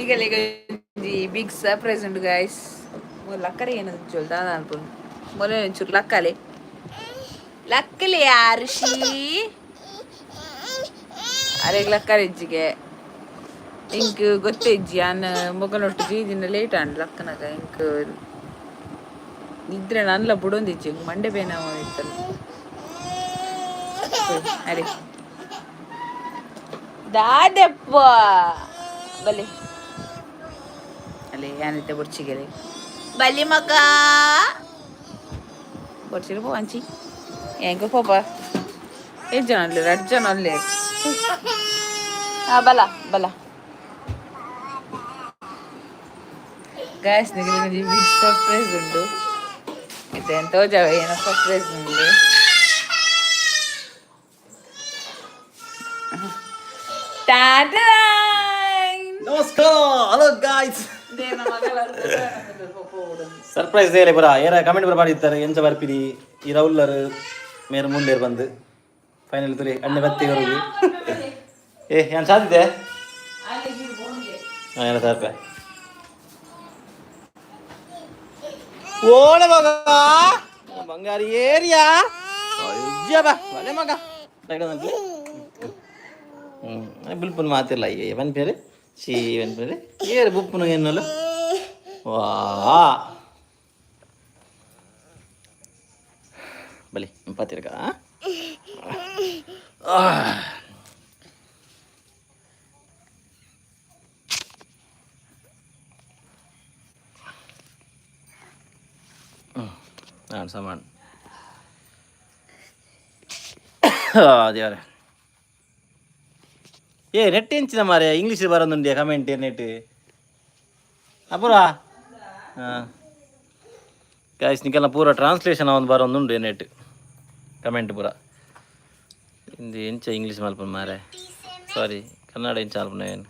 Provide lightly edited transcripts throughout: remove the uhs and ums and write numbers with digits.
ಈಗ big surprise ಉಂಟು guys. ಲಕ್ಕರೆ ಏನು ಚೊಲ್ದ ಅನ್ಪುಂಡು ಮೊಲೆ ಒಂಚೂರು ಲಕ್ಕಲೆ ಲಕ್ಕಲೆ ಋಷಿ ಅರೆಗ್ ಲಕ್ಕರೆ ಇಜ್ಜಿಗೆ ಇಂಕ್ ಗೊತ್ತೇ ಇಜ್ಜಿ ಅನ್ನ ಮೊಗನೊಟ್ಟು ಜೀದಿನ ಲೇಟ್ ಆಂಡ್ ಲಕ್ಕನಾಗ ಇಂಕ್ ನಿದ್ರೆ ನನ್ಲ ಬುಡೊಂದಿಜ್ಜಿ ಮಂಡೆ ಬೇನ ಇತ್ತಲ್ಲ ಅರೆ ದಾದಪ್ಪ ಬಲೆ ಅಲ್ಲೇ ಯಾನಿತ್ತೆ ಬೊರ್ಚಿಗೆಲೆ ಬಲಿ ಮಗ ಬೊರ್ಚಿಗೆ ಪೋ ಅಂಚಿ ಹೆಂಗ ಪೋಪ ಎಷ್ಟು ಜನ ಅಲ್ಲೇ 2 ಜನ ಅಲ್ಲೇ ಬಲ ಬಲ ಗಾಯ್ಸ್ ನಿಮಗೆ ಬಿಗ್ ಸರ್ಪ್ರೈಸ್ ಉಂಟು ಇದು ಎಂತೋ ಜಾವ ಏನೋ ಸರ್ಪ್ರೈಸ್ ಉಂಟು. ನಮಸ್ಕಾರ ಹಲೋ ಗಾಯ್ಸ್ ಸರ್ಪ್ರೈಸ್ ದೇಲೆ ಬರ ಏರ ಕಮೆಂಟ್ ಬರ ಮಾಡಿರ್ತಾರೆ ಎಂಚ ಬರ್ಪಿರಿ ಈ ರೌಲ್ಲರ್ ಮೇರೆ ಮುಂದೇರು ಬಂದು ಫೈನಲ್ ತುರಿ ಅಣ್ಣೆ ಬತ್ತಿ ಬರುದು ಏನು ಸಾಧಿತೆ ಏನು ಸರ್ಪೆ ಓಣ ಮಗ ಬಂಗಾರಿ ಏರಿಯಾ ಬಾ ಒಳ್ಳೆ ಮಗ ಬುಲ್ಪುನ್ ಮಾತಿಲ್ಲ ಅಯ್ಯ ಬನ್ ಪೇರೆ ಶೀ ಬನ್ ಪೇರೆ ಏರು ಬುಪ್ಪುನು ಏನಲ್ಲ ವಾ ಬಲಿ ಪಾತಿರ್ಗ ನಾನು ಸಮಾನ ದೇವರೇ ನೆಟ್ ಎಂಚಿನ ಮಾರೆ ಇಂಗ್ಲೀಷ್ ಬರೋದುಂಡಿಯ ಕಮೆಂಟ್ ನೆಟ್ ಅಪುರ ಹಾಂ ಗಾಯ್ಸ್ ನಿಕ್ಕೆಲ್ಲ ಪೂರ ಟ್ರಾನ್ಸ್ಲೇಷನ್ ಅವನು ಬರೋದುಂಡು ನೆಟ್ ಕಮೆಂಟ್ ಪೂರ ಇಂದು ಎಂಚ ಇಂಗ್ಲೀಷ್ ಮಲ್ಪನ ಮಾರೆ ಸಾರಿ ಕನ್ನಡ ಎಂಚ ಅಲ್ಪನ ಏನು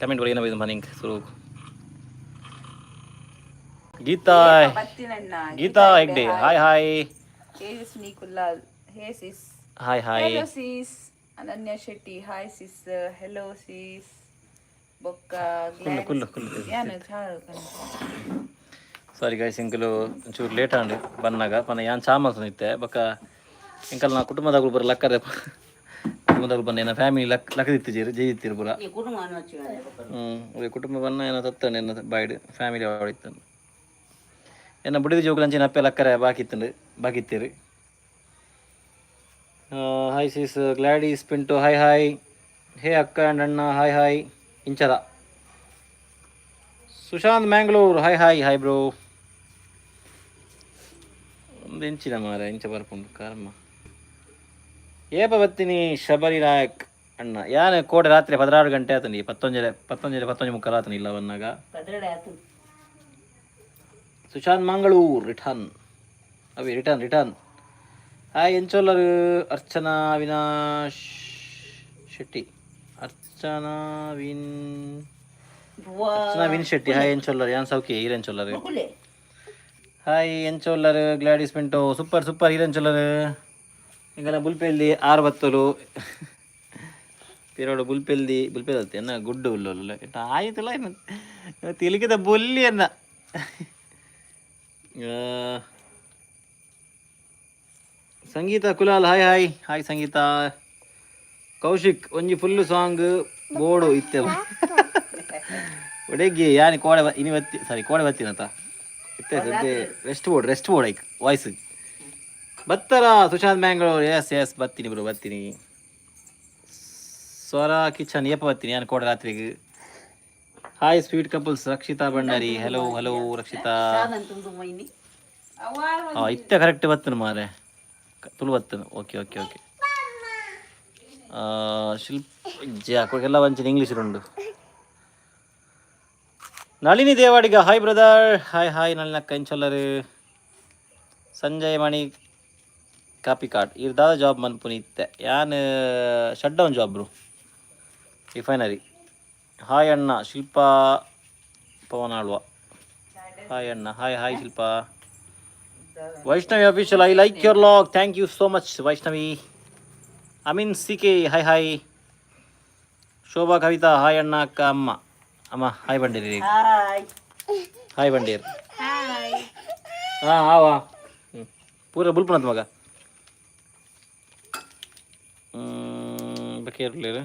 ಕಮೆಂಟ್ ಬರೀ ಏನೋ ಮನಿಂಗ್ ಶುರು Geetha Geetha Hegde hi hi hi hi sis Ananya Shetty hi sis hello sis ಬೊಕ್ಕ ಸಾರಿ ಗಾಯ್ಸ್ ಇಂಕಲು ಒಂಚೂರು ಲೇಟ್ ಆಂಡು ಬಂದಾಗ ಪನ ಯಾನ್ ಚಾಮಲ್ಸ್ ನಿತ್ತೆ ಬೊಕ್ಕ ಇಂಕಲ್ ನಾ ಕುಟುಂಬದಾಗಲು ಬರ ಲಕ್ಕರೆ ಕುಟುಂಬದಾಗಲು ಬಂದ ಏನ ಫ್ಯಾಮಿಲಿ ಲಕ್ಕದಿತ್ತಿಜೀರು ಜೈತಿರು ಪೂರ ಕುಟುಂಬ ಬನ್ನ ಏನೋ ತತ್ತಂಡು ಏನೋ ಬಾಯ್ಡು ಫ್ಯಾಮಿಲಿ ಆಡಿತ್ತಂಡು ಏನ ಬುಡಿದ ಜೋಗುಲಂಚಿನ ಅಪ್ಪೆ ಲಕ್ಕರೆ ಬಾಕಿತ್ತೀರಿ hi sis Gladys Pinto hi hi hey ಅಕ್ಕ ಆ್ಯಂಡ್ ಅಣ್ಣ ಹಾಯ್ ಹಾಯ್ ಇಂಚದ Sushanth Mangalore hi hi hi bro ಒಂದು ಇಂಚಿನ ಮಾರ ಇಂಚ ಬರ್ಕೊಂಡು ಕರ್ಮ ಏಪ ಬತ್ತೀನಿ ಶಬರಿ ನಾಯಕ್ ಅಣ್ಣ ಯಾನೆ ಕೋಟೆ ರಾತ್ರಿ 16 ಗಂಟೆ ಆತನಿ 11 ಮುಕ್ಕಾಲು ಆತನಿ ಇಲ್ಲ ಬಂದಾಗ Sushanth Mangalore return return hi ಎಂಚೋಲ್ಲರು ಅರ್ಚನಾ ಅವಿನಾಶ್ ಶೆಟ್ಟಿ ಅರ್ಚನಾ ವಿನ್ ಶೆಟ್ಟಿ ಹಾಯ್ ಎಂಚೋಲ್ಲರು ಯಾನ್ ಸೌಖ್ಯ ಹೀರೆಂಚೋಲ್ಲರು ಹಾಯ್ ಎಂಚೋಲ್ಲರು ಗ್ಲಾಡಿಸ್ ಪಿಂಟೋ ಸೂಪರ್ ಹೀರೆಂಚೋಲ್ಲರು ಹಿಂಗೆಲ್ಲ ಬುಲ್ಪೆಲ್ದಿ 6 ಬತ್ತಲು ಪಿರೋಡು ಬುಲ್ಪೆಲ್ದಿ ಅನ್ನ ಗುಡ್ಡು ಉಲ್ಲೋಲ್ಲ ಆಯ್ತಲ್ಲ ಏನು ತಿಲಿಕಿದ ಬೊಲ್ಲಿ ಅನ್ನ ಸಂಗೀತ ಕುಲಾಲ್ ಹಾಯ್ ಹಾಯ್ ಹಾಯ್ ಸಂಗೀತ ಕೌಶಿಕ್ ಒಂಜಿ ಫುಲ್ಲು ಸಾಂಗ್ ಬೋಡು ಇತ್ತೆ ಒಡೆಗಿ ಯಾನಿ ಕೋಡೆ ಇನಿ ಬತ್ತಿ ಸಾರಿ ಕೋಡೆ ಬತ್ತಿನತ ಇತ್ತೆ ಸದ್ಯ ರೆಸ್ಟ್ ಬೋರ್ಡ್ ಐಕ್ ವಾಯ್ಸ್ ಬತ್ತರ ಸುಶಾಂತ್ ಮ್ಯಾಂಗ್ಳೂರ್ ಎಸ್ ಬತ್ತೀನಿ ಬ್ರೋ ಬತ್ತೀನಿ ಸ್ವರ ಕಿಚನ್ ಏಪ ಬತ್ತೀನಿ ಯಾನು ಕೋಡೆ ರಾತ್ರಿಗೆ hi sweet couples Rakshitha Bhandari hello Rakshitha ಇತ್ತೆ ಕರೆಕ್ಟ್ ಬತ್ತನು ಮಾರೆ ತುಳು ಬತ್ತನು ಓಕೆ ಶಿಲ್ಪ ವಂಚಿನ ಇಂಗ್ಲೀಷ್ ಉಂಡು Nalini Devadiga hi brother hi ನಳಿನಕ್ಕ ಇಂಚೊಲ್ಲರು ಸಂಜಯ್ ಮಣಿ ಕಾಪಿ ಕಾರ್ಡ್ ಇರ್ದಾದ ಜಾಬ್ ಮನ್ಪುನಿ ಇತ್ತೆ ಯಾನ್ shut down job bro refinery hi ಅಣ್ಣ ಶಿಲ್ಪಾ ಪವನ್ ಆಳ್ವ ಹಾಯ್ ಅಣ್ಣ hi Shilpa Vaishnavi official I like your log thank you so much Vaishnavi Ameen C K hi Shobha Kavitha hi ಅಣ್ಣ ಅಕ್ಕ ಅಮ್ಮ ಹಾಯ್ ಬಂಡೀರಿ ಹಾಯ್ ಬಂಡೀರ್ ಹಾಂ ಆವಾ ಪೂರ ಬುಲ್ಪುನತ್ ಮಗ ಬೇಕಿರಲಿಲ್ಲ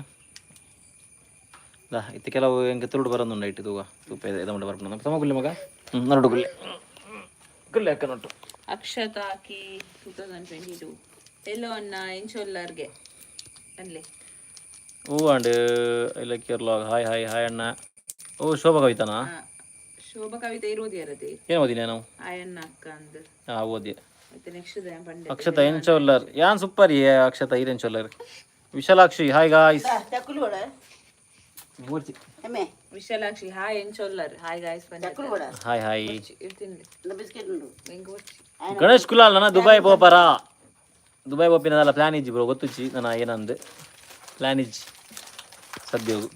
ಇತ್ತು ಕೆಲವು ಹೆಂಗೆ ತುರುಡು ಬರೋದು ಇಟ್ಟು ತೂಗ ತೂಪ ಇದೊಂಡು ಬರ್ಪಣ ಸಮಗುಲ್ಲಿ ಮಗ ನರಡು ಗುಲ್ಲಿ ಗುಲ್ಲಿ ಅಕ್ಕ ನೋಟು ಅಕ್ಷತಾಕಿ 2022 ಎಲ್ಲೋ ಅಣ್ಣ ಇಂಚೊಲ್ಲರ್ಗೆ ಅಲ್ಲೇ ಹೂ and I like your log hi ಅಣ್ಣ ಓ ಶೋಭಾ ಕವಿತಾನಾ ಶೋಭಾ ಕವಿತೆ ಇರೋದು ಯಾರದೆ ಏನು ಓದಿನಿ ನಾವು ಆಯಣ್ಣ ಅಕ್ಕ ಅಂದ್ ಓದಿ ಮತ್ತೆ ನೆಕ್ಸ್ಟ್ ಪಂಡೆ ಅಕ್ಷತಾ ಎಂಚೋಲ್ಲರ್ ಯಾನ್ ಸೂಪರ್ ಅಕ್ಷತಾ ಈರೆಂಚೋಲ್ಲರ್ Vishalakshi hi guys Vishalakshi hi ಎಂಚೊಲ್ಲರ್ ಹಾಯ್ ಗಾಯ್ಸ್ ಹಾಯ್ ಇರ್ತೀನಿ ಗಣೇಶ್ ಕುಲಾಲ್ ನನ್ನ ದುಬೈ ಬೋಪಿನದಲ್ಲ ಪ್ಲಾನ್ ಇಜ್ಜಿ ಬ್ರೋ ಗೊತ್ತುಚ್ಚಿ ನನ್ನ ಏನಂದು ಪ್ಲಾನ್ ಇಜ್ಜಿ ಸದ್ಯೋಗು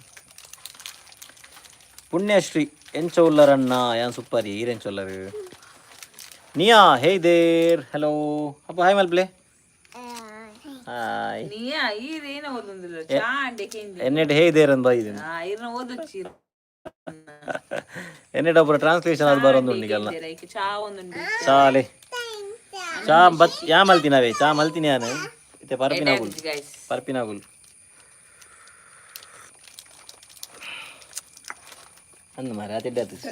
ಪುಣ್ಯಶ್ರೀ ಎಂಚೋಲ್ಲರಣ್ಣ ಯಾನ್ ಸೂಪರ್ ಈರೆಂಚೋಲ್ಲರ್ ನಿಯಾ ಹೇ ದೇರ್ ಹಲೋ ಅಪ್ಪ ಹಾಯ್ ಮಲ್ಪ್ಲೆ ಹಾಯ್ ನಿಯಾ ಈರೇನ ಓದೊಂದಿಲ್ಲ ಚಾ ಅಂಡೆ ಕೇಂದಿ ಎನ್ನೆಟ್ ಹೇ ದೇರ್ ಅಂತ ಬೈದಿನಿ ಇರ್ನ ಓದೊಚ್ಚಿ ಎನ್ನೆಟ್ ಒಬ್ಬರು ಟ್ರಾನ್ಸ್ಲೇಷನ್ ಅದು ಬರೋದು ನಿಗಲ್ಲ ಚಾ ಒಂದುಂಡು ಚಾಲೆ ಚಾ ಬತ್ ಯಾ ಮಲ್ತಿನವೇ ಚಾ ಮಲ್ತಿನಿ ನಾನು ಇತ್ತೆ ಪರ್ಪಿನಾಗುಲ್ ಅಂದ್ ಮಾರ ತೆಡ್ಡೆ ಆತಜಿ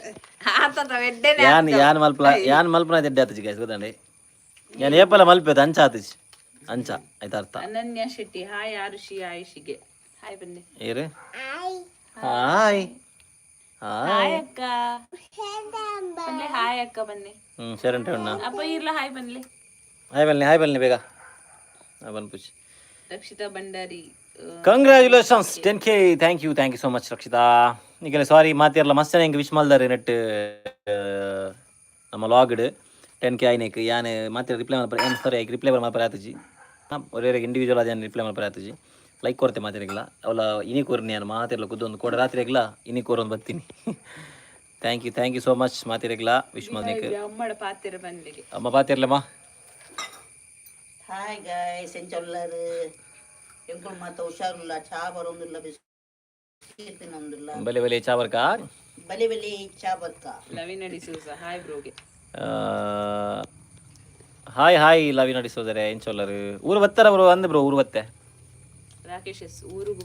ಯಾನ್ ಮಲ್ಪನ ತೆಡ್ಡೆ ಆತಜಿ ಗೈಸ್ ಗೊತ್ತಂಡೆ ಯಾನ್ ಏಪಲ ಮಲ್ಪೇದ ಅಂಚ ಆತಜಿ ಅಂಚ ಆಯ್ತಾ ಅರ್ಥ ಅನನ್ಯ ಶೆಟ್ಟಿ ಹಾಯ್ ಆರುಷಿ ಆಯುಷಿಗೆ ಹಾಯ್ ಬನ್ನಿ ಏರೆ ಹಾಯ್ ಅಕ್ಕ ಬನ್ನಿ ಹಾಯ್ ಅಕ್ಕ ಬನ್ನಿ ಸರಂಟೆ ಅಣ್ಣ ಅಪ್ಪ ಇರ್ಲ ಹಾಯ್ ಬನ್ನಿ ಹಾಯ್ ಬನ್ನಿ ಬೇಗ ಬನ್ಪುಚ್ Rakshitha Bhandari congratulations 10K thank you so much Rakshitha ಈಗಲೇ ಸಾರಿ ಮಾತಿರಲ್ಲ ಮಸ್ತ್ ಹೆಂಗೆ ವಿಶ್ ಮಲ್ದಾರೆ ನೆಟ್ ನಮ್ಮ ಲಾಗ್ಡ್ 10K ಆಯ್ನಕ್ಕೆ ಯಾನ್ ಮಾತಿರ ರಿಪ್ಲೈ ಏನು ಸಾರಿ ಆಯ್ಕೆ ರಿಪ್ಲೈ ಮಾಡ್ತಾರೆ ಆತಜಿ ಒಳ್ಳೆ ಇಂಡಿವಿಜುವಲ್ ಅದೇನು ರಿಪ್ಲೈ ಮಾಡ್ತಾರೆ ಆತಜಿ ಲೈಕ್ ಕೊಡ್ತೆ ಮಾತಿರಗಿಲ್ಲ ಅವಳ ಇನಿ ಕೋರ್ನಿ ನಾನು ಮಾತಿರಲ್ಲ ಕುದ್ದೊಂದು ಕೂಡ ರಾತ್ರಿ ಆಗಿಲ್ಲ ಇನಿ ಕೋರೊಂದು ಬರ್ತೀನಿ ಥ್ಯಾಂಕ್ ಯು ಸೋ ಮಚ್ ಮಾತಿರಗಿಲ್ಲ ವಿಶ್ ಮಾಡ್ಲಿಕ್ಕೆ ಅಮ್ಮ ಪಾತಿರ್ಲಮ್ಮ ಹಾಯ್ ಗಾಯ್ಸ್ ಎಂಚೊಲ್ಲರು ಎಂಕುಲು ಮಾತ ಹುಷಾರಿಲ್ಲ ಚಾ ಬರೋದಿಲ್ಲ ಬಿಸ್ಕಿಟ್ ತಿನ್ನೋದಿಲ್ಲ ಬಲೆ ಚಾ ಬರ್ಕ ಬಲೆ ಚಾ ಬರ್ಕ ಲವಿನ ಡಿಸೂಸ ಹಾಯ್ ಬ್ರೋಗೆ ಹಾಯ್ ಲವಿನ ಡಿಸೋದರೆ ಎಂಚೊಲ್ಲರು ಊರು ಬತ್ತಾರ ಬ್ರೋ ಅಂದ್ ಬ್ರೋ ಊರು ಬತ್ತೆ ರಾಕೇಶ್ ಊರುಗು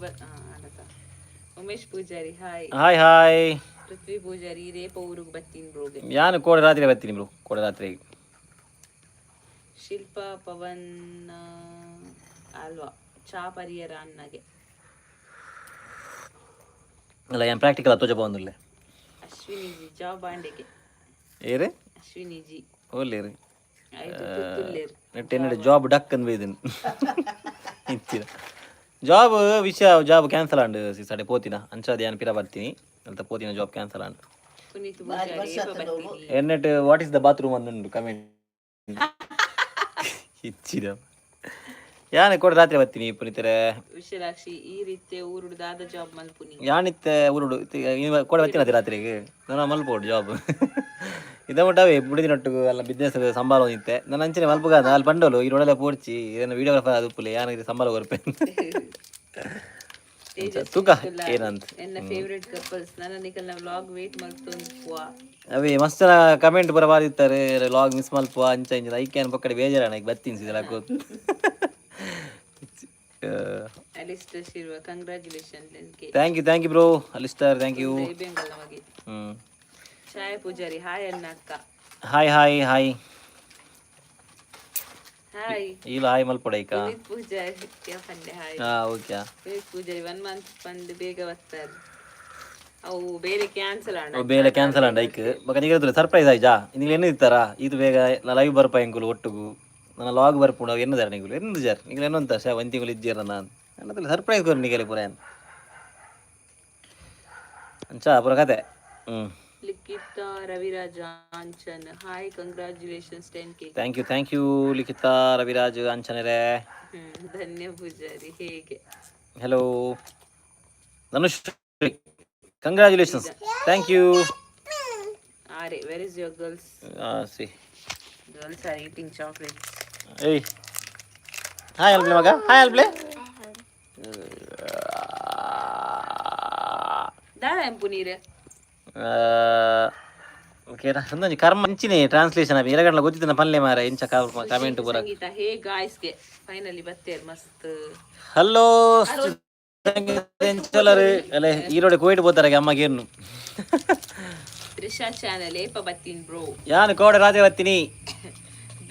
ಉಮೇಶ್ ಪೂಜಾರಿ ಹಾಯ್ ಪೃಥ್ವಿ ಪೂಜಾರಿ ರೇಪ ಊರುಗು ಬತ್ತೀನಿ ಬ್ರೋಗೆ ಯಾನು ಕೋಡೆ ರಾತ್ರಿ ಬರ್ತೀನಿ ಬ್ರೋ ಕೋಡೆ ರಾತ್ರಿ ಶಿಲ್ಪಾ ಪವನ್ ಅಲ್ವಾ ಚಾ ಪರಿಯರ ಅನ್ನಗೆ ಅಲ್ಲ ಏನು ಪ್ರಾಕ್ಟಿಕಲ್ ತೋಜ ಬಂದಿಲ್ಲ ಅಶ್ವಿನಿಜಿ ಜಾಬ್ ಬಾಂಡೆಗೆ ಏರೆ ಅಶ್ವಿನಿಜಿ ಓಲೇರಿ ಆಯ್ತು ತುತ್ತುಲ್ಲೇರು ನೆಟ್ಟೆ ಜಾಬ್ ಡಕ್ ಅಂದ್ ಬೈದಿನ ಇತ್ತಿರ ಜಾಬ್ ಜಾಬ್ ಕ್ಯಾನ್ಸಲ್ ಆಂಡ್ ಸಡೆ ಪೋತಿನ ಅಂಚಾದ ಏನು ಪಿರ ಬರ್ತೀನಿ ಅಂತ ಪೋತಿನ job cancel and Puneeth Poojary ಎನ್ನೆಟ್ ವಾಟ್ ಇಸ್ ದ ಬಾತ್ರೂಮ್ ಅಂದುಂಡು ಕಮೆಂಟ್ ಇಚ್ಚಿದ ಯಾನೆ ಕೂಡ ರಾತ್ರಿ ಬರ್ತೀನಿ ಪುನೀತರೆ ವಿಶಾಲಾಕ್ಷಿ ಈ ರೀತಿ ಊರುಡು ದಾದ ಜಾಬ್ ಮಲ್ಪುನಿ ಯಾನಿತ್ತೆ ಊರುಡು ಕೂಡ ಬರ್ತೀನಿ ರಾತ್ರಿಗೆ ನಾನು ಮಲ್ಪೋಡು ಜಾಬ್ ಇದ ಮುಟ್ಟವೇ ಬುಡಿದಿನೊಟ್ಟು ಎಲ್ಲ ಬಿಸ್ನೆಸ್ ಸಂಬಳ ನಿಂತೆ ನಾನು ಅಂಚನೆ ಮಲ್ಪಗ ಅಲ್ಲಿ ಬಂಡೋಲು ಈ ರೋಡೆಲ್ಲ ಪೋಡ್ಚಿ ಏನು ವಿಡಿಯೋಗ್ರಾಫರ್ ಅದು ಉಪ್ಪುಲೆ ಯಾನಿಗೆ ಸಂಬಳ ಕೊರ್ಪೆ ತೂಕ ಏನಂತ ನನ್ನ ಫೇವರೇಟ್ ಕಪಲ್ಸ್ ನನ್ನ ನಿಕಲ್ನ ವ್ಲಾಗ್ ವೇಟ್ ಮಾಡ್ತೊಂದು ಅವೇ ಮಸ್ತ್ ಕಮೆಂಟ್ ಬರಬಾರಿರ್ತಾರೆ ಲಾಗ್ ಮಿಸ್ ಮಲ್ಪ ಅಂಚ ಇಂಚ ಐಕ್ಯಾನ್ ಪಕ್ಕಡೆ ಬೇಜಾರ ಈಗ ಬರ್ತೀನಿ ಸಿದಲ ಕೂತ್ Alister Shirva congratulation thank you bro Alister thank you Chhaya Poojari hi ಅಣ್ಣ ಅಕ್ಕ ಹಾಯ್ ಇಲ್ಲ ಹಾಯ್ ಮಲ್ಪಡ ಈಗ ಪೂಜಾರಿ ಪಂಡೆ ಹಾಯ್ ಓಕೆ ಪೂಜಾರಿ 1 ಮಂತ್ ಬಂದು ಬೇಗ ಬರ್ತಾರೆ ಅವು ಬೇರೆ ಕ್ಯಾನ್ಸಲ್ ಆಂಡ ಐಕ್ ಬಕ ನಿಗಲ ಸರ್ಪ್ರೈಸ್ ಆಯ್ಜಾ ನಿಗಲ ಎನ್ನ ಇತ್ತಾರ ಇದು ಬೇಗ ಲೈವ್ ಬರ್ಪ ಎಂಕುಲು ಒಟ್ಟುಗು ನನ್ನ ಲಾಗ್ ಬರ್ಪುಂಡು ಅವು ಎನ್ನದಾರ ನಿಗಲು ಎನ್ನದು ಜಾರ್ ನಿಗಲ ಎನ್ನೊಂತ ಶಾ ಒಂತಿಂಗುಲು ಇಜ್ಜಿರ ನಾನು ಅನ್ನದಲ್ಲಿ ಸರ್ಪ್ರೈಸ್ ಕೊರು ನಿಗಲೆ ಪುರ ಅಂಚಾ ಪುರ ಕತೆ Likhitha Raviraj Anchan hi congratulations 10K thank you Likhitha Raviraj ಆಂಚನರೇ ಧನ್ಯ ಪೂಜಾರಿ ಹೇಗೆ hello Dhanush congratulations thank you Are, where is your girls? ಸಿ Girls are eating chocolates. ಏಯ್ ಹಾಯ್ ಅಲ್ಪ್ಲೆ ಮಗ ಹಾಯ್ ಅಲ್ಪ್ಲೆ Dada empunire. ಓಕೆನಾ ಒಂದೊಂದು ಕರ್ಮ ಅಂಚಿನೇ ಟ್ರಾನ್ಸ್ಲೇಷನ್ ಆಗಿ ಎರಗಂಡ್ಲ ಗೊತ್ತಿತ್ತು ಪಲ್ಲೆ ಮಾರ ಇಂಚ ಕಮೆಂಟ್ ಪೂರ ಸಂಗೀತ ಹೇ ಗಾಯ್ಸ್ಗೆ ಫೈನಲಿ ಬತ್ತೇರ್ ಮಸ್ತ್. ಹಲೋ ಚಲರು ಅಲ್ಲೇ ಈರೋಡೆ ಕೋಯಿಟ್ ಬೋತಾರಾಗೆ ಅಮ್ಮಗೆ ಏನು ತ್ರಿಷಾ ಚಾನಲ್ ಏಪ ಬತ್ತೀನಿ ಬ್ರೋ. ಯಾನು ಕೋಡೆ ರಾಜೆ ಬತ್ತೀನಿ.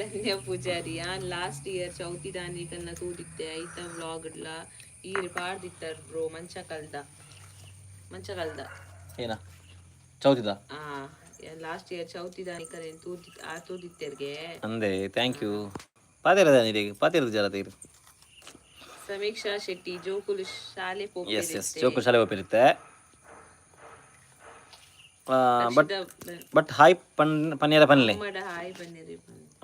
ಧನ್ಯ ಪೂಜಾರಿ ಯಾನ್ ಲಾಸ್ಟ್ ಇಯರ್ ಚೌತಿ ದಾನಿ ಕನ್ನ ತೂದಿತ್ತೆ ಐತ ವ್ಲಾಗ್ ಇಡ್ಲ ಈರ್ ಪಾಡ್ದಿತ್ತಾರ ಬ್ರೋ ಮಂಚ ಕಲ್ದ ಏನ ಚೌತಿದ ಲಾಸ್ಟ್ ಇಯರ್ ಚೌತಿ ದಾನಿ ಕರೆ ತೂದಿತ್ತೇರ್ಗೆ ಅಂದೆ ಥ್ಯಾಂಕ್ ಯು ಪಾತಿರದ ನೀರಿಗೆ ಪಾತಿರದ ಜರ ತೀರು ಸಮೀಕ್ಷಾ ಶೆಟ್ಟಿ ಜೋಕುಲು ಶಾಲೆ ಎಸ್ ಎಸ್ ಜೋಕು ಶಾಲೆ ಹೋಗಿರುತ್ತೆ ಬಟ್ ಹಾಯ್ ಪನ್ನೀರ ಪನ್ಲೆ ಹಾಯ್ ಬನ್ನಿರಿ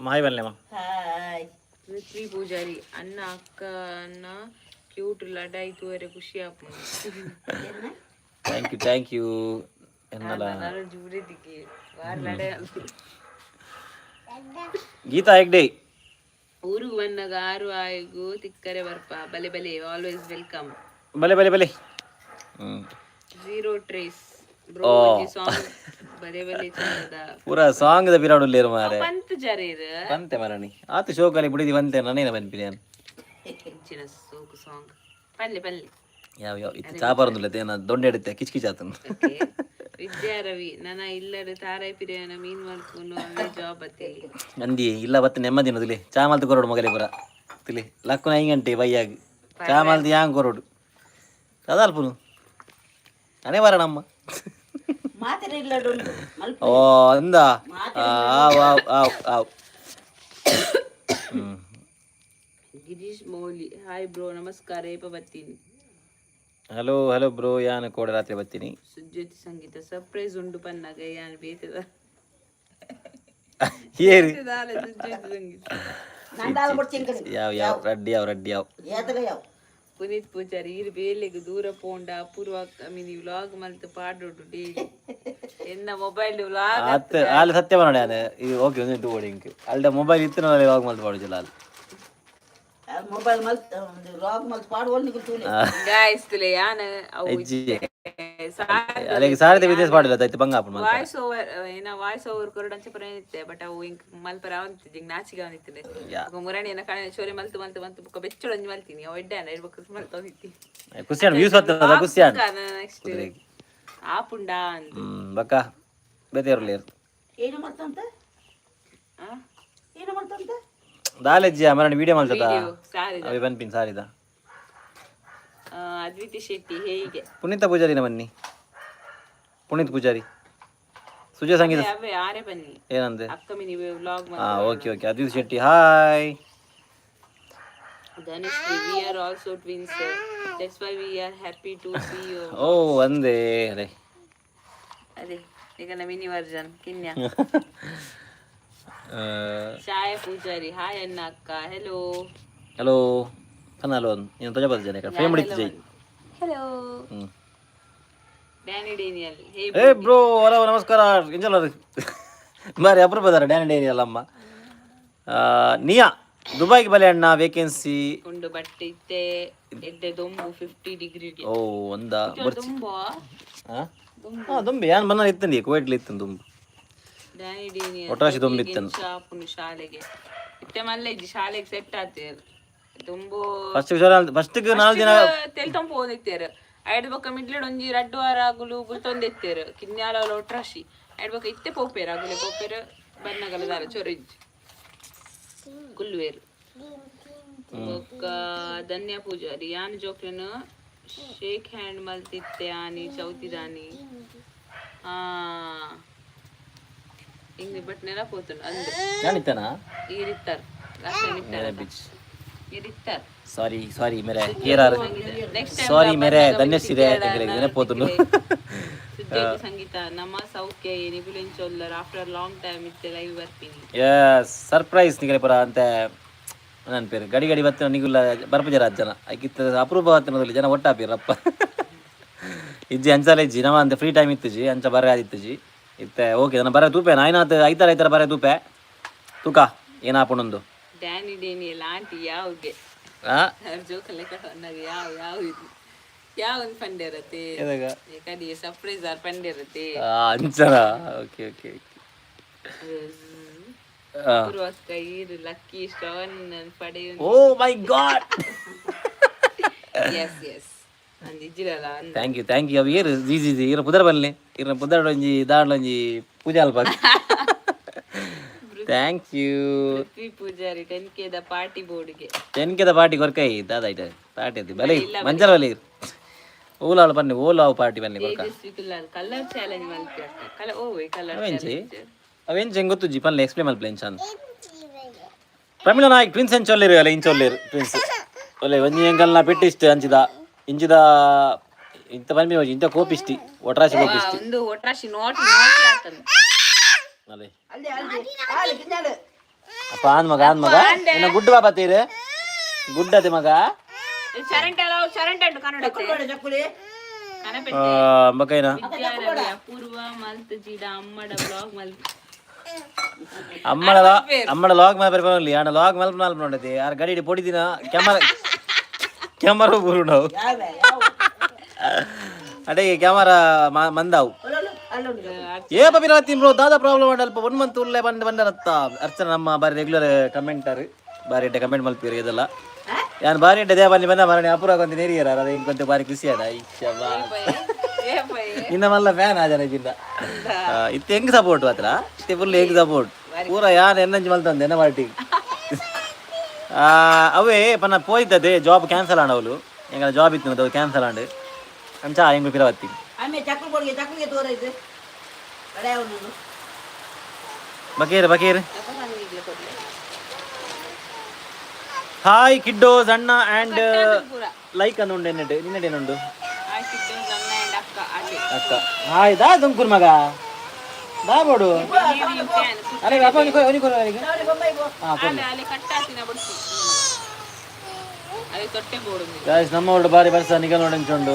ಹಾಯ್ ಪನ್ಲೆಮ್ಮ ಹಾಯ್ ಪೃಥ್ವಿ ಪೂಜಾರಿ ಅಣ್ಣ ಅಕ್ಕನ ಕ್ಯೂಟ್ ಲಡಾಯ್ತು ಅರೆ ಖುಷಿ ಆಪು ಥ್ಯಾಂಕ್ ಯು ಎನ್ನಲ್ಲ ಜೂರಿದಿಗೆ ವಾರ್ ಲಡಾಯ್ ಗೀತಾ ಹೆಗ್ಡೆ ಊರಿಗೆ ಬಂದಾಗ ಆರು ಆಯ್ಗು ತಿಕ್ಕರೆ ಬರ್ಪ ಬಲೆ ಬಲೆ ಆಲ್ವೇಸ್ ವೆಲ್ಕಮ್ ಬಲೆ ಝೀರೋ ಟ್ರೇಸ್ ಬ್ರೋ ಸಾಂಗ್ ಬಲೆ ಬಲೆ ಚಂದದ ಪೂರ ಸಾಂಗ್ ದ ಪಿರಾಡ್ ಉಲ್ಲೇರು ಮಾರೆ ಪಂತ್ ಜರೇರು ಬಂತೆ ಮರಣಿ ಆತು ಶೋಕಲಿ ಬಿಡಿದಿ ಬಂತೆ ನಾನೇನ ಬಂದ್ಬಿಡಿ ಹೆಚ್ಚಿನ ಸೋಕು ಸಾಂಗ್ ಪಲ್ಲೆ ಯಾವ ಇತ್ತು ಚಾಪಾರೊಂದಿಲ್ಲ ತೇನ ದೊಡ್ಡ ಹಿಡಿತೆ ಕಿಚ್ಕಿಚ್ ಆತನು ವಿದ್ಯಾ ರವಿ ನನ್ನ ಇಲ್ಲದ ತಾರಾಯಿ ಪಿರಿಯನ ಮೀನ್ ಮಾಡ್ಕೊಂಡು ಅವೇ ಜಾಬ್ ಅತ್ತೆ ಅಂದಿ ಇಲ್ಲ ಬತ್ತೆ ನೆಮ್ಮದಿನ ತಿಳಿ ಚಾ ಮಾಲ್ತು ಕೊರೋಡು ಮಗಲೇ ಪುರ ತಿಳಿ ಲಕ್ಕುನ ಹಿಂಗಂಟೆ ಬೈಯಾಗಿ ಚಾ ಮಾಲ್ತು ಯಾಂಗ್ ಕೊರೋಡು ಅದಲ್ಪುನು ಅನೇ ಬರ ನಮ್ಮ ಮಾತಿನ ಇಲ್ಲಡು ಓ ಅಂದ ಆವ್ ಆವ್ ಆವ್ ಆವ್ ಗಿರೀಶ್ ಮೌಲಿ ಹಾಯ್ ಬ್ರೋ ನಮಸ್ಕಾರ ಏಪ ಬತ್ತೀನಿ ಹಲೋ ಬ್ರೋ ಯಾನು ಕೋಡೆ ರಾತ್ರಿ ಬರ್ತೀನಿ ಸುಜ್ಯೋತಿ ಸಂಗೀತ ಸರ್ಪ್ರೈಸ್ ಉಂಡು ಪನ್ನಾಗ ಯಾನ್ ಬೇತದ ಏರಿ ಸುಜ್ಯೋತಿ ಸಂಗೀತ ನಂದಾಲ ಬಿಡ್ತೀನಿ ಕಡೆ ಯಾವ ರಡ್ಡಿ ಯಾವ ಏತಗ ಯಾವ ಪುನೀತ್ ಪೂಜಾರಿ ಇರು ಬೇಲೆಗೆ ದೂರ ಪೋಂಡ ಅಪೂರ್ವ ಮಿನಿ ವ್ಲಾಗ್ ಮಲ್ತು ಪಾಡೋಡು ಡೇಲಿ ಎನ್ನ ಮೊಬೈಲ್ ವ್ಲಾಗ್ ಆತ ಅಲ್ಲಿ ಸತ್ಯ ಮಾಡೋಣ ಯಾನೆ ಇದು ಓಕೆ ಒಂದು ಓಡಿ ಇಂಕ್ ಅಲ್ದ ಮೊಬೈಲ್ ಇತ್ತು ನೋಡಿ ಇವಾಗ ಮಾಡ್ತು ಪಾಡುದಿಲ್ಲ ಅಲ್ಲಿ ಮೊಬೈಲ್ ಮಲ್ತ್ ರಾಗ್ ಮಲ್ತ್ ಪಾಡುವಲ್ ನಿಗು ತೂಲೆ ಗಾಯ್ಸ್ ತುಲೆ ಯಾನ ಅವು ಹೆಜ್ಜಿ ಅಲ್ಲಿಗೆ ಸಾರದೆ ವಿದೇಶ ಪಾಡಿಲ್ಲ ಆಯ್ತು ಬಂಗಾಪುರ ಮಾತ್ರ ವಾಯ್ಸ್ ಓವರ್ ಕೊರಡಂಚೆ ಪರನಿತ್ತೆ ಬಟ್ ಅವು ಇಂಕ್ ಮಲ್ಪರ ಅವಂತಿದ್ದೆ ನಾಚಿಗೆ ಅವನಿತ್ತಿದೆ ಮುರಣಿ ಏನ ಕಣ ಚೋರೆ ಮಲ್ತು ಬುಕ್ಕ ಬೆಚ್ಚೊಳಂಜಿ ಮಲ್ತೀನಿ ಅವ ಎಡ್ಡಾನ ಇಡ್ಬೇಕು ಮಲ್ತೋಗಿತ್ತಿ ಕುಸ್ಯಾನ್ ವ್ಯೂಸ್ ಬರ್ತದ ಕುಸ್ಯಾನ್ ನೆಕ್ಸ್ಟ್ ಆಪುಂಡ ಅಂತ ಬಕ್ಕ ಬೇತೆಯರ್ಲಿ ಏನು ಮಾಡ್ತಂತ ದಾಲೆಜ್ಜಿ ಮರಣಿ ವಿಡಿಯೋ ಮಾಡ್ತದ ಸಾರಿದ ಅವಿ ಬನ್ಪಿನ್ ಸಾರಿದ ಅದ್ವಿತಿ ಶೆಟ್ಟಿ ಹೇಗೆ ಪುನೀತ ಪೂಜಾರಿನ ಬನ್ನಿ ಪುನೀತ್ ಪೂಜಾರಿ ಸುಜಯ ಸಂಗೀತ ಅವೇ ಆರೆ ಬನ್ನಿ ಏನಂದೆ upcoming vlog okay Advith Shetty hi Dhanush we are also twins that's why we are happy to see you ಓ ಅಂದೆ ಅದೇ ಈಗ ಮಿನಿ ವರ್ಜನ್ ಕಿನ್ಯಾ ಛಾಯ ಪೂಜಾರಿ ಹಾಯ್ ಅಣ್ಣ ಅಕ್ಕ ಹೆಲೋ ಹಲೋ ನೀನು ತೊಜ ಬರ್ಜನೆ ಫ್ರೇಮ್ ಹಿಡಿತು ಜೈ ಹೆಲೋ ಡ್ಯಾನಿ ಡೇನಿಯಲ್ ಏ ಬ್ರೋ ಹಲೋ ನಮಸ್ಕಾರ ಎಂಜಲ ಬಾರಿ ಅಪರೂಪದಾರ ಡ್ಯಾನಿ ಡೇನಿಯಲ್ ಅಮ್ಮ ನಿಯಾ ದುಬೈಗೆ ಬಲೆ ಅಣ್ಣ ವೇಕೆನ್ಸಿ ಉಂಡು ಬಟ್ಟೆ ಇತ್ತೆ ಎಡ್ಡೆ ದೊಂಬು 50 ಡಿಗ್ರಿಗೆ ಓ ಒಂದ ದೊಂಬು ದುಂಬಿ ಯಾನ್ ಬಂದ ಇತ್ತಂದಿ ಕುವೈಟ್ಲಿ ಇತ್ತಂದು ದುಂಬು ಡ್ಯಾನಿ ಡೇನಿಯಲ್ ಒಟ್ರಾಶಿ ದುಂಬಿ ಇತ್ತನು ಶಾಪುನು ಶಾಲೆಗೆ ಇತ್ತೆ ಮಲ್ಲ ಇಜ್ಜಿ ಶಾಲೆಗೆ ಸೆಟ್ ಆತೇರು ತುಂಬು ಫಸ್ಟ್ 4 ದಿನ ತೆಲ್ ತಂಪು ಓದಿತ್ತೇರು ಐಡ್ ಬೊಕ್ಕ ಮಿಡ್ಲೆಡ್ ಒಂಜಿ 2 ವಾರ ಆಗುಲು ಗುಲ್ತೊಂದೆತ್ತೇರು ಕಿನ್ಯಾಲ ಒಟ್ರಾಶಿ ಐಡ್ ಬೊಕ್ಕ ಇತ್ತೆ ಪೋಪೇರು ಆಗುಲೆ ಪೋಪೇರು ಬನ್ನಗಲ ದಾರ ಚೊರಿಜ್ಜಿ ಕುಲ್ಲುವೇರು ಬೊಕ್ಕ ಧನ್ಯ ಪೂಜಾರಿ ಯಾನ್ ಜೋಕ್ಲೆನು ಶೇಕ್ ಹ್ಯಾಂಡ್ ಮಲ್ತಿತ್ತೆ ಆನಿ ಚೌತಿದಾನಿ ಹಿಂಗೆ ಬಟ್ ನೆನಪೋತುಂಡು ಅಂದು ಕಾಣಿತನ ಈರಿತ್ತಾರ ಈರಿತ್ತಾರ ಸಾರಿ ಮೇರೆ ಕೇರಾರು ಸಾರಿ ಮೇರೆ ಧನ್ಯಶ್ರೀ ನೆನಪೋತುಂಡು ಸುಜ್ಜೋತಿ ಸಂಗೀತ ನಮ್ಮ ಸೌಖ್ಯ ನಿಬುಲೆಂಚೊಲ್ಲರ್ ಆಫ್ಟರ್ ಲಾಂಗ್ ಟೈಮ್ ಇತ್ತೆ ಲೈವ್ ಬರ್ತೀನಿ ಎಸ್ ಸರ್ಪ್ರೈಸ್ ನಿಗಲೆ ಪುರ ಅಂತ ನನ್ನ ಪೇರು ಗಡಿ ಬತ್ತಿನ ನಿಗುಲ್ಲ ಬರ್ಪಜರ ಜನ ಆಯ್ಕಿತ್ತ ಅಪರೂಪ ಬತ್ತಿನದಲ್ಲಿ ಜನ ಒಟ್ಟಾಪಿರಪ್ಪ ಇಜ್ಜಿ ಅಂಚಾಲ ಇಜ್ಜಿ ನಮ್ಮ ಅಂತ ಫ್ರೀ ಟೈಮ್ ಇತ್ತುಜಿ ಅಂಚ ಬರ ಆದಿತ್ತುಜಿ ಇತ್ತೆ ಓಕೆ ನಾನು ಬರ ತೂಪೆ ನಾಯ್ನಾತ್ ಐತಾರ ಬರ ತೂಪೆ ತೂಕ ಏನಾಪಣೊಂದು ಡ್ಯಾನಿ ಡೇನಿ ಎಲ್ಲ ಆಂಟಿ ಯಾವ್ಗೆ ಜೋಕಲ್ಲೇ ಕಣ್ಣಾಗ ಯಾವ ಇದು ಯಾವ ಒಂದು ಪಂಡೆ ಇರತ್ತೆ ಕಡಿ ಸರ್ಪ್ರೈಸ್ ಆರ್ ಪಂಡೆ ಇರತ್ತೆ ಅಂಚನ ಓಕೆ ಓಕೆ ಕೈರು ಲಕ್ಕಿ ಸ್ಟೋನ್ ಪಡೆಯು oh my god yes yes ಅಂದಿಜ್ಜಿರಲ್ಲ ಥ್ಯಾಂಕ್ ಯು ಅವು ಏರು ಜೀಜಿ ಇರ ಪುದರ್ ಬನ್ನಿ ಇರ ಪುದರ್ ಒಂಜಿ ದಾಂಡ್ಲೊಂಜಿ ಪೂಜೆ ಅಲ್ಪ thank you Prithvi Poojary 10K the party ಬೋರ್ಡ್ಗೆ 10K ದ ಪಾರ್ಟಿ ಕೊರ್ಕೈ ದಾದಾಯ್ತ ಪಾರ್ಟಿ ಅದಿ ಬಲೆ ಮಂಜಲ್ ಬಲೆ ಓಲಾಳು ಬನ್ನಿ ಓಲಾವು ಪಾರ್ಟಿ ಬನ್ನಿ ಕೊರ್ಕ ಕಲರ್ ಚಾಲೆಂಜ್ ಮಲ್ಪಿ ಕಲರ್ ಓ ಕಲರ್ ಚಾಲೆಂಜ್ ಅವೇನ್ ಜಂಗೊತ್ತು ಪನ್ಲೆ ಎಕ್ಸ್ಪ್ಲೇನ್ ಮಲ್ಪಲೆ ಇಂಚಾನ್ ಪ್ರಮಿಳ ನಾಯಕ್ ಟ್ವಿನ್ಸ್ ಎಂಚೊಲ್ಲೇರು ಅಲ್ಲ ಇಂಚೊಲ್ಲೇರು ಟ್ವಿನ್ಸ್ ಒಳ್ಳೆ ಒಂಜಿ ಎಂಕಲ್ನ ಪೆಟ್ಟಿಸ್ಟ್ ಅಂಚಿದ ಇಂಚಿದ ಇಂತ ಬನ್ನಿ ಇಂತ ಕೋಪಿಸ್ಟಿ ಒಟ್ರಾಶಿ ಕೋಪಿಸ್ಟಿ ಒಂದು ಒಟ್ರಾಶಿ ನೋಟ್ ಆತನು ಅಲೆ ಅಲ್ಲಿ ಕಿಂಜಾಲು ಅಪ್ಪ ಆನ್ ಮಗ ಇನ್ನ ಗುಡ್ಡ ಬಾಬಾ ತೀರೆ ಗುಡ್ಡದೆ ಮಗ ಚರಂಟ ಉಂಟು ಕನ್ನಡ ಚಕ್ಕುಲಿ ಮಕ್ಕೈನ ವಿದ್ಯಾರವ್ಯ ಪೂರ್ವ ಮಲ್ತ್ ಜಿಡ ಅಮ್ಮಡ ಬ್ಲಾಗ್ ಮಲ್ತ್ ಅಮ್ಮಡ ಲಾಗ್ ಮೇಲೆ ಬರ್ಲಿ ಆಡ ಲಾಗ್ ಮೇಲೆ ನಾಲ್ಕು ನೋಡತಿ ಯಾರ ಗಡಿ ಪೊಡಿದಿನ ಕ್ಯಾಮರಾ ಬರು ನಾವು ಅಡೆ ಕ್ಯಾಮರಾ ಮಂದಾವು ಏ ಪಪಿ ರಾತಿ ಬ್ರೋ ದಾದಾ ಪ್ರಾಬ್ಲಮ್ ಅಲ್ಪ 1 ಮಂತ್ ಉಲ್ಲೆ ಬಂದರತ್ತ ಅರ್ಚನ ನಮ್ಮ ಬಾರಿ ರೆಗ್ಯುಲರ್ ಕಮೆಂಟರ್ ಬಾರಿ ಕಮೆಂಟ್ ಮಲ್ಪೀರಿ ಇದೆಲ್ಲ ಯಾನ್ ಬಾರಿ ದೇ ಬನ್ನಿ ಬಂದ ಮರಣಿ ಅಪುರ ಕೊಂತ ನೇರಿಯರ ಅದ ಇಂಕೊಂತ ಬಾರಿ ಖುಷಿ ಅದ ಇನ್ನ ಮಲ್ಲ ಫ್ಯಾನ್ ಆಜನ ಇದ್ದಿಲ್ಲ ಇತ್ತೆ ಹೆಂಗ್ ಸಪೋರ್ಟ್ ಮಾತ್ರ ಇತ್ತೆ ಫುಲ್ ಹೆಂಗ್ ಸಪೋರ್ಟ್ ಪೂರ ಯಾನ್ ಎನ್ನಂಜಿ ಮಲ್ತಂದೆ ಎನ್ನ ಪಾರ್ಟಿ ಅವೇ ಪನ್ನ ಪೋಯ್ತದೆ ಜಾಬ್ ಕ್ಯಾನ್ಸಲ್ ಆಂಡವಲು ಎಂಗಲ ಜಾಬ್ ಇತ್ತು ಅದು ಕ್ಯಾನ್ಸಲ್ ಆಂಡ್ ಅಂಚ ಹೆಂಗ್ ಪಿರವತ್ತಿ ಆಮೆ ಚಕ್ಕುಗೆ ತೋರೈತೆ ಕಡೆ ಅವನು ಬಕೇರ್ ಹಾಯ್ ಕಿಡ್ಡೋಸ್ ಅಣ್ಣ ಆ್ಯಂಡ್ ಲೈಕ್ ಅಂದುಂಡು ಎನ್ನಡೆ ನಿನ್ನಡೇನುಂಡು ಅಕ್ಕ ಹಾಯ್ ದಾ ದುಂಕುರ್ ಮಗ ದಾ ಬೋಡು ಅರೆ ಅಪ್ಪ ಅವನಿಗೆ ಕೊಡು ಅವನಿಗೆ ಗಾಯ್ಸ್ ನಮ್ಮ ಒಳ್ಳೆ ಬಾರಿ ಬರ್ಸ ನಿಗಲ್ ನೋಡಂಚುಂಡು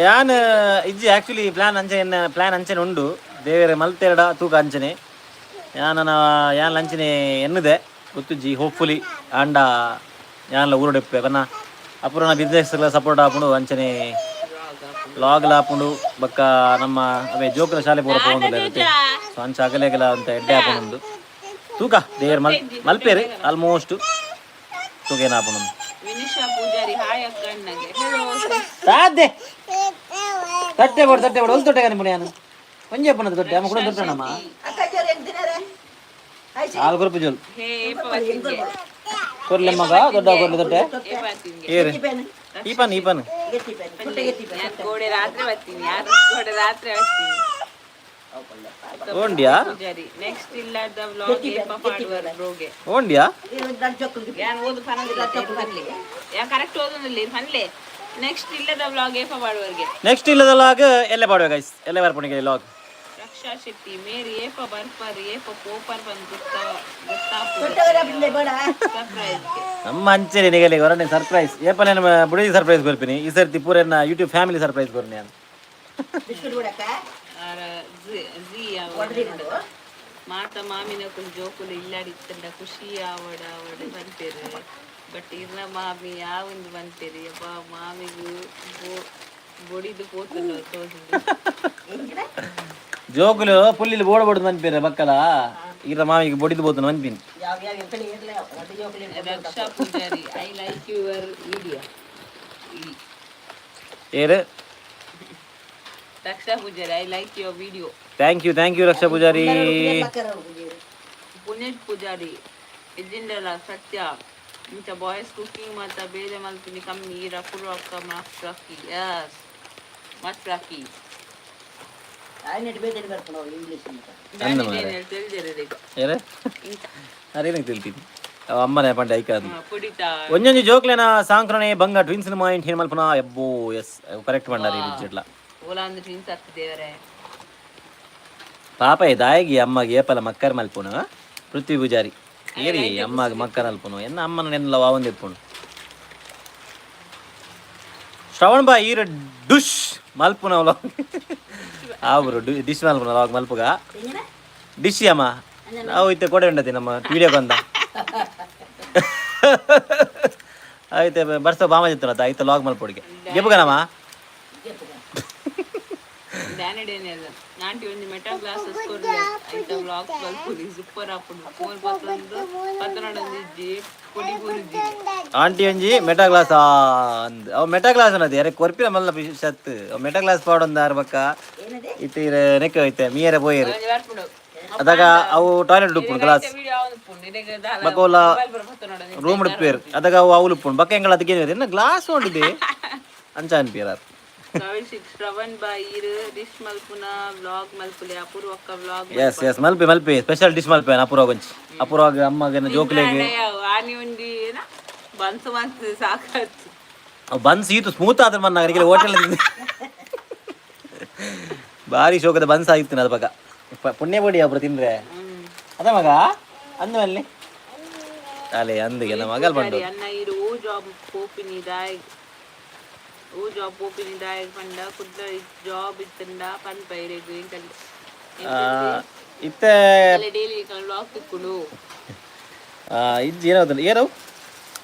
ಯಾನ್ ಇಜ್ಜಿ ಆ್ಯಕ್ಚುಲಿ ಪ್ಲಾನ್ ಅಂಚನೆ ಉಂಡು ದೇವರ ಮಲ್ತೆರಡ ತೂಕ ಅಂಚನೆ ಯಾನ್ ಲಂಚನೆ ಎನ್ನದೆ ಗೊತ್ತುಜ್ಜಿ ಹೋಪ್ಫುಲಿ ಆಂಡ ಯಾನ್ಲ ಊರೊಡೆಪ್ಪೆ ಬನ್ನ ಅಪುರನ ಬಿಸ್ನೆಸ್ ಎಲ್ಲ ಸಪೋರ್ಟ್ ಆಪುಂಡು ಅಂಚನೆ ಲಾಗ್ಲ ಆಪುಂಡು ಬಕ್ಕ ನಮ್ಮ ಅವೇ ಜೋಕುಲ ಶಾಲೆ ಪೂರ ಹೋಗೋದಿಲ್ಲ ಇರುತ್ತೆ ಸೊ ಅಂಚ ಅಗಲೆಗಲ ಅಂತ ಎಡ್ಡೆ ಆಪುಂಡು ತೂಕ ದೇವರ ಮಲ್ಪೇರಿ ಆಲ್ಮೋಸ್ಟ್ ತೂಕ ಏನಾಪುಂಡು ವಿನಿಶಾ ಪೂಜಾರಿ ಹಾಯ್ ಅಕ್ಕಣ್ಣಗೆ ಸಾಧ್ಯ ತಟ್ಟೆ ಕೊಡು ಒಂದು ತೊಟ್ಟೆ ಕನಿಪುಣ ನಾನು ಒಂಜೆ ಪುನದ ತೊಟ್ಟೆ ಅಮ್ಮ ಕೂಡ ತೊಟ್ಟಣಮ್ಮ ಹಾಲು ಕೊರಪು ಜೋಲ್ ಕೊರ್ಲೆ ಮಗ ದೊಡ್ಡ ಕೊರ್ಲೆ ತೊಟ್ಟೆ ಏರು ಈಪನ್ ಗೋಡೆ ರಾತ್ರಿ ಬರ್ತೀನಿ ಯಾರು ಗೋಡೆ ರಾತ್ರಿ ಬರ್ತೀನಿ ಓಂಡ್ಯಾ ನೆಕ್ಸ್ಟ್ ಇಲ್ಲದ ವ್ಲಾಗ್ ಏಪ ಮಾಡುವರ್ ಬ್ರೋಗೆ ಓಂಡ್ಯಾ ಯಾನ್ ಓದು ಪನದಿಲ್ಲ ಫನ್ಲಿ ಯಾ ಕರೆಕ್ಟ್ ಓದೋದಿಲ್ಲ ಫನ್ಲೆ ನೆಕ್ಸ್ಟ್ ಇಲ್ಲದ ವ್ಲಾಗ್ ಏಪ ಮಾಡುವರ್ಗೆ ನೆಕ್ಸ್ಟ್ ಇಲ್ಲದ ವ್ಲಾಗ್ ಎಲ್ಲೇ ಮಾಡುವ ಗೈಸ್ ಎಲ್ಲೇ ಬರ್ಪಣಿಗೆ ವ್ಲಾಗ್ ರಕ್ಷಾ ಶೆಟ್ಟಿ ಮೇರಿ ಏಪ ಬರ್ಪರ್ ಏಪ ಪೋಪರ್ ಬಂದು ಸರ್ಪ್ರೈಸ್ ನಮ್ಮ ಅಂಚೆನೆ ನಿಗಲಿ ಹೊರನೆ ಸರ್ಪ್ರೈಸ್ ಏಪ ನಾನು ಬುಡಿ ಸರ್ಪ್ರೈಸ್ ಕೊರ್ಪಿನಿ ಈ ಸರ್ತಿ ಪೂರ ಯೂಟ್ಯೂಬ್ ಫ್ಯಾಮಿಲಿ ಸರ್ಪ್ರೈಸ್ ಕೊರ್ನಿ ನಾನು ಮಾತ ಮಾಮಿನ ಕುಲ್ ಜೋಕುಲು ಇಲ್ಲಾಡಿತ್ತಂಡ ಖುಷಿ ಆವಡ ಬಂತೇರು ಬಟ್ ಇರ್ನ ಮಾಮಿ ಯಾವೊಂದು ಬಂತೇರಿ ಅಪ್ಪ ಮಾಮಿಗೂ ಬೊಡಿದು ಪೋತುಂಡು ತೋಜುಂಡು ಜೋಕುಲು ಪುಲ್ಲಿಲಿ ಬೋಡ ಬಂದ್ಪೇರೆ ಬಕ್ಕಲ ಇರ ಮಾವಿಗೆ ಬೊಡಿದು ಬೋತನು ಬಂದ್ಪಿನಿ Raksha Poojary I like your video ಏರು Raksha Poojary I like your video thank you Raksha Poojary Puneeth Poojary ಇದ್ದಿಂದಲ್ಲ ಸತ್ಯ ಇಂಥ ಬಾಯ್ಸ್ ಕುಕಿಂಗ್ ಮತ್ತು ಬೇರೆ ಮಲ್ತೀನಿ ಕಮ್ಮಿ ಈರ ಫುಲ್ ಅಕ್ಕ ಮಸ್ತ್ ರಾಕಿ ಯಸ್ ಮಸ್ತ್ ರಾಕಿ ತಿಳಿತೀನಿ ಅಮ್ಮನೇ ಪಂಡೆ ಐಕಾದು ಒಂಜೊಂಜಿ ಜೋಕ್ಲೆನ ಸಾಂಕ್ರಣೆ ಬಂಗ ಟ್ವಿನ್ಸ್ ಮಾಯಿಂಟ್ ಏನು ಮಲ್ಪನ ಎಬ್ಬೋ ಎಸ್ ಕರೆಕ್ಟ್ ಮಾಡಾರಿ ಬಿಜ್ಜಿಡ್ಲ ಓಲಾಂದು ಟ್ವಿನ್ಸ್ ಆಗ್ತಿದ್ದೇವರೆ ಪಾಪ ದಾಯಿಗೆ ಅಮ್ಮಗೆ ಏಪಲ ಮಕ್ಕರ್ ಮಲ್ಪುನು ಪೃಥ್ವಿ ಪೂಜಾರಿ ಏರಿ ಅಮ್ಮಗೆ ಮಕ್ಕರ್ ಅಲ್ಪುನು ಎನ್ನ ಅಮ್ಮನ ನೆಲ್ಲ ವಾವಂದು ಎಪ್ಪುನು ಶ್ರವಣ್ ಬಾಯ್ ಈರ ಡುಶ್ ಮಲ್ಪುನ ವ್ಲಾಗ್ ಅವರು ಡಿಶ್ ಮಲ್ಪುನ ವ್ಲಾಗ್ ಮಲ್ಪುಗ ಡಿಶ್ ಅಮ್ಮ ನಾವು ಇತ್ತೆ ಕೊಡೆ ಉಂಡತಿ ನಮ್ಮ ವಿಡಿಯೋ ಬಂದ ಆಯ್ತು ಬರ್ಸ ಬಾಮ ಚಿತ್ರ ಆಯ್ತು ಲಾಗ್ ಮಲ್ಪೊಡಿಗೆ ಗೆಪ್ಪುಗನಮ್ಮ ಡ್ಯಾನಿಡೇನೆಲ್ಲ ನಾಂಟಿ ಒಂದು ಮೆಟಾ ಗ್ಲಾಸಸ್ ಕೊಡ್ಲೆ ಐತ ವ್ಲಾಗ್ ಬಲ್ಪುಲಿ ಸೂಪರ್ ಆಪುಂಡು ಫೋನ್ ಬತ್ತಂದು ಪತ್ತನಾಡೊಂದು ಇಜ್ಜಿ ಕೊಡಿ ಬೂರಿಜ್ಜಿ ಆಂಟಿ ಒಂಜಿ ಮೆಟಾ ಗ್ಲಾಸ್ ಅಂದ್ ಅವು ಮೆಟಾ ಗ್ಲಾಸ್ ಅನ್ನೋದು ಯಾರೇ ಕೊರ್ಪಿನ ಮಲ್ಲ ಸತ್ ಅವು ಮೆಟಾ ಗ್ಲಾಸ್ ಪಾಡೊಂದು ಆರು ಬಕ್ಕ ಇಟ್ಟಿರ ನೆಕ್ಕ ಐತೆ ಮೀಯರೆ ಪೋಯರು ಅದಾಗ ಅವು ಟಾಯ್ಲೆಟ್ ಉಪ್ಪುಂಡು ಗ್ಲಾಸ್ ಬಕೋಲ ರೂಮ್ ಉಡುಪೇರು ಅದಾಗ ಅವು ಅವಳು ಉಪ್ಪುಂಡು ಬಕ್ಕ ಎಂಗಳ ಅದಕ್ಕೆ ಇನ್ನ ಗ್ಲಾಸ್ ಉಂಟಿದೆ ಅಂಚ ಅನ್ಪಿಯರ ಶ್ರವಣ್ ಬಾಯಿರ್ ಡಿಶ್ ಮಲ್ಪುನ ವ್ಲಾಗ್ ಮಲ್ಪುಲೆ ಅಪೂರ್ವಕ್ಕ ವ್ಲಾಗ್ ಎಸ್ ಎಸ್ ಮಲ್ಪೆ ಮಲ್ಪೆ ಸ್ಪೆಷಲ್ ಡಿಶ್ ಮಲ್ಪೆ ಅಪೂರ್ವ ಒಂಚಿ ಅಪೂರ್ವಾಗ ಅಮ್ಮಗನ ಜೋಕ್ಲೆಗೆ ಆನಿ ಉಂಡಿ ಬನ್ಸು ಮನ್ಸು ಸಾಕಾಯ್ತು ಅವು ಬನ್ಸ್ ಈತು ಸ್ಮೂತ್ ಆದ್ರೆ ಮನ್ನ ಅವರಿಗೆ ಹೋಟೆಲ್ ಭಾರಿ ಶೋಕದ ಬನ್ಸ್ ಆಗಿತ್ತು ಅದ ಬಗ ಪುಣ್ಯ ಪೊಡಿ ಒಬ್ರು ತಿಂದ್ರೆ ಅದ ಮಗ ಅಂದ್ಮೇಲೆ ಅಲೆ ಅಂದಿಗೆ ನಮ್ಮ ಮಗಲ್ ಬಂದು ಅನ್ನ ಇರು ಜಾಬ್ ಪೋಪಿನಿದಾಯ್ ಜಾಬ್ ಪೋಪಿನಿದಾಯ್ ಪಂಡ ಕುಡ್ಲ ಜಾಬ್ ಇತ್ತಂಡ ಪನ್ ಪೈರೆಗು ಇಂಕಲ್ಲಿ ಇತ್ತೆ ಡೈಲಿ ವ್ಲಾಗ್ ತಿಕ್ಕುಡು ಇಜ್ಜಿ ಏನೋ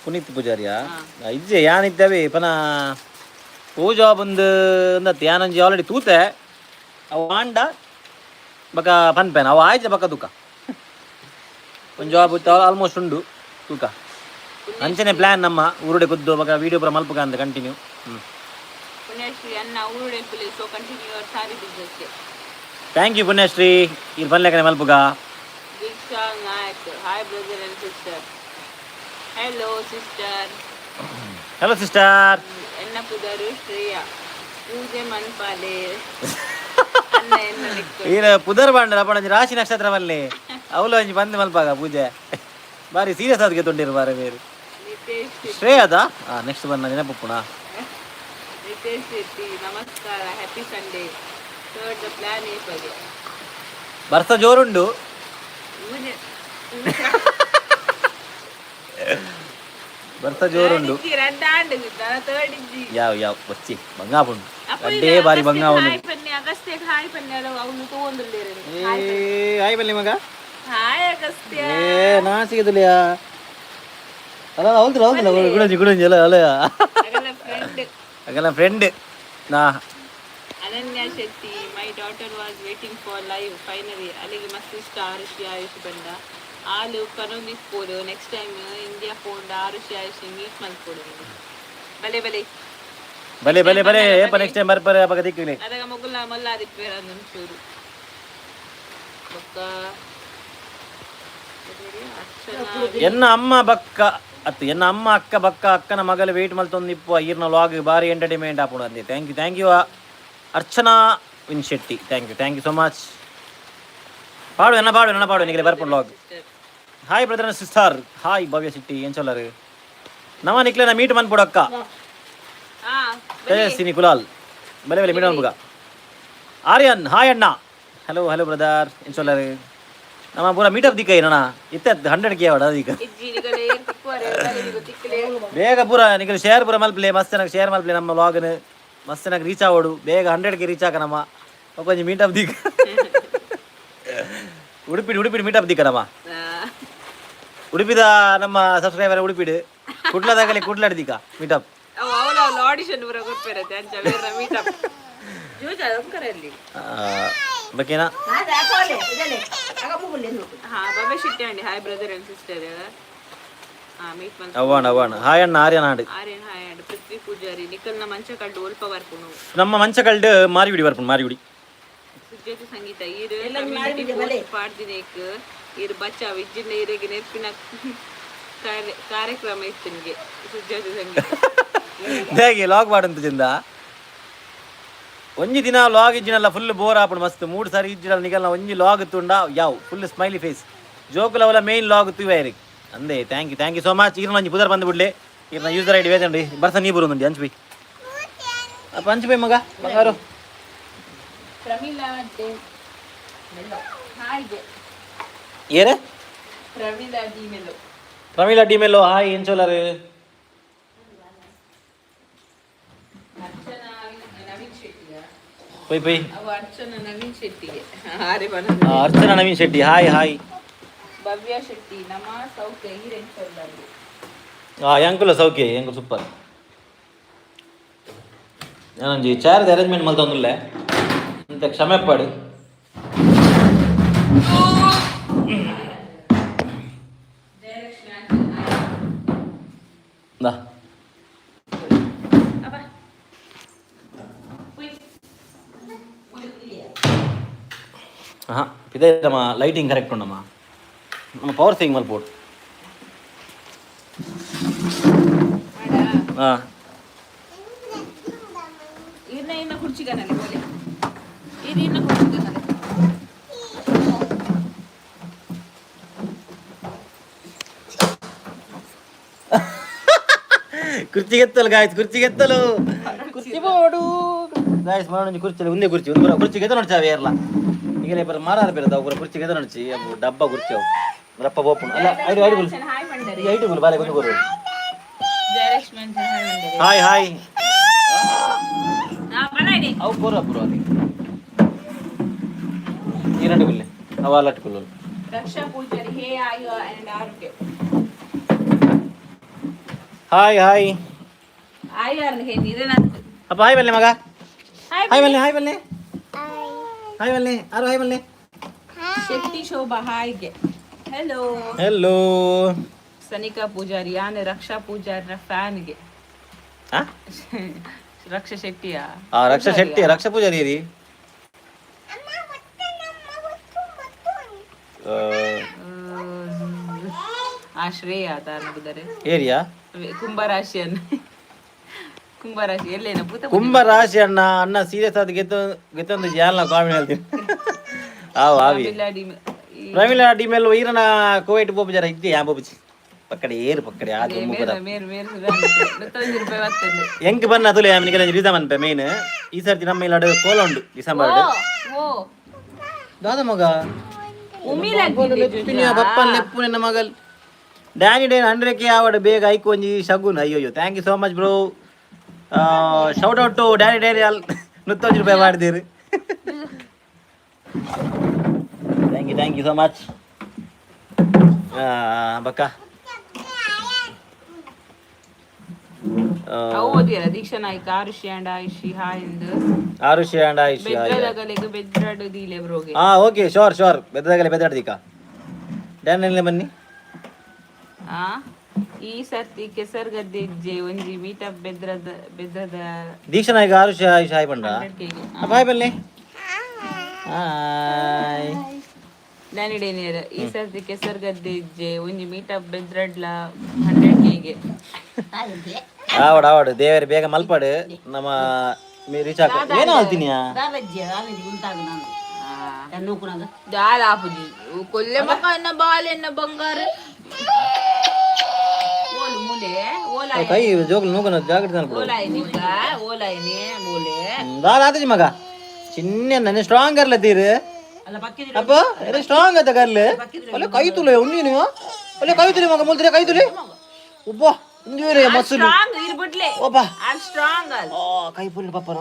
ಪುನೀತ್ ಪೂಜಾರಿಯಾ ಇಜ್ಜೆ ಯಾನಿದ್ದೇವೆ ಪನ ಓ ಜಾಬ್ ಒಂದು ಅಂದತ್ತೆ ಯಾನೊಂಜಿ ಆಲ್ರೆಡಿ ತೂತೆ ಅವು ಆಂಡ ಬಕ ಪನ್ಪೇನ ಅವು ಆಯ್ತು ಬಕ ತೂಕ ಒಂದು ಜಾಬ್ ಆಲ್ಮೋಸ್ಟ್ ಉಂಡು ತೂಕ ಅಂಚನೆ ಪ್ಲಾನ್ ನಮ್ಮ ಊರುಡೆ ಕುದ್ದು ಬಕ ವಿಡಿಯೋ ಪುರ ಮಲ್ಪಕ ಅಂತ ಕಂಟಿನ್ಯೂ ಪುಣ್ಯಶ್ರೀ ಅನ್ನ ಊರುಡೆ ಪುಲಿ so continue your sorry business thank you Punyashree ಇಲ್ಲಿ ಪನ್ಲೆಕನೆ ಮಲ್ಪಕ Deeksha Nayak hi brother and sister hello sister hello sister ಎನ್ನ ಪುದರು ಶ್ರೇಯಾ ಪೂಜೆ ಮನ್ಪಾಲೆ ಈಗ ಪುದರ್ ಬಾಂಡ್ರ ಅಪ್ಪಣ ರಾಶಿ ನಕ್ಷತ್ರ ಮಲ್ಲಿ ಅವಳು ಒಂಜಿ ಬಂದು ಮಲ್ಪಾಗ ಪೂಜೆ ಬಾರಿ ಸೀರಿಯಸ್ ಆದ್ಗೆ ತೊಂಡಿರು ಬಾರಿ ಬೇರೆ ಶ್ರೇಯ ಅದಾ ನೆಕ್ಸ್ಟ್ ಬಂದ ನೆನಪುಣ ನಿತೇಶ್ ಶೆಟ್ಟಿ ನಮಸ್ಕಾರ happy Sunday third the plan ಏ ಬಗೆ ಬರ್ತ ಜೋರುಂಡು ಬರ್ತ ಜೋರುಂಡು ಯಾವ ಯಾವ ಬಚ್ಚಿ ಬಂಗಾಪುಂಡು ಅಡ್ಡೇ ಬಾರಿ ಬಂಗಾವನು ಹಾಯ್ ಬಲ್ಲಿ ಮಗ ನಾ ಸಿಗದಿಲ್ಲ ಅಲ್ಲ ಹೌದಿಲ್ಲ ಹೌದಿಲ್ಲ ಗುಡಂಜಿ ಗುಡಂಜಿ ಅಲ್ಲ ಅಲ್ಲ ಆಗಲ್ಲ ಫ್ರೆಂಡ್ ನಾ Ananya Shetty my daughter was waiting for live finally ಅಲ್ಲಿಗೆ ಮಸ್ತ್ ಇಷ್ಟ ಆರುಷಿ ಆಯುಷ್ ಬಂದ ಆಲು ಕನೊಂದಿಪ್ಪೋಡು next time India phone Arushi Ayush meet ಮಲ್ಪೋಡು ಬಲೆ ಬಲೆ ಬಲೆ ಬಲೆ ಬಲೆ ಏಪ ನೆಕ್ಸ್ಟ್ ಟೈಮ್ ಬರ್ಪರೆ ಅಪಗ ದಿಕ್ಕಿನಿ ಅದಾಗ ಮೊಗಲ ಮಲ್ಲ ದಿಪ್ಪೇರ ಒಂಚೂರು ಬೊಕ್ಕ ಎನ್ನ ಅಮ್ಮ ಬಕ್ಕ ಅತ್ತು ಎನ್ನ ಅಮ್ಮ ಅಕ್ಕ ಬಕ್ಕ ಅಕ್ಕನ ಮಗಲು ವೆಯ್ಟ್ ಮಲ್ತೊಂದಿಪ್ಪು ಈರ್ನ ವ್ಲಾಗ್ ಬಾರಿ ಎಂಟರ್ಟೈನ್ಮೆಂಟ್ ಆಪುಡು ಅಂದೆ thank you Archana Vin Shetty thank you so much ಪಾಡು ಎನ್ನ ಪಾಡು ನಿಗಲೆ ಬರ್ಪುಂಡು vlog hi brother and sister hi Bhavya Shetty ಏನ್ ಚೊಲ್ಲರು ನಮ ನಿಕ್ಲೆನ ಮೀಟ್ ಮನ್ಪುಡು ಅಕ್ಕ ತೇಜಸ್ವಿನಿ ಕುಲಾಲ್ ಬಲೆ ಬಲೆ ಮೀಟ್ ಮನ್ಪುಗ ಆರ್ಯನ್ ಹಾಯ್ ಅಣ್ಣ ಹಲೋ ಬ್ರದರ್ ಏನ್ ಚೊಲ್ಲರು ನಮ್ಮ ಪೂರ ಮೀಟಪ್ ದಿಕ್ಕ ಏನಣ್ಣ ಇತ್ತೆ 100K ಅವಡ ಅದೀಗ ಬೇಗ ಪೂರ ನಿಗಲು ಶೇರ್ ಪೂರ ಮಲ್ಪ್ಲೆ ಮಸ್ತ್ ನನಗೆ ಶೇರ್ ಮಲ್ಪ್ಲೆ ನಮ್ಮ ವ್ಲಾಗ್ನ ಮಸ್ತ್ ನನಗೆ ರೀಚ್ ಆಗೋಡು ಬೇಗ 100K ರೀಚ್ ಆಕ ನಮ್ಮ ಕೊಂಚ ಮೀಟಪ್ ದಿಕ್ಕ ಉಡುಪಿಡಿ ಮೀಟಪ್ ದಿಕ್ಕ ನಮ್ಮ ಉಡುಪಿದ ನಮ್ಮ ಸಬ್ಸ್ಕ್ರೈಬರ್ ಉಡುಪಿಡು ಕುಡ್ಲದಾಗಲಿ ಕುಡ್ಲಾಡ್ದಿಕ್ಕ ಮೀಟಪ್ ಆಡಿಷನ್ ಪೂರ ಗೊತ್ತಿರತ್ತೆ ಅಂಚ ಮೀಟಪ್ ಬಕೇನಾ ಬಾಬಾ ಶಿಟ್ಟಿ ಅಂಡಿ hi brother and sister meet ಮನ್ ಅವಣ ಹಾಯ್ ಅಣ್ಣ ಆರ್ಯನ್ ಹಾಯ್ ಅಣ್ಣ ಪೃಥ್ವಿ ಪೂಜಾರಿ ನಿಖಲ್ನ ಮಂಚ ಕಲ್ಡು ಒಲ್ಪ ಬರ್ಪುನು ನಮ್ಮ ಮಂಚ ಕಲ್ಡು ಮಾರಿಬಿಡಿ ಬರ್ಪುನು ಮಾರಿಬಿಡಿ ಸುಜ್ಜೋತಿ ಸಂಗೀತ ಈರು ಪಾಡ್ದಿನೇಕ್ ಈರು ಬಚ್ಚ ವಿಜ್ಜಿನ ಈರಿಗೆ ನೆನಪಿನ ಕಾರ್ಯಕ್ರಮ ಇತ್ತು ನಿಮಗೆ ಸುಜ್ಜೋತಿ ಸಂಗೀತ ಹೇಗೆ ಲಾಗ್ ಮಾಡಂತ ಚಂದ ಒಂಜಿ ದಿನ ಲಾಗ್ ಇಜ್ಜಿನಲ್ಲ ಫುಲ್ ಬೋರ್ ಆಪುಡು ಮಸ್ತ್ 3 ಸಾರಿ ಇಜ್ಜಿನಲ್ಲ ನಿಗಲ್ನ ಒಂಜಿ ಲಾಗ್ ತುಂಡ ಯಾವ್ ಫುಲ್ ಸ್ಮೈಲಿ ಫೇಸ್ ಜೋಕುಲವಲ ಮೇನ್ ಲಾಗ್ ತುವೇರಿಗೆ ಅಂದೆ ಥ್ಯಾಂಕ್ ಯು ಸೋ ಮಚ್ ಈರ್ನ ಒಂಜಿ ಪುದರ್ ಬಂದು ಬಿಡ್ಲೆ ಈರ್ನ ಯೂಸರ್ ಐಡಿ ವೇದಂಡಿ ಬರ್ಸ ನೀ ಬರುಂದಿ ಹಂಚ್ಬಿ ಅಪ್ಪ ಹಂಚ್ಬಿ ಮಗ ಬಂಗಾರು ಏರೆ ಪ್ರಮೀಲಾ ಡಿ ಮೆಲ್ಲೋ ಹಾಯ್ ಏನ್ ಚೋಲರು ಪೈ ಪೈ ಅವು ಅರ್ಚನಾ ನವೀನ್ ಶೆಟ್ಟಿಗೆ ಅರ್ಚನಾ ನವೀನ್ ಶೆಟ್ಟಿ ಹಾಯ್ ಹಾಯ್. ಭವ್ಯ ಶೆಟ್ಟಿ ನಮ್ಮ ಸೌಖ್ಯ ಹೀರೆಂಚಲ್ಲಿ ಎಂಕುಲ ಸೌಖ್ಯ ಎಂಕುಲು ಸೂಪರ್. ನಾನೊಂಜಿ ಚೇರ್ದ ಅರೇಂಜ್ಮೆಂಟ್ ಮಲ್ತ ಒಂದುಲ್ಲೆ ಅಂತ ಕ್ಷಮೆ ಪಾಡು. ಹಾಂ ಇದೇ ನಮ್ಮ ಲೈಟಿಂಗ್ ಕರೆಕ್ಟ್ ಉಂಡಮ್ಮ, ನಮ್ಮ ಪವರ್ ಸೇವಿಂಗ್ ಮಲ್ಪೋಡು. ಹಾಂ ಇನ್ನ ಕುರ್ಚಿಗನಲ್ಲಿ ಬೋಲೆ ಇದು ಇನ್ನ ಕುರ್ಚಿಗನಲ್ಲಿ ಕುರ್ಚಿಗೆತ್ತಲು ಗಾಯ್ಸ್, ಕುರ್ಚಿಗೆತ್ತಲು ಕುರ್ಚಿ ಬೋಡು ಗಾಯ್ಸ್ ಮಾಡೋಣ. ಕುರ್ಚಿ ಒಂದೇ ಕುರ್ಚಿ ಒಂದು ಕುರ್ಚಿ ಗೆದ್ದು ನೋಡ್ಚಾವೆ ಏರ್ಲ ಈಗ ಬರ ಮಾರಾರ ಬೇರೆ ಒಬ್ಬರ ಕುರ್ಚಿ ಗೆದ್ದು ನೋಡ್ಚಿ ಅವು ಡಬ್ಬ ಕುರ್ಚಿ ಅವು ರಪ್ಪ ಬೋಪುಣ ಅಲ್ಲ ಐದು ಐದು ಗುಲ್ ಬಾಲೆ ಬಂದು ಬರು. ಹಾಯ್ ಹಾಯ್ ಅವು ಪೂರ ಪೂರ ಅಲ್ಲಿ ಈರಂಡು ಬಿಲ್ಲೆ ಅವು ಅಲ್ಲಟ್ಕೊಳ್ಳು. ರಕ್ಷಾ ಪೂಜಾರಿ ಹೇ ಆಯು ಅಂಡ್ ಆರ್ಕೆ ಹಾಯ್ ಹಾಯ್ ಆಯು ಅರ್ನ ಹೇ ನಿರನಂತ ಅಪ್ಪ ಹಾಯ್ ಬಲ್ಲೆ ಮಗ ಹಾಯ್ ಬಲ್ಲೆ ಹಾಯ್ ಬಲ್ಲೆ ಹಾಯ್ ಬಲ್ಲೆ ಆರು ಹಾಯ್ ಬಲ್ಲೆ. ಶೆಟ್ಟಿ ಶೋಭಾ ಹಾಯ್ಗೆ ಹೆಲೋ ಹೆಲೋ. ಸನಿಕಾ ಪೂಜಾರಿ ಯಾನೆ ರಕ್ಷಾ ಪೂಜಾರಿನ ಫ್ಯಾನ್ಗೆ ರಕ್ಷಾ ಶೆಟ್ಟಿಯ ರಕ್ಷಾ ಶೆಟ್ಟಿ ರಕ್ಷಾ ಪೂಜಾರಿ ರೀ. ಆ ಶ್ರೇಯ ತಾನಗಿದ್ದಾರೆ ಏರಿಯಾ ಕುಂಭರಾಶಿಯನ್ನು ಕುಂಭರಾಶಿ ಎಲ್ಲೇನ ಭೂತ ಕುಂಭರಾಶಿ ಅಣ್ಣ ಅಣ್ಣ ಸೀರಿಯಸ್ ಆದ ಗೆತ್ತೊಂದು ಜಾಲ ಕಾಮಿಡಿ ಹೇಳ್ತೀನಿ. ಆವು ಆವಿ ಪ್ರಮಿಳಾ ಡಿ ಮೇಲೆ ಈರನ ಕೋವಿಡ್ ಬೋಪ ಜರ ಇದ್ದೆ ಯಾ ಬೋಪಿ ಪಕ್ಕಡೆ ಏರು ಪಕ್ಕಡೆ ಆದು ಮುಗದ ಎಂಕ್ ಬನ್ನ ತುಲೆ ನಿಕಲ ರೀಸಾ ಮನ್ಪೆ ಮೇನ್ ಈ ಸರ್ತಿ ನಮ್ಮ ಇಲ್ಲಾಡು ಕೋಲ ಉಂಡು ಡಿಸೆಂಬರ್ ದಾದ ಮಗ ಬಪ್ಪನ್ ಲೆಪ್ಪು ನನ್ನ ಮಗಲ್ ಡ್ಯಾನಿ ಡೇ 100K ಆವಡ ಬೇಗ ಐಕು ಒಂಜಿ ಶಗುನ್. ಅಯ್ಯೋ thank you so much bro. Shout out to Danny dairy ಅಲ್ಲಿ 100 ರೂಪಾಯಿ ಮಾಡಿದ್ದೀರಿ. ಥ್ಯಾಂಕ್ ಯು ಸೋ ಮಚ್ ಬಕ್ಕ. ಓದಿಯಲ್ಲ Deeksha Naik Arushi and Ayushi hi Arushi and Ayushi ಬೆದ್ರದಗಲೆಗೆ ಬೆದ್ರಾಡು ದೀಲೆ ಬ್ರೋಗೆ. ಓಕೆ ಶೋರ್ ಬೆದ್ರದಗಲೆ ಬೆದ್ರಾಡ್ದಿಕ ಡ್ಯಾನ್ ಬನ್ನಿ. ಈ ಸರ್ತಿ ಕೆಸರ್ಗದ್ದೆ ಇಜ್ಜೆ ಒಂಜಿ ಮೀಟಪ್ ಬೆದ್ರದ ದೀಕ್ಷಾ ನಾಯ್ಕ ಆರುಷಿ ಆಯುಷಿ ಹಾಯ್ ಬಂಡ ಹಾಯ್ ಬನ್ನಿ. ಹಾಯ್ ಡ್ಯಾನಿ ಡೇನಿಯರ್ ಈ ಸರ್ತಿ ಕೆಸರ್ಗದ್ದೆ ಇಜ್ಜೆ ಒಂಜಿ ಮೀಟಪ್ ಬೆದ್ರಡ್ಲ 100K ಆವಡು ದೇವರಿ ಬೇಗ ಮಲ್ಪಾಡು ನಮ್ಮ ರೀಚ್ ಆಗ ಏನೋ ಹೇಳ್ತೀನಿಯಾ ದಾಲಾಪುಜಿ ಕೊಲ್ಲೆ ಮಕ್ಕ ಎನ್ನ ಬಾಲ್ ಎನ್ನ ಬಂಗಾರ ಓಲು ಮುಲೆ ಓಲಾಯ ಕೈ ಜೋಗ್ಲು ನೂಕನ ಜಾಗ್ರತೆ ಅನ್ಬಿಡು. ಓಲಾಯ ನಿಮ್ಗ ಓಲಾಯನೆ ಮೂಲೆ ದಾಲ ಆತಜಿ ಮಗ ಚಿನ್ನ ನನ್ನ ಸ್ಟ್ರಾಂಗ್ ಅರ್ಲ ತೀರು ಅಪ್ಪ ಅರೆ ಸ್ಟ್ರಾಂಗ್ ಆತ ಕರ್ಲೆ ಅಲ್ಲ ಕೈ ತುಲೆ ಉಣ್ಣಿ ನೀವು ಅಲ್ಲ ಕೈ ತುಲೆ ಮಗ ಮುಲ್ತಿರೆ ಕೈ ತುಲೆ ಉಬ್ಬ ಇಂದಿವರೆ ಮಸಲು ಸ್ಟ್ರಾಂಗ್ ಇರ್ಬಿಟ್ಲೆ ಒಬ್ಬ ಆರ್ ಸ್ಟ್ರಾಂಗ್ ಅಲ್ಲ ಕೈ ಫುಲ್ ಪಪ್ಪನ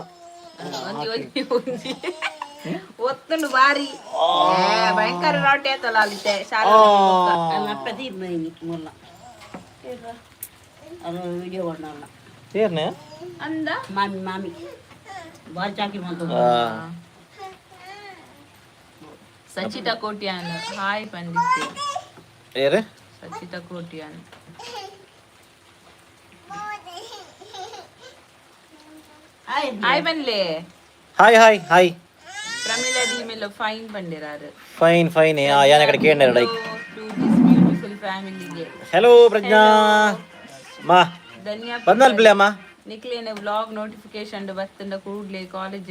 ಒಂಜಿ ಒತ್ತುಂಡು ಬಾರಿ ಭಯಂಕರ ರಾಟೆ ಆತಲ್ಲ ಅಲ್ಲಿತ್ತೆ ಶಾಲೆ ವಿಡಿಯೋ ಕೊಡ್ನಲ್ಲ ಸೇರ್ನೆ ಅಂದ ಮಾಮಿ ಬಾರಿ ಚಾಕಿ ಮಾಡ್ತು. ಸಚಿತ ಕೋಟ್ಯಾನ್ ಹಾಯ್ ಪಂಡಿತ್ ಏರೆ ಸಚಿತ ಕೋಟ್ಯಾನ್ ಹಾಯ್ ಬನ್ಲೆ ಹಾಯ್ ಪ್ರಮಿಳಾ ಡಿ ಮೇಲೆ ಫೈನ್ ಬಂದಿರಾರು ಫೈನ್ ಯಾನ ಕಡೆ ಕೇಂದ್ರ ಲೈಕ್ ಟು ದಿಸ್ ಬ್ಯೂಟಿಫುಲ್ ಫ್ಯಾಮಿಲಿಗೆ. ಹೆಲೋ ಪ್ರಜ್ಞಾ ಮಾ ಧನ್ಯ ಬಂದಲ್ ಬಿಳೆ ಅಮ್ಮ ನಿಕ್ಲೇನ ವ್ಲಾಗ್ ನೋಟಿಫಿಕೇಶನ್ ಬರ್ತಂಡ ಕೂಡ್ಲೆ college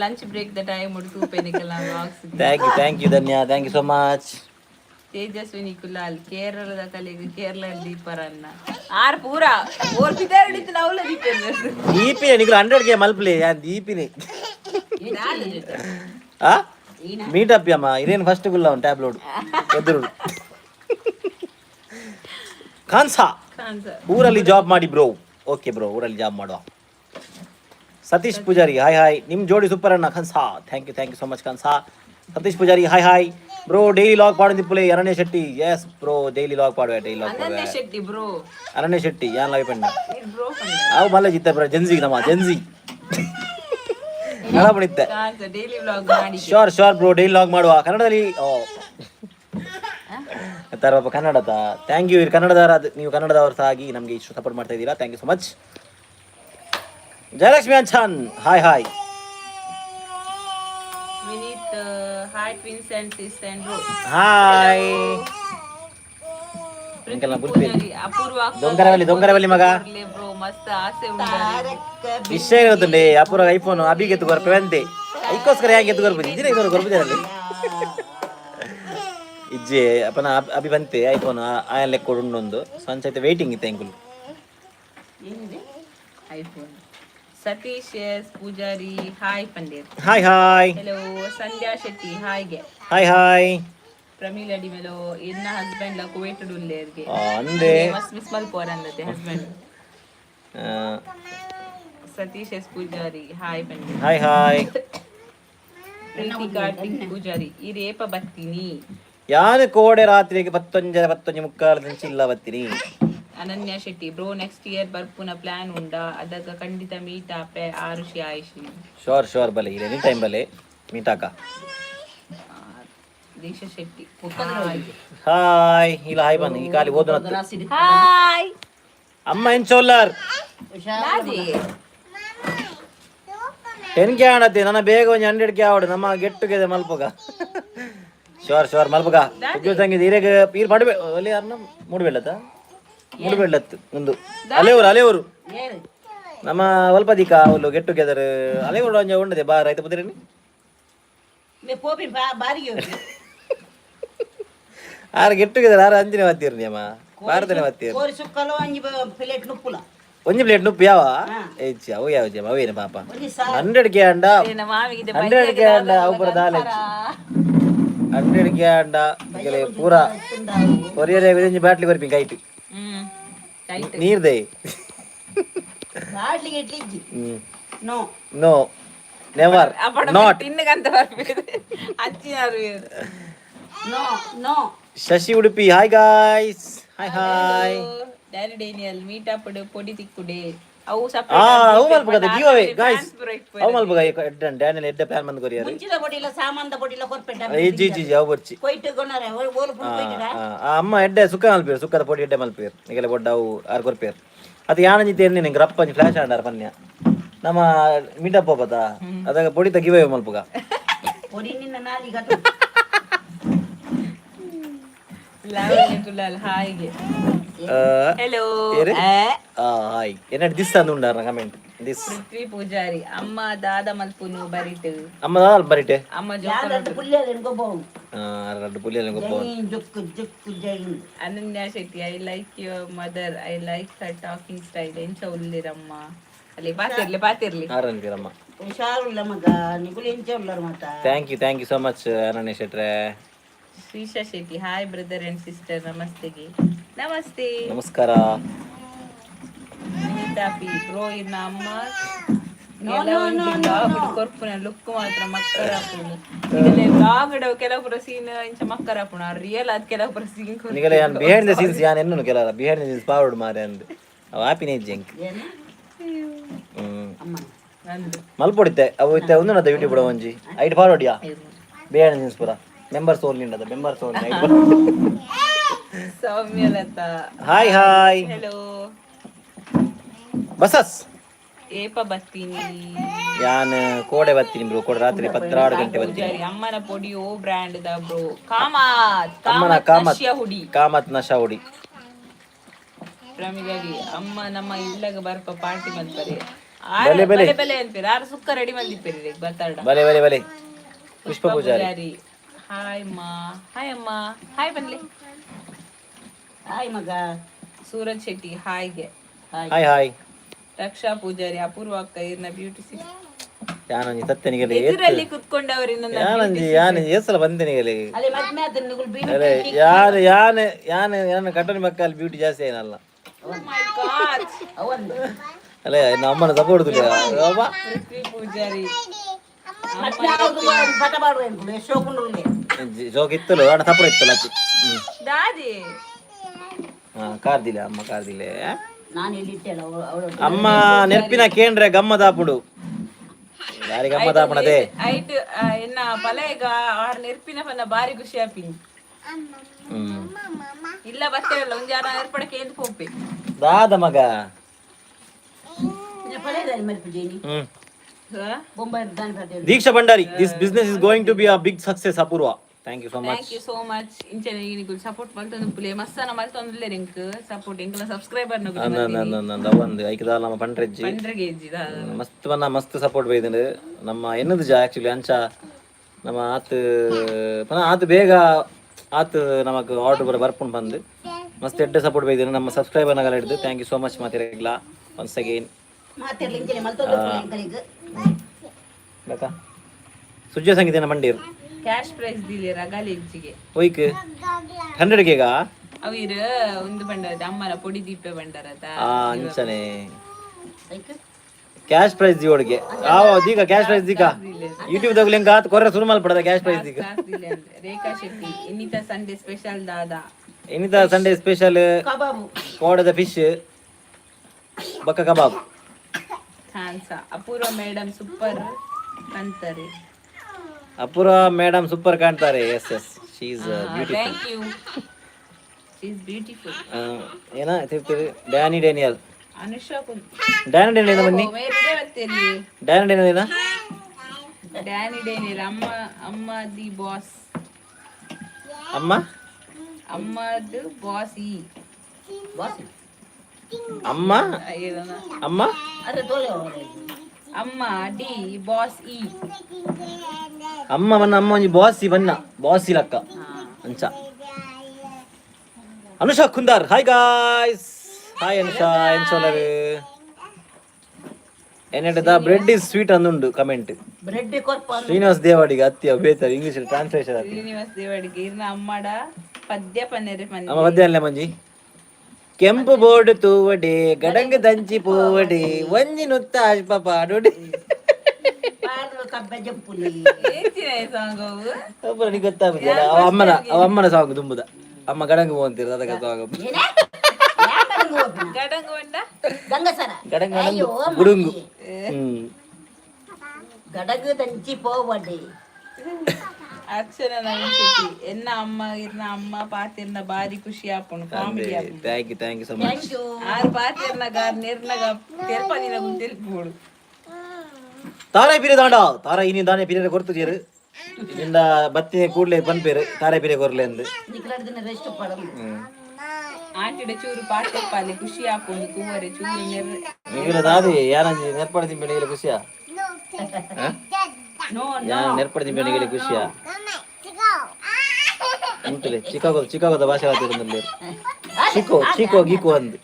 lunch break the time ಉಡ್ತು ಪೆನಿಕಲ್ಲ ವ್ಲಾಗ್ಸ್. Thank you Dhanya thank you so much. Tejaswini Kulal ಕೇರಳದ ಕಲೆಗೆ ಕೇರಳ ದೀಪರನ್ನ ಆರ್ ಪೂರ ಓರ್ ಬಿದಾರಡಿತು ನಾವುಲ ದೀಪಿನಿ ನಿಗಳು 100K ಮಲ್ಪಲಿ ಯಾ ದೀಪಿನಿ ಮೀಟಪ್ ಅಮ್ಮ ಇದೇನು ಫಸ್ಟ್ ಗುಲ್ಲ ಒಂದು ಟ್ಯಾಬ್ಲೆಟ್ ಎದುರು ಕಾನ್ಸಾ ಊರಲ್ಲಿ ಜಾಬ್ ಮಾಡಿ ಬ್ರೋ. ಓಕೆ ಬ್ರೋ ಊರಲ್ಲಿ ಜಾಬ್ ಮಾಡುವ ಸತೀಶ್ ಪೂಜಾರಿ ಹಾಯ್ ಹಾಯ್. ನಿಮ್ಮ ಜೋಡಿ ಸೂಪರ್ ಅಣ್ಣ ಕನ್ಸಾ. ಥ್ಯಾಂಕ್ ಯು ಸೊ ಮಚ್ ಕನ್ಸಾ. Satish Poojari hi hi bro. Daily log ಪಾಡಿದ್ದಿಪ್ಪಲೆ Aranya Shetty. Yes bro daily log ಪಾಡುವೆ. ಅನನ್ಯ ಶೆಟ್ಟಿ ಬ್ರೋ. ಅರಣ್ಯ ಶೆಟ್ಟಿ ಯಾನ್ ಲೈವ್ ಪೆಣ್ಣ ಬ್ರೋ ಅವು ಮಲ್ಲ ಜಿತ್ತ ಬ್ರೋ ಜೆನ್ಸಿಗೆ ನಮ್ಮ ಜೆನ್ಸಿ ನಳ ಬಣಿತ್ತೆ. ಡೈಲಿ ವ್ಲಾಗ್ ಮಾಡಿ. ಶೋರ್ ಬ್ರೋ ಡೈಲಿ ಲಾಗ್ ಮಾಡುವ ಕನ್ನಡದಲ್ಲಿ. ತರ ಪಾಪ ಕನ್ನಡದ. Thank you. ಕನ್ನಡದವರ ನೀವು ಕನ್ನಡದವರು ಸಹ ಆಗಿ ನಮಗೆ ಇಷ್ಟು ಸಪೋರ್ಟ್ ಮಾಡ್ತಾ ಇದ್ದೀರಾ. Thank you so much. Jayalakshmi Anchan hi hi. Vineeth hi twins and sis and bro. Hi. Apoorva ದೊಂಗರವಲ್ಲಿ ಮಗ ಬ್ರೋ ಮಸ್ತ್ ಆಸೆ ಉಂಟು. ವಿಷಯ ಗೊತ್ತುಂಡೆ ಅಪೂರ್ವ ಐಫೋನ್ ಅಬಿಗೆ ಎತ್ತುಕೊರ್ಪೆ ಅಂತೆ ಐಕೋಸ್ಕರ ಹೇಗೆ ಎತ್ತುಕೊರ್ಬೋದು ಇದ್ರೆ ಇದನ್ನು ಗೊರ್ಬಿದ್ದಾರಲ್ಲಿ ಇಜ್ಜೆ ಅಪ್ಪನ ಅಭಿ ಬಂತೆ ಐಫೋನ್ ಆಯನ್ ಲೆಕ್ಕ ಕೊಡುಂಡೊಂದು ಸಂಚೈತೆ ವೇಟಿಂಗ್ ಇತ್ತೆ uncle. IPhone. Satish S Poojari hi Pandit. Hi hi. Hello Sandhya Shetty ಹಾಯ್ಗೆ. Hi hi. ಪ್ರಮೀಲ್ ಅಡಿಮೆಲೋ ಎನ್ನ ಹಸ್ಬೆಂಡ್ ಲ ಕುವೈಟ್ ಡುಲ್ಲೇರ್ಗೆ ಅಂದೆ ಮಸ್ತ್ ಮಿಸ್ ಮಲ್ಪೋರ್ ಅಂದತೆ husband. Satish S Poojari hi Pandit. Hi hi. Preethika ಟಿಂಕ್ ಪೂಜಾರಿ ಈ ರೇಪ ಬತ್ತೀನಿ. ಯಾನು ಕೋಡೆ ರಾತ್ರಿಗೆ 11:30 ಇಲ್ಲ ಬತ್ತೀನಿ. Ananya Shetty bro next year ಬರ್ಪುನ ಪ್ಲಾನ್ ಉಂಡಾ ಅದಕ್ಕ ಖಂಡಿತ ಮೀಟ್ ಆಪೆ ಆರುಷಿ ಆಯುಷಿ. ಶೋರ್ ಬಲೆ ಇಲ್ಲ ಎನಿ ಟೈಮ್ ಬಲೆ ಮೀಟ್ ಆಕ. ದೀಕ್ಷಾ ಶೆಟ್ಟಿ ಹಾಯ್. ಇಲ್ಲ ಹಾಯ್ ಬನ್ನಿ ಈ ಕಾಲಿ ಓದನ ಹಾಯ್. ಅಮ್ಮ ಎನ್ ಸೋಲಾರ್ ಟೆನ್ಗೆ ಆಡತ್ತೆ ನನ್ನ ಬೇಗ ಒಂದು 100ಕ್ಕೆ ಆವಡು ನಮ್ಮ ಗೆಟ್ ಟುಗೆದರ್ ಮಲ್ಪಗ. ಶೋರ್ ಮಲ್ಪಗ ಉದ್ಯೋಗ ಸಂಗೀತ ಇರೇಗ ಪೀರ್ ಮಾಡಬೇ ಅಲ್ಲಿ ಯಾರನ್ನ ಮೂಡಬೇಡತ್ತು ಒಂದು ಅಲೆವರು ನಮ್ಮ ವಲ್ಪದಿಕ ಅವಳು ಗೆಟ್ ಟುಗೆದರ್ ಅಲೆವರು ಒಂಜ ಉಂಡದೆ ಬಾ ರೈತ ಪುದ್ರೇನಿ ಆರು ಗೆಟ್ ಟುಗೆದರ್ ಆರು ಅಂಜನೆ ಮತ್ತೀರ್ನಿ ಅಮ್ಮ ಭಾರತನೇ ಮತ್ತೀರ್ ಒಂಜಿ ಪ್ಲೇಟ್ ನುಪ್ಪು ಯಾವ ಹೆಚ್ಚು ಅವು ಯಾವ ಜಮ ಅವೇನು ಪಾಪ 100ಕ್ಕೆ ಅಂಡ 100ಕ್ಕೆ ಅಂಡ ಅವು ಬರ ದಾಲ್ ಹೆಚ್ಚು 100ಕ್ಕೆ ಅಂಡ ಪೂರ ಕೊರಿಯರ್ ಬ್ಯಾಟ್ಲಿ ಬರ್ಪಿ ಕೈಟ್ ನೀರ್ದೆ no never not Shashi Udupi hi guys. Hi Danny Daniel meetup ಪೊಡಿ ತಿಕ್ಕುಡೆ ಅವು ಅವು ಮಲ್ಪಗದ ಗಿವ್ ಗಾಯ್ಸ್ ಅವು ಮಲ್ಪಗ ಡ್ಯಾನಿಯಲ್ ಎಡ್ಡೆ ಪ್ಲಾನ್ ಬಂದು ಕೊರಿಯರ್ ಜಿ ಅವು ಬರ್ಚಿ ಅಮ್ಮ ಎಡ್ಡೆ ಸುಕ್ಕ ಮಲ್ಪೇರು ಸುಕ್ಕದ ಪೊಡಿ ಎಡ್ಡೆ ಮಲ್ಪೇರು ಈಗೆಲ್ಲ ಬೊಡ್ಡ ಅವು ಆರು ಕೊರ್ಪೇರು ಅದು ಯಾಣಂಜಿ ತೇರ್ನಿ ನಿಂಗೆ ರಪ್ಪ ಫ್ಲಾಶ್ ಆಡಾರ ಪನ್ಯ ನಮ್ಮ ಮೀಟಪ್ ಹೋಗದ ಅದಾಗ ಪೊಡಿ ಗಿವ್ ಮಲ್ಪಗ ಹಾಯ್ಗೆ. ಹೆಲೋ ಹಾಯ್ ಎನ್ನಡ ದಿಸ್ ಅಂದುಂಡಾರ ಕಮೆಂಟ್ ದಿಸ್ ಪೃಥ್ವಿ ಪೂಜಾರಿ ಅಮ್ಮ ದಾದ ಮಲ್ಪುನು ಬರಿಟ್ ಅಮ್ಮ ದಾದ ಬರಿಟೆ ಅಮ್ಮ ಜೊಕ್ಕು ಪುಲಿಯಲ್ಲಿ ಗೊಬ್ಬ. ಅನನ್ಯ Shetty I like your mother I like her talking style ಎಂಚ ಉಲ್ಲಿರಮ್ಮ ಅಲ್ಲಿ ಪಾತಿರ್ಲಿ ಆರನ್ಪೀರಮ್ಮ ಹುಷಾರುಲ್ಲ ಮಗ ನಿಗುಲು ಎಂಚ ಉಳ್ಳರು ಮಾತ. Thank you so much Ananya ಶೆಟ್ರೆ. Shreesha Shetty hi brother and sister ನಮಸ್ತೆಗೆ ನಮಸ್ತೆ ನಮಸ್ಕಾರ. ಪಿ ಬ್ರೋ ಇನ್ನ ಅಮ್ಮ ಕೊರ್ಪುನ ಲುಕ್ ಮಾತ್ರ ಮಕ್ಕರಾಪುನು ಇದೆಲ್ಲ ಬ್ಲಾಗ್ ಕೆಲವು ಸೀನ್ ಇಂಚ ಮಕ್ಕರಾಪುನ ರಿಯಲ್ ಅದ್ ಕೆಲವು ಸೀನ್ ನಿಗಲ ಯಾನ್ ಬಿಹೈಂಡ್ ದ ಸೀನ್ಸ್ ಯಾನ್ ಎನ್ನು ಕೆಲರ ಬಿಹೈಂಡ್ ದ ಸೀನ್ಸ್ ಪಾವಡ್ ಮಾರೆ ಅಂದ್ ಅವ ಹ್ಯಾಪಿನೇ ಜಂಕ್ ಮಲ್ಪೊಡಿತ್ತೆ ಅವು ಇತ್ತೆ ಒಂದು ನದ ಯೂಟ್ಯೂಬ್ ಬಡ ಒಂಜಿ ಐಟ್ ಫಾರ್ವರ್ಡ್ ಯಾ ಬಿಹೈಂಡ್ ದ ಸೀನ್ಸ್ ಪೂರ ಮೆಂಬರ್ಸ್ ಓನ್ಲಿ ಇಂಡದ members only Soumyalatha hi hello ಬಸಸ್ ಏಪ ಬತ್ತೀನಿ ಯಾನ್ ಕೋಡೆ ಬತ್ತೀನಿ ಬ್ರೋ ಕೋಡೆ ರಾತ್ರಿ 12 ಗಂಟೆ ಬತ್ತೀನಿ. ಅಮ್ಮನ ಪೊಡಿ ಓ ಬ್ರ್ಯಾಂಡ್ ದ ಬ್ರೋ ಅಮ್ಮನ ಕಾಮತ್ ನಶಾ ಹುಡಿ ಪ್ರಮಿಗಡಿ ಅಮ್ಮ ನಮ್ಮ ಇಲ್ಲಗ ಬರ್ಪ ಪಾರ್ಟಿ ಮಲ್ಪರೆ ಬೆಲೆ ಅಂತೀರ ಆರು ಸುಕ್ಕ ರೆಡಿ ಮಲ್ದಿಪ್ಪೇರಿ ಬತ್ತಾಡ ಬಲೆ ಪುಷ್ಪ ಪೂಜಾರಿ ಹಾಯ್ ಅಮ್ಮ ಹಾಯ್ ಬನ್ಲಿ ಹಾಯ್ ಮಗ. ಸೂರಜ್ ಶೆಟ್ಟಿ ಹಾಯ್ಗೆ. ಹಾಯ್ ರಕ್ಷಾ ಪೂಜಾರಿ ಅಪೂರ್ವ ಅಕ್ಕ ಇರ್ನ ಬ್ಯೂಟಿ ಯಾನಂಜಿ ತತ್ತನಿಗಲೆ ಎದುರಲ್ಲಿ ಕುತ್ಕೊಂಡವರಿನ ಯಾನಂಜಿ ಎಸಲ ಬಂದನಿಗಲೆ ಅಲ್ಲಿ ಮತ್ತೆ ಅದನ್ನ ನಿಗುಲು ಬೀನಿ ಯಾನ ಕಟನಿ ಮಕ್ಕಳ ಬ್ಯೂಟಿ ಜಾಸ್ತಿ ಏನಲ್ಲ. ಅವನ್ ಅಲ್ಲೇ ಅಮ್ಮನ ಸಪೋರ್ಟ್ ಪೃಥ್ವಿ ಪೂಜಾರಿ ಪಟ ಮಾಡುವ ಶೋಕುಂಡ್ರೆ ಜೋಕ್ ಇತ್ತಲು ಅಣ್ಣ ಸಪೋರ್ಟ್ ಇತ್ತಲ್ಲ ದಾದಿ ಕಾರ್ದಿಲ್ಲ ಅಮ್ಮ ಕಾರ್ದಿಲ್ಲ ನಾನು ಎಲ್ಲಿಟ್ಟೆಲ್ಲ ಅವಳು ಅಮ್ಮ ನೆನಪಿನ ಕೇಂದ್ರ ಗಮ್ಮದಾಪುಡು ಯಾರಿ ಗಮ್ಮದಾಪುಣದೇ ಐಟ್ ಎನ್ನ ಪಲೆಗ ಆರ್ ನೆರ್ಪಿನ ಪನ್ನ ಬಾರಿ ಖುಷಿ ಆಪಿನಿ ಇಲ್ಲ ಬರ್ತೇವಲ್ಲ ಒಂದ್ ಯಾರ ನೆರ್ಪಡಕ್ಕೆ ಎಂದು ಹೋಗ್ಬೆ ದಾದ ಮಗ ಪಳೆದಾರಿ ಮರ್ಪಿದ್ದೀನಿ ಬೊಂಬೈ ದಾನಿ ಬರ್ತೀವಿ Deeksha Bhandari this business is going to be a big success Apoorva thank you so much thank you so much ಇಂಚನೆ ನಿನಗೆ ಸಪೋರ್ಟ್ ಮಲ್ತೊಂದು ಪುಲೆ ಮಸ್ತಾನ ಮಲ್ತೊಂದುಲ್ಲೆ ನಿಂಕ್ ಸಪೋರ್ಟ್ ಎಂಕಲ ಸಬ್ಸ್ಕ್ರೈಬರ್ ಒಂದು ಐಕದಾಲ ನಮ್ಮ ಪಂಡ್ರೆಜ್ಜಿ 100 kg ಮಸ್ತ್ ಬನ್ನ ಮಸ್ತ್ ಸಪೋರ್ಟ್ ಬೈದನು ನಮ್ಮ ಎನ್ನದು ಜಾ ಆಕ್ಚುಲಿ ಅಂಚ ನಮ್ಮ ಆತು ಬೇಗ ಆತು ನಮಕ್ ಆರ್ಡರ್ ಬರ್ಪುಂಡು ಬಂದು ಮಸ್ತ್ ಎಡ್ಡೆ ಸಪೋರ್ಟ್ ಬೈದನು ನಮ್ಮ ಸಬ್ಸ್ಕ್ರೈಬರ್ ನಗಲ ಹಿಡಿದು ಥ್ಯಾಂಕ್ ಯು ಸೋ ಮಚ್ ಮಾತಿರಗ್ಲ ಒನ್ಸ್ ಅಗೇನ್ ಮಾತೆಲ್ಲ ಇಂಚನೆ ಮಲ್ತೊಂದು ಎಂಕಲಿಗೆ ಬೇಕಾ ಸುಜ್ಜ ಸಂಗೀತನ ಮಂಡೀರ್ ಕ್ಯಾಶ್ ಪ್ರೈಸ್ ದಿಲೆ ರಗಾಲಿ ಇಂಚಿಗೆ ಒಯ್ಕ್ 100 ಕೇಗ ಅವಿರ ಒಂದು ಬಂಡಾರದ ಅಮ್ಮನ ಪೊಡಿ ದೀಪೆ ಬಂಡಾರದ ಅಂಚನೆ ಕ್ಯಾಶ್ ಪ್ರೈಸ್ ದಿಯೋಡ್ಗೆ ದೀಗ ಕ್ಯಾಶ್ ಪ್ರೈಸ್ ದೀಗ ಯೂಟ್ಯೂಬ್ ದಾಗ ಲಿಂಕ್ ಆತ್ ಕೊರ್ರೆ ಸುರು ಮಾಲ್ ಪಡದ ಕ್ಯಾಶ್ ಪ್ರೈಸ್ ದೀಗ ರೇಖಾ ಶೆಟ್ಟಿ ಇನ್ನಿತ ಸಂಡೇ ಸ್ಪೆಷಲ್ ದಾದಾ ಇನ್ನಿತ ಸಂಡೇ ಸ್ಪೆಷಲ್ ಕಬಾಬು ಕೋಡದ ಫಿಶ್ ಬಕ್ಕ kebab thanks Apoorva madam super ಅಂತಾರೆ ಅಪೂರ್ವ ಮೇಡಮ್ ಸೂಪರ್ ಕಾಣ್ತಾರೆ yes yes she is beautiful thank you she is beautiful ಏನ ತಿರ್ತಿರಿ Danny Daniel Anusha Danny Daniel ಬನ್ನಿ ಮೇರೆ ಬರ್ತೀರಿ ಡ್ಯಾನಿ ಡೇನಿಯಲ್ ಡ್ಯಾನಿ ಡೇನಿಯಲ್ ಅಮ್ಮ ದಿ ಬಾಸ್ ಅಮ್ಮ ಅಮ್ಮದು ಬಾಸ್ ಈ ಬಾಸ್ ಅಮ್ಮ ಅಮ್ಮ ಅದೇ ತೋಲೆ ಅಮ್ಮ ಡಿ ಬಾಸ್ ಈ ಅಮ್ಮ ಬನ್ನ ಅಮ್ಮ ಒಂಜಿ ಬಾಸಿ ಬನ್ನ ಬಾಸಿ ಲಕ್ಕ ಅಂಚ Anusha Kundar hi guys hi Anusha ಎನ್ಸೋಲರ್ ಏನೇಟದ ಬ್ರೆಡ್ ಇಸ್ ಸ್ವೀಟ್ ಅಂದುಂಡು ಕಮೆಂಟ್ ಬ್ರೆಡ್ ಕೊರ್ಪ ಶ್ರೀನಿವಾಸ್ ದೇವಾಡಿಗೆ ಅತ್ಯ ಬೇತಾರೆ ಇಂಗ್ಲಿಷ್ ಟ್ರಾನ್ಸ್ಲೇಷನ್ ಶ್ರೀನಿವಾಸ್ ದೇವಾಡಿಗೆ ಇರ್ನ ಅಮ್ಮಡ ಪದ್ಯ ಪನ್ನೆರೆ ಅಮ್ಮ ಮಧ್ಯ ಅಲ್ಲೇ ಮಂಜಿ ಕೆಂಪು ಬೋರ್ಡ್ ತೂವಡೆ ಗಡಂಗ ದಂಚಿ ಪೋವಡೆ ಒಂಜಿ ನುತ್ತ ಪಾಪ ನೋಡಿ ಕಬ್ಬ ಜಂಪುಲಿ ಸಾಂಗ್ ಒಬ್ಬರು ನಿಗೆ ಗೊತ್ತಾಗುದಿಲ್ಲ ಅವ ಅಮ್ಮನ ಸಾಂಗ್ ತುಂಬುದ ಅಮ್ಮ ಗಡಂಗ ಹೋಗ್ತಿರ ಅದಕ್ಕೆ ಸಾಂಗ್ ಗಡಂಗ ಬಂಡ ಗಂಗಸರ ಗಡಂಗ ಗುಡುಂಗು ಗಡಗು ದಂಚಿ ಪೋವಡೆ ಅಕ್ಷರ ನವೀನ್ ಶೆಟ್ಟಿ ಎನ್ನ ಅಮ್ಮ ಇರ್ನ ಅಮ್ಮ ಪಾತಿರ್ನ ಬಾರಿ ಖುಷಿ ಆಪುಂಡು ಕಾಮಿಡಿ ಆಪುಂಡು ಥ್ಯಾಂಕ್ ಯು ಸೋ ಮಚ್ ಆರ್ ಪಾತಿರ್ನ ಗಾರ್ ನಿರ್ನಗ ತೆರ್ಪನಿನ ಗುಂತೆಲ್ಪೋಡು ತಾರಾ ಪಿರೆ ದಾಂಡ ತಾರಾ ಇನಿ ದಾನೆ ಪಿರೆ ಕೊರ್ತುಜೇರು ಇಂದ ಬತ್ತಿ ಕೂಡ್ಲೆ ಪನ್ಪೇರು ತಾರಾ ಪಿರೆ ಕೊರ್ಲೆ ಅಂದು ನಿಕ್ಲಾಡ್ ದಿನ ರೆಸ್ಟ್ ಪಡಮ್ ಆಂಟಿಡೆ ಚೂರು ಪಾತೆಪ್ಪಾಲಿ ಖುಷಿ ಆಪುಂಡು ತೂವರೆ ಚೂರು ನಿಗಿಲ ದಾದಿ ಯಾರಂಜಿ ನೆರ್ಪಡ್ತಿ ಬೆಳಿಗ್ಗೆ ಖುಷಿಯಾ ನೋ ಯಾರ ನೆರ್ಪಡ್ತಿ ಬೆಳಿಗ್ಗೆ ಖುಷಿಯಾ ಅಂತಲೇ ಚಿಕಾಗೋದ ಭಾಷೆ ಆತಿರಂದಲ್ಲಿ ಚಿಕೋ ಗೀಕೋ ಅಂದು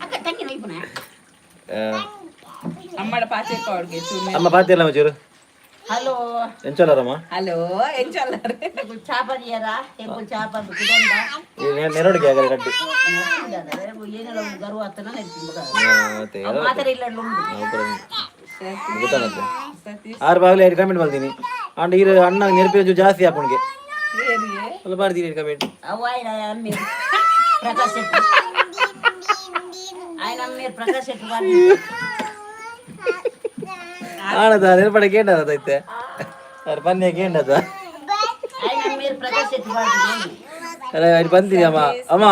ಅಕ್ಕ ತಂಗಿ ನೈಪುನ ಅಮ್ಮಡ ಪಾತೆಪ್ಪ ಅವ್ರಿಗೆ ಚೂರು ಅಮ್ಮ ಪಾತಿಯಲ್ಲ ಮಚೂರು ಹಲೋ ಎಂಚೋಲಾರಮ್ಮ ಹಲೋ ಎಂಚಲ್ಲರೆ ಚಾಪರಿಯರ ಟೆಂಪಲ್ ಚಾಪರ್ ಕುದೊಂಡ ನೆರಡಿಗೆ ಆಗಲ್ಲ ಕಡ್ಡಿ ಏನೆಲ್ಲ ಗರ್ವ ಆಗ್ತಾನ ಮತ್ತೆ ಮಾತಾಡ ಇಲ್ಲ ಗೊತ್ತಾಗತ್ತೆ ಸತೀಶ್ 6 ಬಾಗ್ಲಿ 5 ಕಮೆಂಟ್ ಮಾಡ್ತೀನಿ ಅಂಡ್ ಇದು ಅಣ್ಣ ನೆನಪಿ ಜಾಸ್ತಿ ಹಾಕೊಂಡ್ಗೆ ಹೇರಿಯೇ ಸ್ವಲ್ಪ ಮಾಡ್ತೀನಿ ಕಮೆಂಟ್ ಅವಾಯ್ನ ಅಮ್ಮಿ ಪ್ರಕಾಶ್ ಶೆಟ್ಟಿ ಆಯ್ನ ಅಮ್ಮಿ ಪ್ರಕಾಶ್ ಶೆಟ್ಟಿ ಮಾಡಿ ಆಣದ ನೆನಪಡೆ ಕೇಂಡದೈತೆ ಅವ್ರ ಪನ್ಯ ಕೇಂಡದ ಆಯ್ನ ಅಮ್ಮಿ ಪ್ರಕಾಶ್ ಶೆಟ್ಟಿ ಮಾಡಿ ಅಲ್ಲ ಅಲ್ಲಿ ಬಂತೀರಿ ಅಮ್ಮ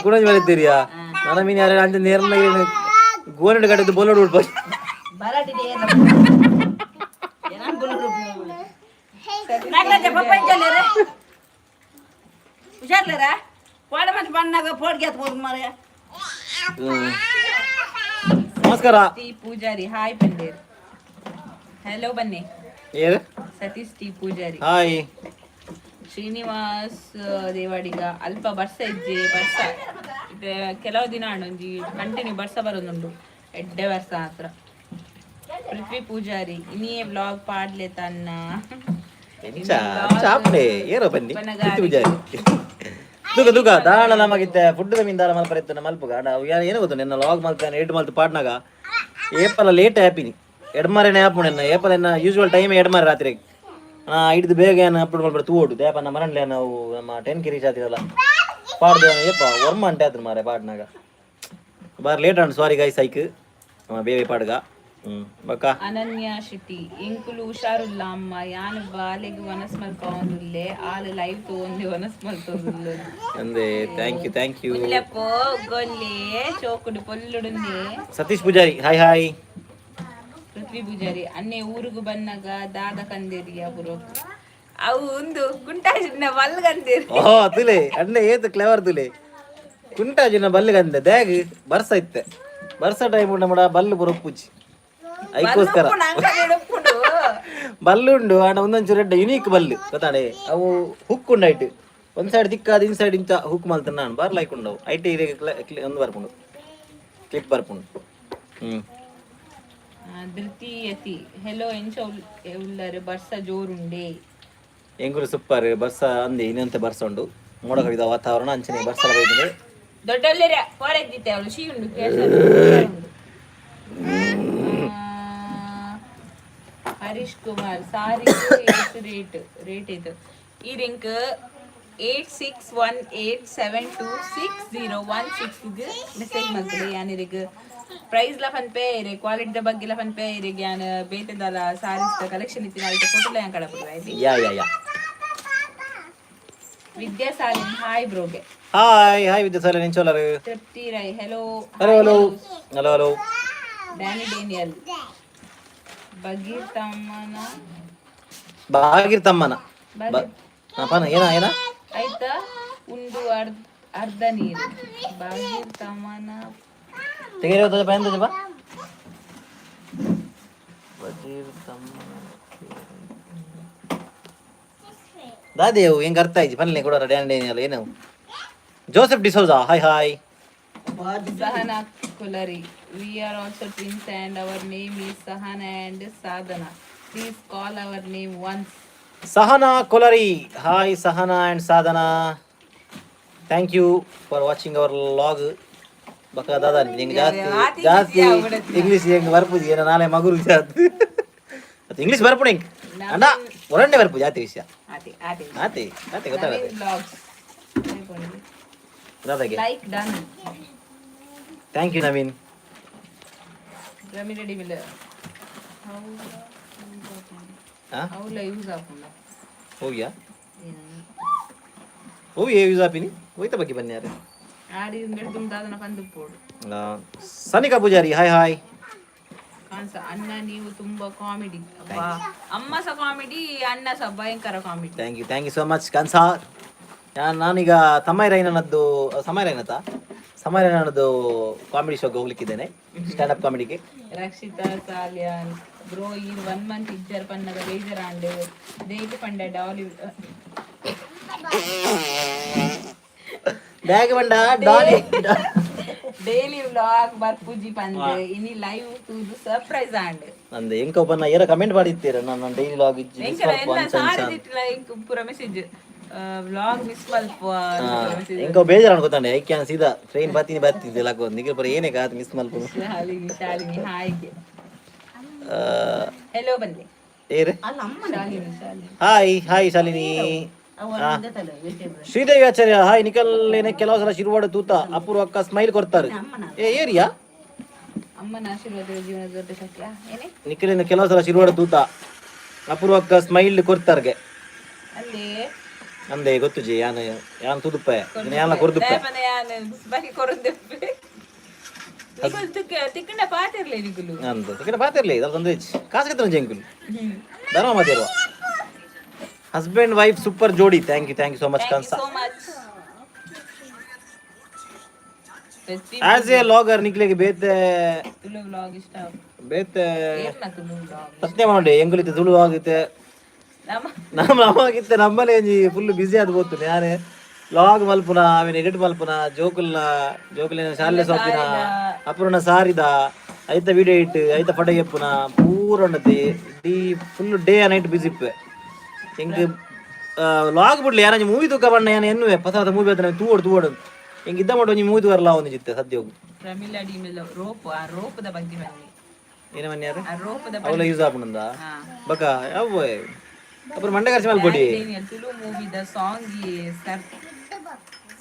ಕುಣಜಿ ಬರೀತೀರಿಯಾ ನನ್ನ ಮೀನು ಯಾರು ಅಂಜ ನೇರನ ಗೋನಡ್ ಕಡೆದು ಬೋಲೋಡ್ ಉಡ್ಬೋದು ಬರಾಟಿದೆ ಏನನ್ ಗುಲು ನಾಗರಾಜ ಪಪ್ಪಂಚಲ್ಲರ ಹುಷಾರ್ಲರ ಪೋಡ ಮತ್ತೆ ಬಣ್ಣಾಗ ಪೋಡ್ಗೆ ಹತ್ಬೋದು ಮಾರ್ಯ ನಮಸ್ಕಾರ ಟಿ ಪೂಜಾರಿ ಹಾಯ್ ಬಂದೇರ್ ಹಲೋ ಬನ್ನಿ ಏನು ಸತೀಶ್ ಟಿ ಪೂಜಾರಿ ಹಾಯ್ ಶ್ರೀನಿವಾಸ್ ದೇವಾಡಿಗ ಅಲ್ಪ ಬರ್ಸ ಇಜ್ಜೆ ಬರ್ಸ ಕೆಲವು ದಿನ ಒಂಜಿ ಕಂಟಿನ್ಯೂ ಬರ್ಸ ಬರೋದುಂಡು ಎಡ್ಡೆ ವರ್ಷ ಹತ್ರ ಪೃಥ್ವಿ ಪೂಜಾರಿ ಇನ್ನಿಯೇ ವ್ಲಾಗ್ ಪಾಡ್ಲೆ ತನ್ನ ಚಾಪ್ಡೆ ಏರೋ ಬನ್ನಿ ದುಗ ದಾಳ ನಮಗಿತ್ತೆ ಫುಡ್ ಮೀನ್ ದಾಳ ಮಲ್ಪರಿತ್ತು ಮಲ್ಪುಗ ಏನು ಗೊತ್ತು ನಿನ್ನ ಲಾಗ್ ಮಲ್ತಾನೆ 8 ಮಲ್ತು ಪಾಡ್ನಾಗ ಏಪಲ ಲೇಟ್ ಆ್ಯಪಿನಿ ಎಡ್ಮಾರೇನೆ ಆಪುಣೆನ್ನ ಏಪಲೆನ್ನ ಯೂಶ್ವಲ್ ಟೈಮ್ ಎಡ್ಮಾರೆ ರಾತ್ರಿ ಹಿಡಿದು ಬೇಗ ಏನು ಅಪ್ಲೋಡ್ ಮಾಡ್ಬಿಟ್ಟು ತೂಡು ದೇಪ ನಮ್ಮ ಮನೆಯಲ್ಲೇ ನಾವು ನಮ್ಮ 10K ರೀಚ್ ಆತಿರಲ್ಲ ಪಾಡ್ದು ಏಪ ವರ್ಮ ಅಂಟೆ ಆದ್ರು ಮಾರೆ ಪಾಡ್ನಾಗ ಬಾರ್ ಲೇಟ್ ಅಂಡ್ ಸಾರಿ ಗೈಸ್ ಐಕ್ ಬೇವೆ ಪಾಡ್ಗ ಬಕ್ಕ ಅನನ್ಯ ಶೆಟ್ಟಿ ಎಂಕುಲು ಹುಷಾರುಲ್ಲ ಅಮ್ಮ ಯಾನು ಬಾಲೆಗ್ ವನಸ್ ಮಲ್ಕೊಂಡುಲ್ಲೆ ಆಲ್ ಲೈವ್ ತಗೊಂಡು ವನಸ್ ಮಲ್ಕೊಂಡುಲ್ಲೆ ಅಂದೆ ಥ್ಯಾಂಕ್ ಯು ಉಲ್ಲಪ್ಪೋ ಗೊಲ್ಲೆ ಚೋಕುಡು ಪೊಲ್ಲುಡುಂದೆ ಸತೀಶ್ ಪೂಜಾರಿ ಹಾಯ್ ಪೃಥ್ವಿ ಪೂಜಾರಿ ಅನ್ನೆ ಊರುಗು ಬನ್ನಗ ದಾದ ಕಂದೇರಿ ಅವರು ಅವು ಒಂದು ಗುಂಟಾಜಿನ ಬಲ್ಗಂದೇರಿ ಓಹೋ ತುಲೆ ಅಣ್ಣ ಏತು ಕ್ಲೆವರ್ ತುಲೆ ಕುಂಟಾಜಿನ ಬಲ್ಲಿಗಂದೆ ದ್ಯಾಗ್ ಬರ್ಸ ಇತ್ತೆ ಬರ್ಸ ಟೈಮ್ ನಮ್ಮಡ ಬಲ್ಲು ಬುರಪ್ಪುಜಿ ಐಕೋಸ್ಕರ ಬಲ್ಲುಂಡು ಆಡ ಒಂದೊಂಚೂರು ರೆಡ್ಡ ಯುನೀಕ್ ಬಲ್ಲು ಗೊತ್ತಾಡೆ ಅವು ಹುಕ್ ಉಂಡಾಯ್ತು ಒಂದ್ ಸೈಡ್ ದಿಕ್ಕಾದ ಇನ್ಸೈಡ್ ಇಂಚ ಹುಕ್ ಮಲ್ತಾನ ನಾನು ಬರ್ಲಾಯ್ಕೊಂಡವು ಐಟಿ ಒಂದು ಬರ್ಪುಂಡು ಕ್ಲಿಪ್ ಬರ್ಪುಂಡು ಧೃತಿಯತಿ ಹೆಲೋ ಎಂಚ ಉಳ್ಳರು ಬರ್ಸ ಜೋರುಂಡೆ ಎಂಗುರು ಸೂಪರ್ ಬರ್ಸ ಅಂದೆ ಇನ್ನಂತೆ ಬರ್ಸ ಉಂಡು ಮೋಡ ಕವಿದ ವಾತಾವರಣ ಅಂಚನೆ ಬರ್ಸ ಬೈದಿದೆ ದೊಡ್ಡಲ್ಲೆರ ಹೊರಗಿದ್ದೆ ಅವಳು ಶೀ ಉಂಡು ಹರೀಶ್ ಕುಮಾರ್ ಸಾರಿ ರೇಟ್ ಇದು ಈ ರಿಂಕ್ 8618726016 ಮೆಸೇಜ್ ಮಾಡ್ತಾರೆ ಯಾನಿರಿಗೆ ಪ್ರೈಸ್ ಲ ಫನ್ ಪೇ ಇರೆ ಕ್ವಾಲಿಟಿ ಬಗ್ಗೆ ಲ ಫನ್ ಪೇ ಇರೆ ಯಾನ್ ಬೇತೆದಲ್ಲ ಸಾರೀಸ್ ಕಲೆಕ್ಷನ್ ಇತ್ತಿನ ಐತೆ ಫೋಟೋ ಲ ಯಾನ್ ಕಡಪುಡು ಐತಿ ಯಾ ವಿದ್ಯಾಸಾಲಿನ್ ಹಾಯ್ ಬ್ರೋಗೆ ಹಾಯ್ ವಿದ್ಯಾಸಾಲಿನ್ ಎಂಚೋಲರು ತೃಪ್ತಿ ರೈ ಹೆಲೋ ಡ್ಯಾನಿ ಡೇನಿಯಲ್ ಬಗೀರ್ ತಮ್ಮನ ಪನ ಏನ ಆಯ್ತಾ ಉಂಡು ಅರ್ಧ ನೀರು ಬಗೀರ್ ತಮ್ಮನ ತೆಗೆಯೋದ ಪೈಂದ ಬಾ ಬಗೀರ್ ತಮ್ಮನ ದಾದೇವು ಹೆಂಗ ಅರ್ಥ ಆಯ್ತು ಪನ್ಲೆ ಕೊಡೋರ ಡ್ಯಾನ್ ಡೇನಿಯಲ್ ಏನು Joseph D'Souza hi Sahana Kulari. We are also twins and our name is Sahana and Sadhana. Please call our name once. Sahana Kulari. Hi Sahana and Sadhana. Thank you for watching our vlog. Baka dada ninge ಜಾಸ್ತಿ English ಹೆಂಗ್ ಬರ್ಪುದು ಏನೋ ನಾಳೆ ಮಗುರು ಜಾಸ್ತಿ ಅದು English ಬರ್ಪುಡು ಹೆಂಗ್ ಅಣ್ಣ ಒರಂಡೆ ಬರ್ಪು ಜಾತಿ ವಿಷಯ ಆತಿ ಗೊತ್ತಾಗತ್ತೆ ದಾದಾಗೆ Like done. Thank you Naveen Rami ready mila. How la use ಆಪುಂಡ ಹೋಗ್ಯಾ ಹೋಗಿ ಯೂಸ್ ಆಪಿನಿ ಹೋಯ್ತ ಬಗ್ಗೆ ಬನ್ನಿ ಯಾರು ಆಡಿ ಇಂಗಡ ತುಂಬದಾದನ ಕಂದು ಪೋಡು ಸನಿಕಾ ಪೂಜಾರಿ ಹಾಯ್ ಕಾನ್ಸ ಅಣ್ಣ ನೀವು ತುಂಬಾ ಕಾಮಿಡಿ ಅಮ್ಮ ಸಹ ಕಾಮಿಡಿ ಅಣ್ಣ ಸಹ ಭಯಂಕರ comedy thank you so much ಕನ್ಸಾ ನಾನೀಗ ಸಮಯರೈನದ್ದು ಕಾಮಿಡಿ ಶೋಗೆ ಹೋಗ್ಲಿಕ್ಕಿದ್ದೇನೆ ಸ್ಟ್ಯಾಂಡ್ ಅಪ್ ಕಾಮಿಡಿಗೆ ರಕ್ಷಿತಾ ಸಾಲ್ಯಾನ್ ಬ್ರೋ ಈ 1 ಮಂತ್ ಇಜ್ಜರ್ ಪನ್ನಗ ಬೇಜರಾಂಡ್ ದೇಟ್ ಪಂಡ ಡಾಲಿ ಬ್ಯಾಗ್ ಬಂಡ ಡಾಲಿ ಡೈಲಿ ವ್ಲಾಗ್ ಬರ್ಪುಜಿ ಪಂದೆ ಇನಿ ಲೈವ್ ತೂದು ಸರ್ಪ್ರೈಸ್ ಆಂಡ್ ನಂದೆ ಎಂಕ ಒಬ್ಬನ ಏರ ಕಮೆಂಟ್ ಮಾಡಿದ್ದೀರ ನಾನು ಡೈಲಿ ವ್ಲಾಗ್ ಇಜ್ಜಿ ಎಂಕ ಎಲ್ಲ ಸಾರಿ ಲೈಕ್ ಪೂರ ಮೆಸೇಜ್ ವ್ಲಾಗ್ ಮಿಸ್ ಮಲ್ಪ ಎಂಕ ಬೇಜಾರು ಅನ್ಕೋತಾನೆ ಐಕ್ಯಾನ ಸೀದಾ ಟ್ರೈನ್ ಬರ್ತೀನಿ ಲಾಕೋ ನಿಗೆ ಪರ ಏನೇ ಕಾತ್ ಮಿಸ್ ಮಲ್ಪ ಶಾಲಿನಿ ಹಾಯ್ಗೆ ಹೆಲೋ ಬಂದೆ ಏರೆ ಅಲ್ಲ ಅಮ್ಮ ಹಾಯ್ ಶಾಲಿನಿ ಶ್ರೀದೇವಿ ಆಚಾರ್ಯ ಹಾಯ್ ನಿಖಲ್ಲೇನೆ ಕೆಲವು ಸಲ ಶಿರುವಾಡ ತೂತ ಅಪೂರ್ವಕ್ಕ ಸ್ಮೈಲ್ ಕೊಡ್ತಾರೆ ಏರಿಯಾ ಅಮ್ಮನ ಆಶೀರ್ವಾದ ಜೀವನದ ದೊಡ್ಡ ಸತ್ಯ ಏನೇ ನಿಖಲೇನೆ ಕೆಲವು ಸಲ ಶಿರುವಾಡ ತೂತ ಅಪೂರ್ವಕ್ಕ ಸ್ಮೈಲ್ ಕೊಡ್ತಾರ್ಗೆ ಅಲ್ಲಿ ಅಂದೆ ಗೊತ್ತು ಜಿ ಯಾನ್ ತುದುಪ್ಪ ಯಾನ ಕೊರ್ದುಪ್ಪ ಬಾಕಿ ಕೊರದೆಪ್ಪೆ ತಿಕ್ಕಂಡ ಪಾತಿರ್ಲಿ ನಿಗುಲು ಅಂದು ತಿಕ್ಕಂಡ ಪಾತಿರ್ಲಿ ಇದರ ತಂದು ಕಾಸು ಕತ್ತನ ಜಂಗುಲು ಧರ್ಮ ಮದಿರುವ ಹಸ್ಬೆಂಡ್ ವೈಫ್ ಸೂಪರ್ ಜೋಡಿ ಥ್ಯಾಂಕ್ ಯು ಸೋ ಮಚ್ ಕನ್ಸಾ ಆಸ್ ಎ ಲಾಗರ್ ನಿಕ್ಲೆಗೆ ಬೇತೆ ತುಳು ವ್ಲಾಗ್ ಇಷ್ಟ ಬೇತೆ ಏನ ತುಳು ವ್ಲಾಗ್ ಸತ್ಯ ಮಾಡಿ ಎಂಗುಲಿತೆ ತುಳು ಆಗಿತ್ತೆ ನಮ್ಮಗಿತ್ತೆ ನಮ್ಮಲ್ಲಿ ಫುಲ್ ಬಿಸಿ ಆದ್ ಗೊತ್ತು ಯಾರೇ ಲಾಗ್ ಮಲ್ಪುನ ಆಮೇಲೆ ಎಡಿಟ್ ಮಲ್ಪುನ ಜೋಕುಲಿನ ಶಾಲೆ ಸೊಪ್ಪಿನ ಅಪೂರ್ಣ ಸಾರಿದ ಐತ ವಿಡಿಯೋ ಇಟ್ಟು ಐತ ಪಡ ಎಪ್ಪುನ ಪೂರ ಉಂಡತಿ ಫುಲ್ ಡೇ ನೈಟ್ ಬಿಸಿ ಇಪ್ಪೆ ಹೆಂಗ್ ಲಾಗ್ ಬಿಡ್ಲಿ ಯಾರ ಮೂವಿ ತೂಕ ಬಣ್ಣ ಏನು ಎನ್ನುವೆ ಪದ ಮೂವಿ ಆತ ತೂವಡು ಹೆಂಗ್ ಇದ್ದ ಮಾಡೋ ಮೂವಿ ತೂರಲ್ಲ ಒಂದು ಜಿತ್ತೆ ಸದ್ಯ ಹೋಗು ಪ್ರಮಿಳಾ ಡಿಮಿಲ್ ರೋಪ್ ಆ ರೋಪದ ಬಗ್ಗೆ ಬನ್ನಿ ಏನ ಮನ್ಯಾರ ಆ ರೋಪದ ಅವಳ ಯೂಸ್ ಆಪುಂಡ ಹಾ ಬಕ ಯಾವ ಅಪ್ಪ ಮಂಡೆ ಖರ್ಚು ಮಾಡ್ಕೊಡಿ ತುಳು ಮೂವಿದ ಸಾಂಗ್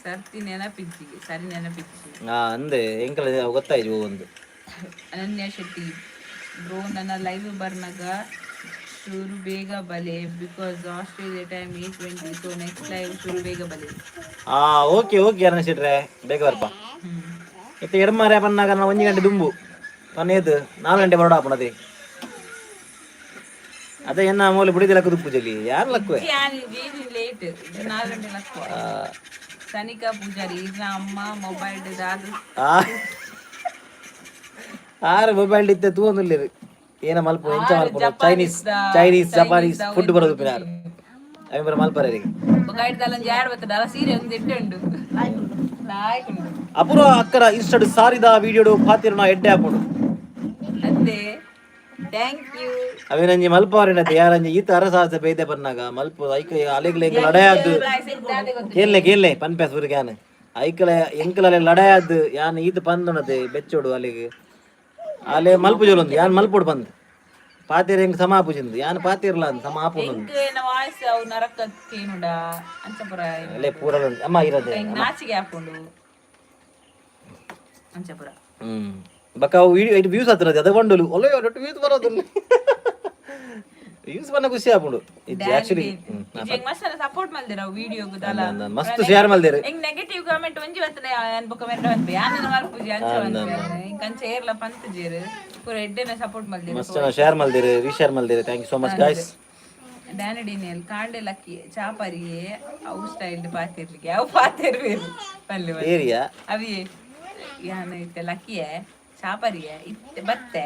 ಸರ್ತಿ ನೆನಪಿಜ್ಜಿಗೆ ಸರಿ ನೆನಪಿಜ್ಜಿ ಹಾ ಅಂದೆ ಎಂಕಲ ಗೊತ್ತಾಯ್ತು ಒಂದು ಅನನ್ಯ ಶೆಟ್ಟಿ ಬ್ರೋ ನನ್ನ ಲೈವ್ ಬರ್ನಾಗ ಶುರು ಬೇಗ ಬಲೆ because Australia time 8:20 so next live ಶುರು ಬೇಗ ಬಲೆ ಹಾ ಓಕೆ ಓಕೆ ಅನಿಸಿಟ್ರೆ ಬೇಗ ಬರ್ಪ ಇತ್ತೆ ಎಡಮಾರೆ ಪನ್ನಾಗ ನಾವು 1 ಗಂಟೆ ದುಂಬು ಪನ್ನೇದು 4 ಗಂಟೆ ಬರೋಡ ಆಪಣದೆ ಅದೇ ಎನ್ನ ಮೂಲೆ ಬುಡಿದ ಲಕ್ಕ ದುಪ್ಪುಜಲಿ ಯಾರು ಲಕ್ಕುವೆ ಲೇಟ್ 4 ಗಂಟೆ ಲಕ್ಕ ಸನಿಕಾ ಪೂಜಾರಿ ಈಗ ಅಮ್ಮ ಮೊಬೈಲ್ ದಾದು ಆರು ಮೊಬೈಲ್ ಇತ್ತೆ ತೂಂದಿಲ್ಲ ಏನ ಮಲ್ಪ ಎಂಚ ಮಲ್ಪ ಚೈನೀಸ್ ಜಪಾನೀಸ್ ಫುಡ್ ಬರೋದು ಪಿನಾರು ಅವಿ ಬರ ಮಲ್ಪರಿಗೆ ಗೈಡ್ ತಲಂಜಿ ಯಾರು ಬರ್ತದ ಸೀರೆ ಒಂದು ಇಟ್ಟುಂಡು ಅಪುರ ಅಕ್ಕರ ಇನ್ಸ್ಟಡ್ ಸಾರಿದ ವಿಡಿಯೋಡು ಪಾತಿರನ ಎಡ್ಡೆ ಹಾಕೊಂಡು ಅಂದೆ ಥ್ಯಾಂಕ್ ಯು ಅವಿನಂಜಿ ಮಲ್ಪ ಅವರಿನತೆ ಯಾರಂಜಿ ಈತ ಅರಸಾಸ ಬೇದೆ ಬನ್ನಾಗ ಮಲ್ಪ ಐಕ ಅಲೆಗ್ಲೆ ಎಂಕಲ ಲಡಯಾದ್ದು ಕೇಳ್ಲೆ ಪನ್ಪೆ ಸೂರ್ಗ್ಯಾನ್ ಐಕಲ ಎಂಕಲ ಲಡಯಾದ್ದು ಯಾನ್ ಈತ ಪಂದನತೆ ಬೆಚ್ಚೋಡು ಅಲೆಗೆ ಅಲೆ ಮಲ್ಪು ಜೋಲೊಂದು ಯಾನ್ ಮಲ್ಪೋಡು ಬಂದು ಪಾತಿರ ಹೆಂಗ್ ಸಮ ಆಪುಜಿಂದು ಯಾನ್ ಪಾತಿರ್ಲ ಅಂತ ಸಮ ಆಪುಂದು ವಾಯ್ಸ್ ಅವು ನರಕ ಕೇನುಡ ಅಂಚಪುರ ಅಲ್ಲೇ ಪೂರಲ ಅಮ್ಮ ಇರದೆ ನಾಚಿಗೆ ಹಾಕೊಂಡು ಅಂಚಪುರ ಬಕ್ಕ ಅವು ವಿಡಿಯೋ ಇದು ವ್ಯೂಸ್ ಹತ್ತಿರದೆ ಅದ ಬಂಡಲು ಒಳ್ಳೆ ವ್ಯೂಸ್ ಬರೋದಿಲ್ಲ ವ್ಯೂಸ್ ಬನ್ನ ಖುಷಿ ಆಪುಂಡು ಇದು ಆಕ್ಚುಲಿ ಮಸ್ತ್ ಸಪೋರ್ಟ್ ಮಲ್ದಿರ ವಿಡಿಯೋ ಗುದಲ ಮಸ್ತ್ ಶೇರ್ ಮಲ್ದಿರ ಎಂಗ್ ನೆಗೆಟಿವ್ ಕಾಮೆಂಟ್ ಒಂಜಿ ವತ್ತನೆ ಅನ್ಬಕ ಮೆಂಡ ಅಂತ ಯಾನ ಮಾರ್ಪುಜಿ ಅಂಚ ಕಂಚ ಏರ್ಲ ಪಂತ ಜೇರು ಪೂರ ಎಡ್ಡೆನ ಸಪೋರ್ಟ್ ಮಲ್ದಿರ ಮಸ್ತ್ ಶೇರ್ ಮಲ್ದಿರ ರೀಶೇರ್ ಮಲ್ದಿರ thank you so much guys ಡ್ಯಾನಡಿನಿಯಲ್ ಕಾಂಡೆ ಲಕ್ಕಿ ಚಾಪರಿಗೆ ಅವು ಸ್ಟೈಲ್ ಪಾತಿರ್ಲಿಕ್ಕೆ ಯಾವ ಪಾತಿರ್ವೇರು ಪಲ್ಲೆ ಏರಿಯಾ ಅವಿ ಯಾನ ಇತ್ತೆ ಲಕ್ಕಿಯೇ ಚಾಪರಿಯೇ ಇತ್ತೆ ಬತ್ತೆ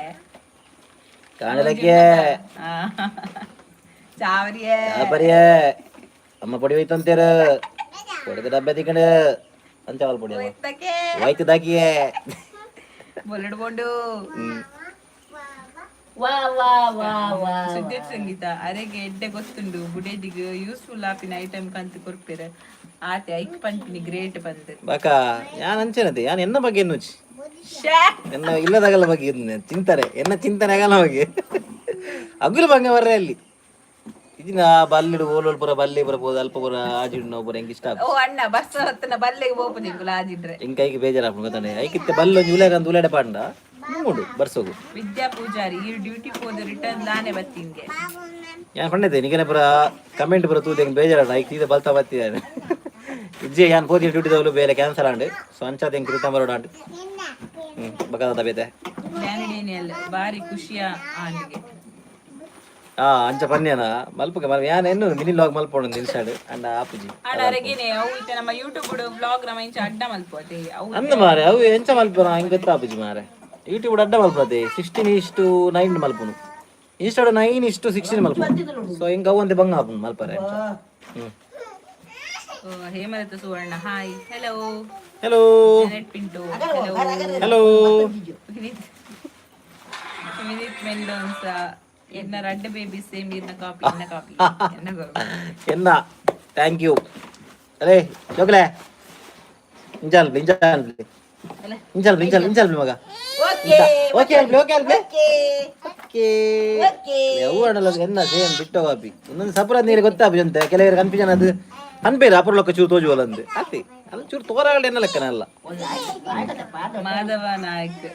ಕಾಣಲಕ್ಕೆ ಚಾಪರಿಯೇ ಅಮ್ಮ ಪೊಡಿ ಹೋಯ್ತಂತೇರ ಕೊಡದ ಡಬ್ಬೆ ತಿಕ್ಕಂಡ ಅಂತ ಅವಲ್ ಪೊಡಿ ಹೋಯ್ತು ದಾಕಿಯೇ ಬೊಲ್ಲೆಡ್ಕೊಂಡು ಸುದ್ದಿ ಸಂಗೀತ ಅರೆಗೆ ಎಡ್ಡೆ ಗೊತ್ತುಂಡು ಬುಡೇದಿಗೆ ಯೂಸ್ಫುಲ್ ಆಪಿನ ಐಟಮ್ ಕಂತು ಕೊರ್ಪೇರ ಆತೆ ಐಕ್ ಪಂಪಿನಿ ಗ್ರೇಟ್ ಬಂದು ಬಾಕ ಯಾನ್ ಅಂಚೆನತೆ ಯಾನ್ ಎನ್ನ ಬಗ್ಗೆ ಎನ್ನುಚಿ ಎನ್ನ ಇಲ್ಲದಾಗಲ್ಲ ಬಗ್ಗೆ ತಿಂತಾರೆ ಎನ್ನ ಚಿಂತನೆ ಆಗಲ್ಲ ಬಗ್ಗೆ ಅಗುಲು ಬಂಗ ಬರ್ರೆ ಅಲ್ಲಿ ಇದನ್ನ ಬಲ್ಲಿಡು ಓಲೋಲ್ ಪುರ ಬಲ್ಲೆ ಬರಬಹುದು ಅಲ್ಪ ಪುರ ಆಜಿಡ್ ನಾವು ಪುರ ಹೆಂಗ್ ಇಷ್ಟ ಓ ಅಣ್ಣ ಬಸ್ ಹತ್ತನ ಬಲ್ಲೆಗೆ ಹೋಗ್ಬೋದು ಇಂಗುಲ ಆಜಿಡ್ರೆ ಹೆಂಗ್ ಕೈಗೆ ಬೇಜಾರಾಪ ಗೊತ್ತಾನೆ ಐಕಿತ್ತೆ ಬಲ್ಲು ಉಲೇಗಂತ ಉಲೇಡೆ ಪಾಂಡ ನೋಡು ಬರ್ಸೋಗು ವಿದ್ಯಾ ಪೂಜಾರಿ ಈ ಡ್ಯೂಟಿ ಹೋದ ರಿಟರ್ನ್ ಲಾನೆ ಬತ್ತಿಂಗೆ ಯಾನ್ ಪಂಡೈತೆ ನಿಗನೆ ಪುರ ಕಮೆಂಟ್ ಪುರ ತೂದೆ ಬೇಜಾರ ಐಕ್ ಸೀದಾ ಬಲ್ತಾ ಬತ್ತಿದ್ದಾನೆ ಇಜ್ಜೆ ಯಾನ್ ಪೋತಿ ಡ್ಯೂಟಿ ದವಲು ಬೇರೆ ಕ್ಯಾನ್ಸಲ್ ಆಂಡ್ ಸೊ ಅಂಚಾದ ಹೆಂಗ್ ಕೃತ ಬರೋಡ ಆಂಡ್ ಬಕದ ಬೇತೆ ಡ್ಯಾನಿಡಿನಿಯಲ್ ಬಾರಿ ಖುಷಿಯ ಆಂಡಿಗೆ ಅಂಚ ಪನ್ಯನ ಮಲ್ಪಗೆ ಮಲ್ ಯಾನ್ ಎನ್ನು ಮಿನಿ ಲಾಗ್ ಮಲ್ಪೋಣ ನಿಲ್ಸಾಡು ಅಂಡ ಆಪುಜಿ ಆಡಾರೆಗೇನೆ ಅವು ಇತ್ತೆ ನಮ್ಮ ಯೂಟ್ಯೂಬ್ ವ್ಲಾಗ್ ನಮ್ಮ ಇಂಚ ಅಡ್ಡ ಮಲ್ಪೋತೆ ಅವು ಅಂದ ಮಾರೆ ಅವು ಎಂಚ ಮಲ್ಪನ ಹಂಗೆ ಗೊತ್ತಾಪುಜಿ ಮಾರೆ ಯೂಟ್ಯೂಬ್ ಅಡ್ಡ ಮಲ್ಪದೆ 16:9 ಮಲ್ಪುನು ಇನ್ಸ್ಟಾಡ್ 9:16 ಮಲ್ಪುನು ಸೊ ಹಿಂಗ ಅವು ಒಂದೇ ಬಂಗ ಆಪುನು ಮಲ್ಪರೆ Hemalatha Suvarna hi hello hello ನೆಟ್ ಪಿಂಟು ಹೆಲೋ ವಿನಿತ್ ಮೆಂಡೋನ್ಸ ಎನ್ನ ರಡ್ಡ ಬೇಬಿ ಸೇಮ್ ಇನ್ನ ಕಾಪಿ ಎನ್ನ ಥ್ಯಾಂಕ್ ಯು ಅರೇ ಚೋಕ್ಲೆ ಇಂಜಲ್ ಮಗ ಓಕೆ ಅವು ಅಣ್ಣಲ್ಲ ಎನ್ನ ಸೇಮ್ ಬಿಟ್ಟೋ ಕಾಪಿ ಇನ್ನೊಂದು ಸಪುರ ನೀರು ಗೊತ್ತಾಪಂತೆ ಕೆಲವರು ಕನ್ಫ್ಯೂಷನ್ ಅದು ಅನ್ಪೇರು ಅಪರ ಲೊಕ್ಕ ಚೂರು ತೋಜುವಲ್ಲಂದು ಅತಿ ಅದು ಚೂರು ತೋರಾಗಡೆ ಎನ್ನ ಲೆಕ್ಕನಲ್ಲ ಮಾಧವ ನಾಯಕ್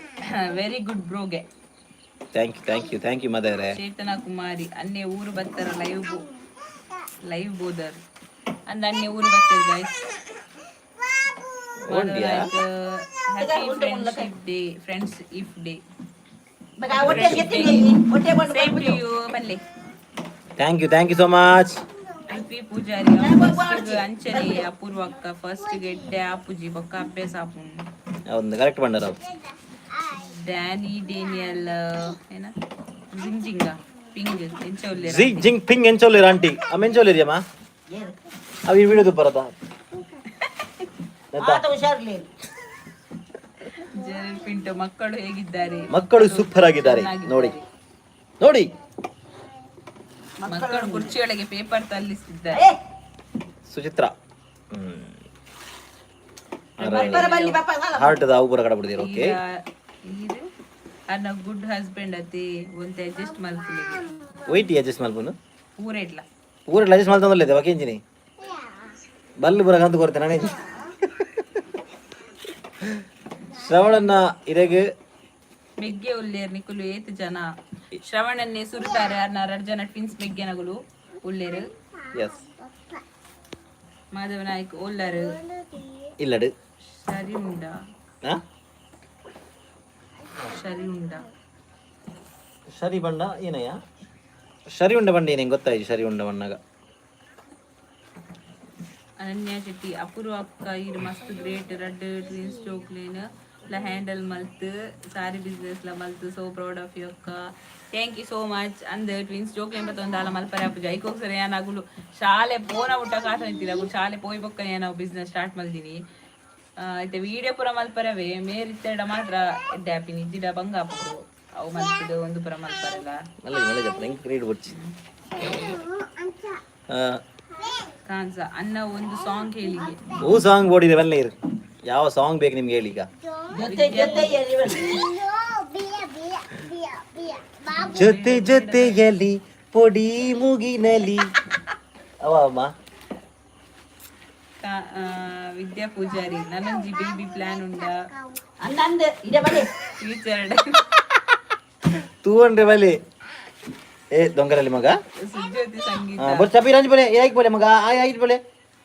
ವೆರಿ ಗುಡ್ ಬ್ರೋಗೆ ಥ್ಯಾಂಕ್ ಯು ಮದವರೇ ಚೇತನಾ ಕುಮಾರಿ ಅನ್ನೆ ಊರು ಬತ್ತರ ಲೈವ್ ಬೋದರ್ ಅಂದ ಅನ್ನೆ ಊರು ಬರ್ತೇವೆ guys happy friendship day friends if day same to you ಬಲ್ಲೆ ಥ್ಯಾಂಕ್ ಯು ಸೋ ಮಚ್ ಐಪಿ ಪೂಜಾರಿ ಅಂಚನೆ ಅಪೂರ್ವಕ್ಕ ಫಸ್ಟ್ ಗೆಡ್ಡೆ ಆಪುಜಿ ಬೊಕ್ಕ ಅಭ್ಯಾಸ ಆಪುನ್ ಒಂದು ಕರೆಕ್ಟ್ ಬಂಡರ ಡ್ಯಾನಿ ಡೇನಿಯಲ್ ಏನ ಜಿಂಜಿಂಗ ಪಿಂಗ್ ಎಂಚೋಲ್ಲೆ ಜಿಂಗ್ ಪಿಂಗ್ ಎಂಚೋಲ್ಲೆ ಆಂಟಿ ಅಮೆಂಚೋಲ್ಲೆರಿಯಮ್ಮ ಅವಿ ವಿಡಿಯೋದು ಬರತಾ ಜೆರಲ್ ಪಿಂಟು ಮಕ್ಕಳು ಹೇಗಿದ್ದಾರೆ ಮಕ್ಕಳು ಸೂಪರ್ ಆಗಿದ್ದಾರೆ ನೋಡಿ ಮಕ್ಕಳು ಕುರ್ಚಿಯೊಳಗೆ ಪೇಪರ್ ತಲ್ಲಿಸಿದ್ದಾರೆ ಸುಚಿತ್ರಾ ಹಾರ್ಟ್ ಅವು ಪೂರ ಕಡ ಬಿಡ್ತೀರ ಓಕೆ ಅನ್ನ ಗುಡ್ ಹಸ್ಬೆಂಡ್ ಅತಿ ಒಂತ ಅಡ್ಜಸ್ಟ್ ಮಾಡ್ತೀನಿ ಒಯ್ಟಿ ಅಡ್ಜಸ್ಟ್ ಮಲ್ಪುನು ಊರೆಡ್ಲ ಊರಲ್ಲಿ ಅಡ್ಜಸ್ಟ್ ಮಾಡ್ತಂದಲ್ಲ ವಕೇಂಜಿನಿ ಬಲ್ಲು ಬರ ಕಂತು ಕೊಡ್ತೇನೆ ನಾನೇ ಶ್ರವಣನ್ನ ಇರೆಗೆ ಮೆಗ್ಗೆ ಉಳ್ಳೇರ್ ನಿಕುಲು ಏತ್ ಜನ ಶ್ರವಣನ್ನೇ ಸುರುತ್ತಾರೆ ಅನ್ನ 2 ಜನ ಟ್ವಿನ್ಸ್ ಮೆಗ್ಗೆನಗುಲು ಉಳ್ಳೇರು ಎಸ್ ಮಾಧವ ನಾಯ್ಕ ಓಲ್ಲರು ಇಲ್ಲಡು ಸರಿ ಉಂಡ ಸರಿ ಉಂಡ ಶರಿ ಬಂಡ ಏನಯ್ಯ ಶರಿ ಉಂಡ ಬಂಡ ಏನೇನು ಗೊತ್ತಾಯ್ತು ಶರಿ ಉಂಡ ಬಣ್ಣಗ ಅನನ್ಯ ಶೆಟ್ಟಿ ಅಪೂರ್ವ ಅಕ್ಕ ಇದು ಮಸ್ತ್ ಗ್ರೇಟ್ ರಡ್ ಟ್ವಿನ್ಸ್ ಚೋಕ್ಲೇನ್ ಲ ಹ್ಯಾಂಡಲ್ ಮಲ್ತ್ ಸಾರಿ ಬಿಸ್ನೆಸ್ ಲ ಮಲ್ತ್ ಸೋ ಪ್ರೌಡ್ ಆಫ್ ಯು ಅಕ್ಕ ಥ್ಯಾಂಕ್ ಯು ಸೋ ಮಚ್ ಅಂದ್ ಟ್ವಿನ್ಸ್ ಜೋಕ್ಲೇನ್ ಬತ್ತ ಒಂದಾಲ ಮಲ್ಪರೆ ಅಪ್ಪು ಜೈಕ್ ಹೋಗ್ಸರೆ ಏನಾಗುಲು ಶಾಲೆ ಪೋನ ಊಟ ಕಾಟ ನಿಂತಿಲ್ಲ ಅಗುಲು ಶಾಲೆ ಪೋಯ್ ಬೊಕ್ಕನೆ ನಾವು ಬಿಸ್ನೆಸ್ ಸ್ಟಾರ್ಟ್ ಮಲ್ದಿನಿ ಐತೆ ವಿಡಿಯೋ ಪುರ ಮಲ್ಪರವೆ ಮೇರಿತ್ತಡ ಮಾತ್ರ ಎಡ್ಡೆ ಆಪಿನಿ ಇದ್ದಿಡ ಬಂಗ ಅಪ್ಪು ಅವು ಮಲ್ಪಿಡು ಒಂದು ಪುರ ಮಲ್ಪರಲ್ಲ ಕಾನ್ಸ ಅನ್ನ ಒಂದು ಸಾಂಗ್ ಹೇಳಿಗೆ ಹೂ ಸಾಂಗ್ ಓಡಿದೆ ಬಲ್ಲ ಇರು ಯಾವ ಸಾಂಗ್ ಬೇಕು ನಿಮ್ಗೆ ಹೇಳಿ ಈಗ ಜೊತೆ ಜೊತೆಯಲ್ಲಿ ಪೊಡಿ ಮುಗಿನಲಿ ಅವ ಅಮ್ಮ ವಿದ್ಯಾ ಪೂಜಾರಿ ನನಂಜಿ ಬೇಬಿ ಪ್ಲಾನ್ ಉಂಡ ಫ್ಯೂಚರ್ ತೂಂಡ್ರೆ ಬಲೆ ಏ ದೊಂಗರಲ್ಲಿ ಮಗ ಸುಜ್ಯೋತಿ ಸಂಗೀತ ಬರ್ ಚಪಿ ರಂಜ್ ಬಲೆ ಏಕ್ ಬಲೆ ಮಗ ಆಯ್ತು ಬಲೆ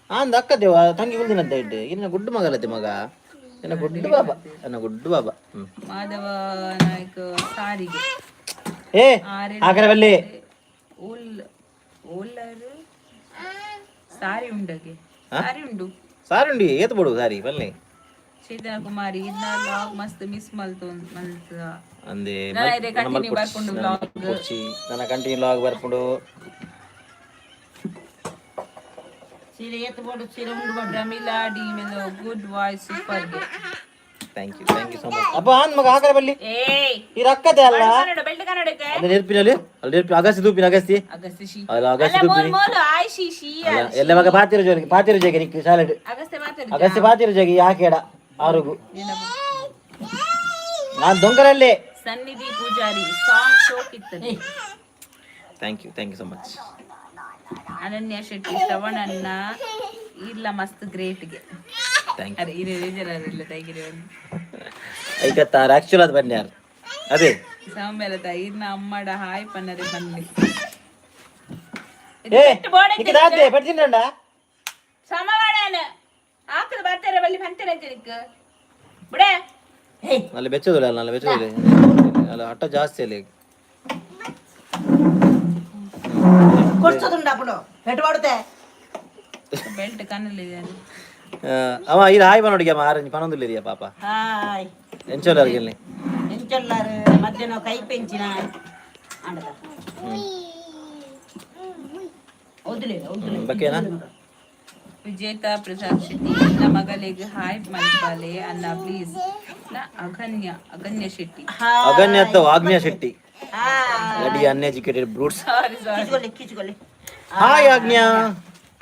ಅಂದ ಅಕ್ಕದೇವ ತಂಗಿ ಉಳ್ದಿನಂತ ಇಡ್ಡೆ ಇನ್ನ ಗುಡ್ಡು ಮಗಲತ್ತೆ ಮಗ ಇನ್ನ ಗುಡ್ಡು ಬಾಬಾ ಇನ್ನ ಗುಡ್ಡು ಬಾಬಾ ಮಾಧವ ನಾಯ್ಕ ಸಾರಿಗೆ ಏ ಆ ಕಡೆ ಬಲ್ಲಿ ಓಲ್ಲರು ಸಾರಿ ಉಂಡಗೆ ಸಾರಿ ಉಂಡು ಸಾರಿ ಉಂಡಿ ಏತ್ ಬಿಡು ಸಾರಿ ಬಲ್ಲೆ ಚೇತನ ಕುಮಾರಿ ಇದನ್ನ ಲಾಗ್ ಮಸ್ತ್ ಮಿಸ್ ಮಲ್ತು ಅಂದೆ ಕಂಟಿನ್ಯೂ ಬರ್ಕೊಂಡು ಬ್ಲಾಗ್ ನನ್ನ ಕಂಟಿನ್ಯೂ ಲಾಗ್ ಬರ್ಕೊಂಡು ಸೀರೆ ಎತ್ತು ಬೋಡು ಸೀರೆ ಉಂಡು ಬಡ್ಡ ರಮೀಲಾ ಡಿ ಮೇಲೆ ಗುಡ್ ವಾಯ್ಸ್ ಸೂಪರ್ ಗೆ ಥ್ಯಾಂಕ್ ಯು ಸೋ ಮಚ್ ಅಪ್ಪ ಆನ್ ಮಗ ಆ ಕಡೆ ಬಲ್ಲಿ ಏಯ್ ಈ ರಕ್ಕದೆ ಅಲ್ಲ ಕನ್ನಡ ಬೆಲ್ಟ್ ಕನ್ನಡಕ್ಕೆ ಅಲ್ಲಿ ನೆರ್ಪಿನಲ್ಲಿ ಅಲ್ಲಿ ನೆರ್ಪಿ ಅಗಸ್ತಿ ದೂಪಿನ ಅಗಸ್ತಿ ಅಗಸ್ತಿ ಅಲ್ಲ ಅಗಸ್ತಿ ದೂಪಿನಿ ಮೋಲು ಆಯ್ಶಿ ಶಿ ಎಲ್ಲ ಮಗ ಪಾತಿರ ಜೋಗಿ ನಿಕ್ಕೆ ಸಾಲಡ್ ಅಗಸ್ತೆ ಮಾತಾಡಿ ಅಗಸ್ತಿ ಪಾತಿರ ಜೋಗಿ ಯಾಕೆಡ ಆರುಗು ನಾನು ದೊಂಗರಲ್ಲೇ ಸನ್ನಿಧಿ ಪೂಜಾರಿ ಸಾಂಗ್ ಶೋಕ್ ಇತ್ತದೆ thank you so much Ananya Shetty ಶ್ರವಣನ್ನ ಇಲ್ಲ ಮಸ್ತ್ ಗ್ರೇಟ್ಗೆ ಥ್ಯಾಂಕ್ ಅರೆ ಇರೆ ರೇಜರಲ್ಲ ತೈಗಿರಿ ಈಗ ತಾರ ಆಕ್ಚುಲ್ ಅದು ಬನ್ಯಾರ ಅದೇ ಸೌಮ್ಯಲತ ಇರ್ನ ಅಮ್ಮಡ ಹಾಯ್ ಪನ್ನರೆ ಬನ್ನಿ ಏ ನಿಕ್ಕೆ ದಾದೆ ಪಡ್ತಿನಂಡ ಸಮವಾಡನ ಆಕದ ಬರ್ತಾರೆ ಬಲ್ಲಿ ಬಂತಾರೆ ಅಂತಿರಕ ಬಿಡೆ ಅಲ್ಲಿ ಬೆಚ್ಚೋದಿಲ್ಲ ಅಲ್ಲ ಬೆಚ್ಚೋದಿಲ್ಲ ಅಲ್ಲ ಹಠ ಜಾಸ್ತಿ ಅಲ್ಲಿ ಕೊಡ್ಸೋದುಂಡ ಬಿಡು ಹೆಟ್ ಮಾಡುತ್ತೆ ಬೆಲ್ಟ್ ಕಣ್ಣಲ್ಲಿದೆ ಅವ ಇದು ಹಾಯ್ ಬನ್ನೋಡಿಗೆ ಅಮ್ಮ ಆರೆಂಜ್ ಪನೊಂದಿಲ್ಲ ಪಾಪ ಹಾಯ್ ಎಂಚೋಲ್ಲ ಅವ್ರಿಗೆ ಎಂಚೊಲ್ಲಾರು ಮಧ್ಯಾಹ್ನ ಕೈ ಪೆಂಚಿನ ಆಂಡದ ಹೌದಿಲ್ಲ ಬಕ್ಕೇನಾ ವಿಜೇತ ಪ್ರಸಾದ್ ಶೆಟ್ಟಿ ನನ್ನ ಮಗಳಿಗೆ ಹಾಯ್ ಮಲ್ಪಾಲೆ ಅನ್ನ ಪ್ಲೀಸ್ ಅಗನ್ಯ ಶೆಟ್ಟಿ ಅಗನ್ಯ ಅಥವಾ ಆಗ್ನೇಯ ಶೆಟ್ಟಿ ರೆಡಿ ಅನ್ಎಜುಕೇಟೆಡ್ ಬ್ರೂಟ್ಸ್ ಸಾರಿ ಕಿಚ್ಕೊಳ್ಳಿ ಹಾಯ್ ಆಗ್ನೇಯ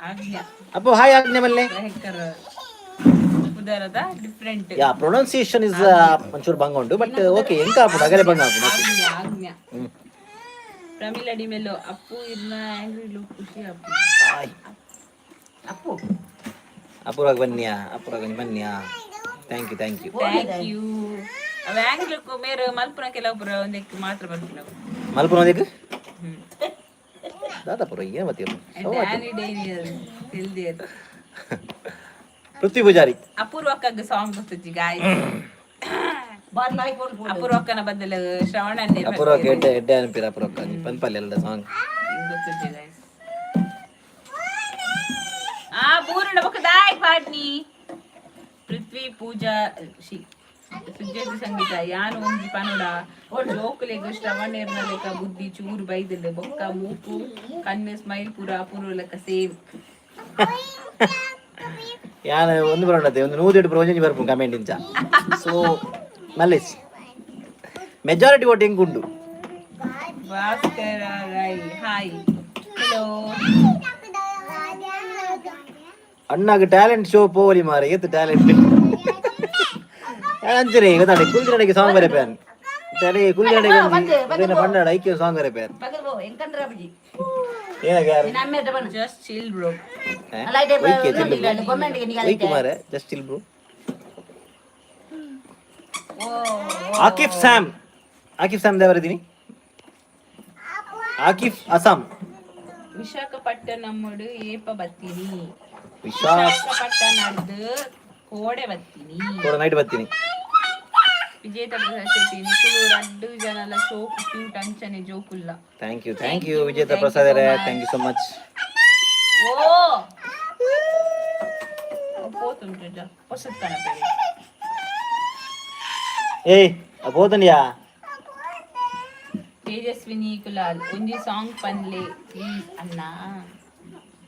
ಆಜ್ಞಾ ಅಪ್ಪ ಹಾಯ್ ಆಗ್ನೇಯ ಮಲ್ಲೆ ಭಯಂಕರ ಉದಾರದ ಡಿಫರೆಂಟ್ ಯಾ ಪ್ರೊನೌನ್ಸಿಯೇಷನ್ ಇಸ್ ಒಂಚೂರು ಬಂಗ ಉಂಟು ಬಟ್ ಓಕೆ ಎಂಕ ಆಪುಡು ಅಗಲೆ ಬಂಗ ಆಪುಡು ಆಜ್ಞಾ ಪ್ರಮಿಳಾ ಡಿಮೆಲ್ಲೋ ಅಪ್ಪು ಇರ್ನ ಆಂಗ್ರಿ ಲುಕ್ ಖುಷಿ ಅಪ್ಪು ಹಾಯ್ ಅಪ್ಪು ಅಪೂರ್ವಾಗಿ ಬನ್ನಿಯಾ ಥ್ಯಾಂಕ್ ಯು ಥ್ಯಾಂಕ್ ಯು ಅವ ಆಂಗ್ರಿ ಲುಕ್ ಮೇರೆ ಮಲ್ಪುನ ಕೆಲವೊಬ್ಬರು ಒಂದಕ್ಕೆ ಮಾತ್ರ ಬರ್ತಾರೆ ಮಲ್ಪುರ ಒಂದಕ್ಕೆ ದಾದಾಪುರ ಏನು ಮತ್ತಿರು ಆನಿ ಡೇನಿಯರ್ ತಿಳ್ದಿಯರ್ ಪೃಥ್ವಿ ಪೂಜಾರಿ ಅಪೂರ್ವಕ್ಕಂಗ ಸಾಂಗ್ ಗೊತ್ತಜ್ಜಿ ಗಾಯ ಬಾರ್ಲಾಯ್ ಅಪೂರ್ವಕ್ಕನ ಬದಲು ಶ್ರವಣನ್ನೇ ಅಪೂರ್ವಕ್ಕೆ ಎಡ್ಡೆ ಅನ್ಪಿರ ಅಪೂರ್ವಕ್ಕ ಪನ್ಪಲ್ಲಿ ಎಲ್ಲ ಸಾಂಗ್ ಗೊತ್ತಜ್ಜಿ ಗಾಯ ಆ ಬೂರಣ ಬೊಕ್ಕ ದಾಯ್ ಪಾಡ್ನಿ ಪೃಥ್ವಿ ಪೂಜಾ ಸುಜ್ಜತಿ ಸಂಗೀತ ಯಾನು ಒಂಜಿ ಪನೋಡ ಜೋಕುಲೆಗ ಶ್ರವಣೇರ್ನ ಲೆಕ್ಕ ಬುದ್ಧಿ ಚೂರು ಬೈದಿಲ್ಲ ಬೊಕ್ಕ ಮೂಕು ಕಣ್ಣು ಸ್ಮೈಲ್ ಪೂರ ಅಪೂರ್ವ ಲೆಕ್ಕ ಸೇಮ್ ಯಾನ ಒಂದು ಬರೋಣತೆ ಒಂದು 100 ಪ್ರೊಜೆಂಜಿ ಬರ್ಪು ಕಮೆಂಟ್ ಇಂಚ ಸೊ ಮಲ್ಲೇಶ್ ಮೆಜಾರಿಟಿ ವೋಟಿಂಗ್ ಉಂಟು ಭಾಸ್ಕರ ರೈ ಹಾಯ್ ಹಲೋ ಅಣ್ಣಗೆ ಟ್ಯಾಲೆಂಟ್ ಶೋ ಪೋಲಿ ಮಾರೆ ಏತು ಟ್ಯಾಲೆಂಟ್ ಅಂಚನೆ ಗೊತ್ತಾಡಿ ಕುಲ್ದಿನಡಿಗೆ ಸಾಂಗ್ ಬರೆಪೇನ್ ಸರಿ ಕುಲ್ಗಡೆ ಗಂಜಿ ಪಂಡಾಡ ಐಕ್ಯ ಸಾಂಗ್ ಬರೇ ಪೇರ್ ಏನಾಗ ಜಸ್ಟ್ ಚಿಲ್ ಬ್ರೋ. ಒಯ್ಕೆ ಮಾರೆ just chill bro. Akif Sam ದೇವರದೀನಿ ಆಕಿಫ್ ಅಸ್ಸಾಂ ವಿಶಾಖಪಟ್ಟಣಮ್ಮಡು ಏಪ ಬತ್ತೀನಿ ವಿಶಾಖ ವಿಶಾಖಪಟ್ಟಣದ್ದು ಕೋಡೆ ಬತ್ತೀನಿ ನೈಟ್ ಬರ್ತೀನಿ. ವಿಜೇತ ಪ್ರಶಸ್ತಿ ನಿಖಿಲು ರಡ್ಡು ಜನಲ ಶೋಕು ಕ್ಯೂಟ್ ಅಂಚನೆ ಜೋಕುಲ್ಲ. ಥ್ಯಾಂಕ್ ಯು ವಿಜೇತ ಪ್ರಸಾದ್ ಅವರೇ, ಥ್ಯಾಂಕ್ ಯು ಸೊ ಮಚ್. పోతుంటా వస్తుంది కనపడి ಏಯ್ పోతుండియా తేజస్విని కులాల్ ಒಂಜಿ ಸಾಂಗ್ ಪನ್ಲೆ ಪ್ಲೀಸ್ ಅಣ್ಣ.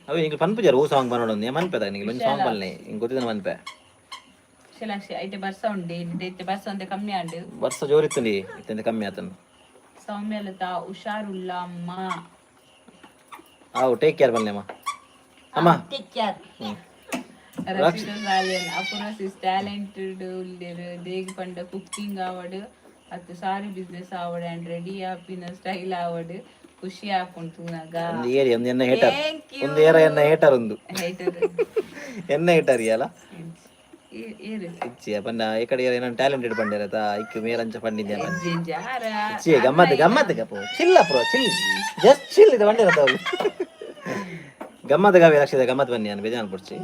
ಅವೆ ನಿಂಗೆ ಪನ್ಪುಜಾರ ಓ ಸಾಂಗ್ ಬನ್ನೋಡು ನೇ ಮನ್ಪೆದ ನಿಂಗೆ ಒಂದು ಸಾಂಗ್ ಪನ್ಲೆ ಇಂಗೆ ಗೊತ್ತಿದ ಮನ್ಪೆ ಶಲಾಕ್ಷಿ ಐತೆ ಬರ್ಸ ಉಂಡೆ ಐತೆ ಬರ್ಸ ಒಂದೆ ಕಮ್ಮಿ ಆಂಡು ವರ್ಷ ಜೋರಿತ್ತುಂಡಿ ಇತ್ತಂದೆ ಕಮ್ಮಿ ಆತನು. ಸೌಮ್ಯಲತಾ ಹುಷಾರುಲ್ಲ ಅಮ್ಮ ಆವು ಟೇಕ್ ಕೇರ್ ಬನ್ನೇಮ್ಮ ಅಮ್ಮ. ರಕ್ಷಿತ ಸಾಲಿಯನ್ ಅಪುರಸ್ ಇಸ್ ಟ್ಯಾಲೆಂಟೆಡ್ ಉಲ್ಲೇರು ದೇಗ್ ಪಂಡ ಕುಕಿಂಗ್ ಆವಡು ಅತ್ತು ಸಾರಿ ಬಿಸ್ನೆಸ್ ಆವಡು ಅಂಡ್ ರೆಡಿ ಆಪಿನ ಸ್ಟೈಲ್ ಆವಡು ಖುಷಿ ಆಪುಂಟು ನಗ ಒಂದು ಏರಿ ಒಂದು ಎನ್ನ ಹೇಟರ್ ಒಂದು ಏರ ಎನ್ನ ಹೇಟರ್ ಒಂದು ಎನ್ನ ಹೇಟರ್ ಅಲ್ಲ ಇಚ್ಚಿ ಪಂಡ ಈ ಕಡೆ ಏನೋ ಟ್ಯಾಲೆಂಟೆಡ್ ಪಂಡಿರತ ಐಕ್ಯು ಮೇರಂಚ ಪಂಡಿದ್ಯಾ ಇಚ್ಚಿ ಗಮ್ಮತ್ ಗಪ್ಪು ಚಿಲ್ಲ ಪ್ರೋ ಚಿಲ್ ಜಸ್ಟ್ ಚಿಲ್ ಇದು ಪಂಡಿರತ ಅವ್ರು ಗಮ್ಮತ್ ಗಾವಿ ರಕ್ಷಿತ ಗಮ್ಮತ್ ಬನ್ನಿ ಅನ್ ಬೇಜಾನ್ ಪುಡ್ಸಿ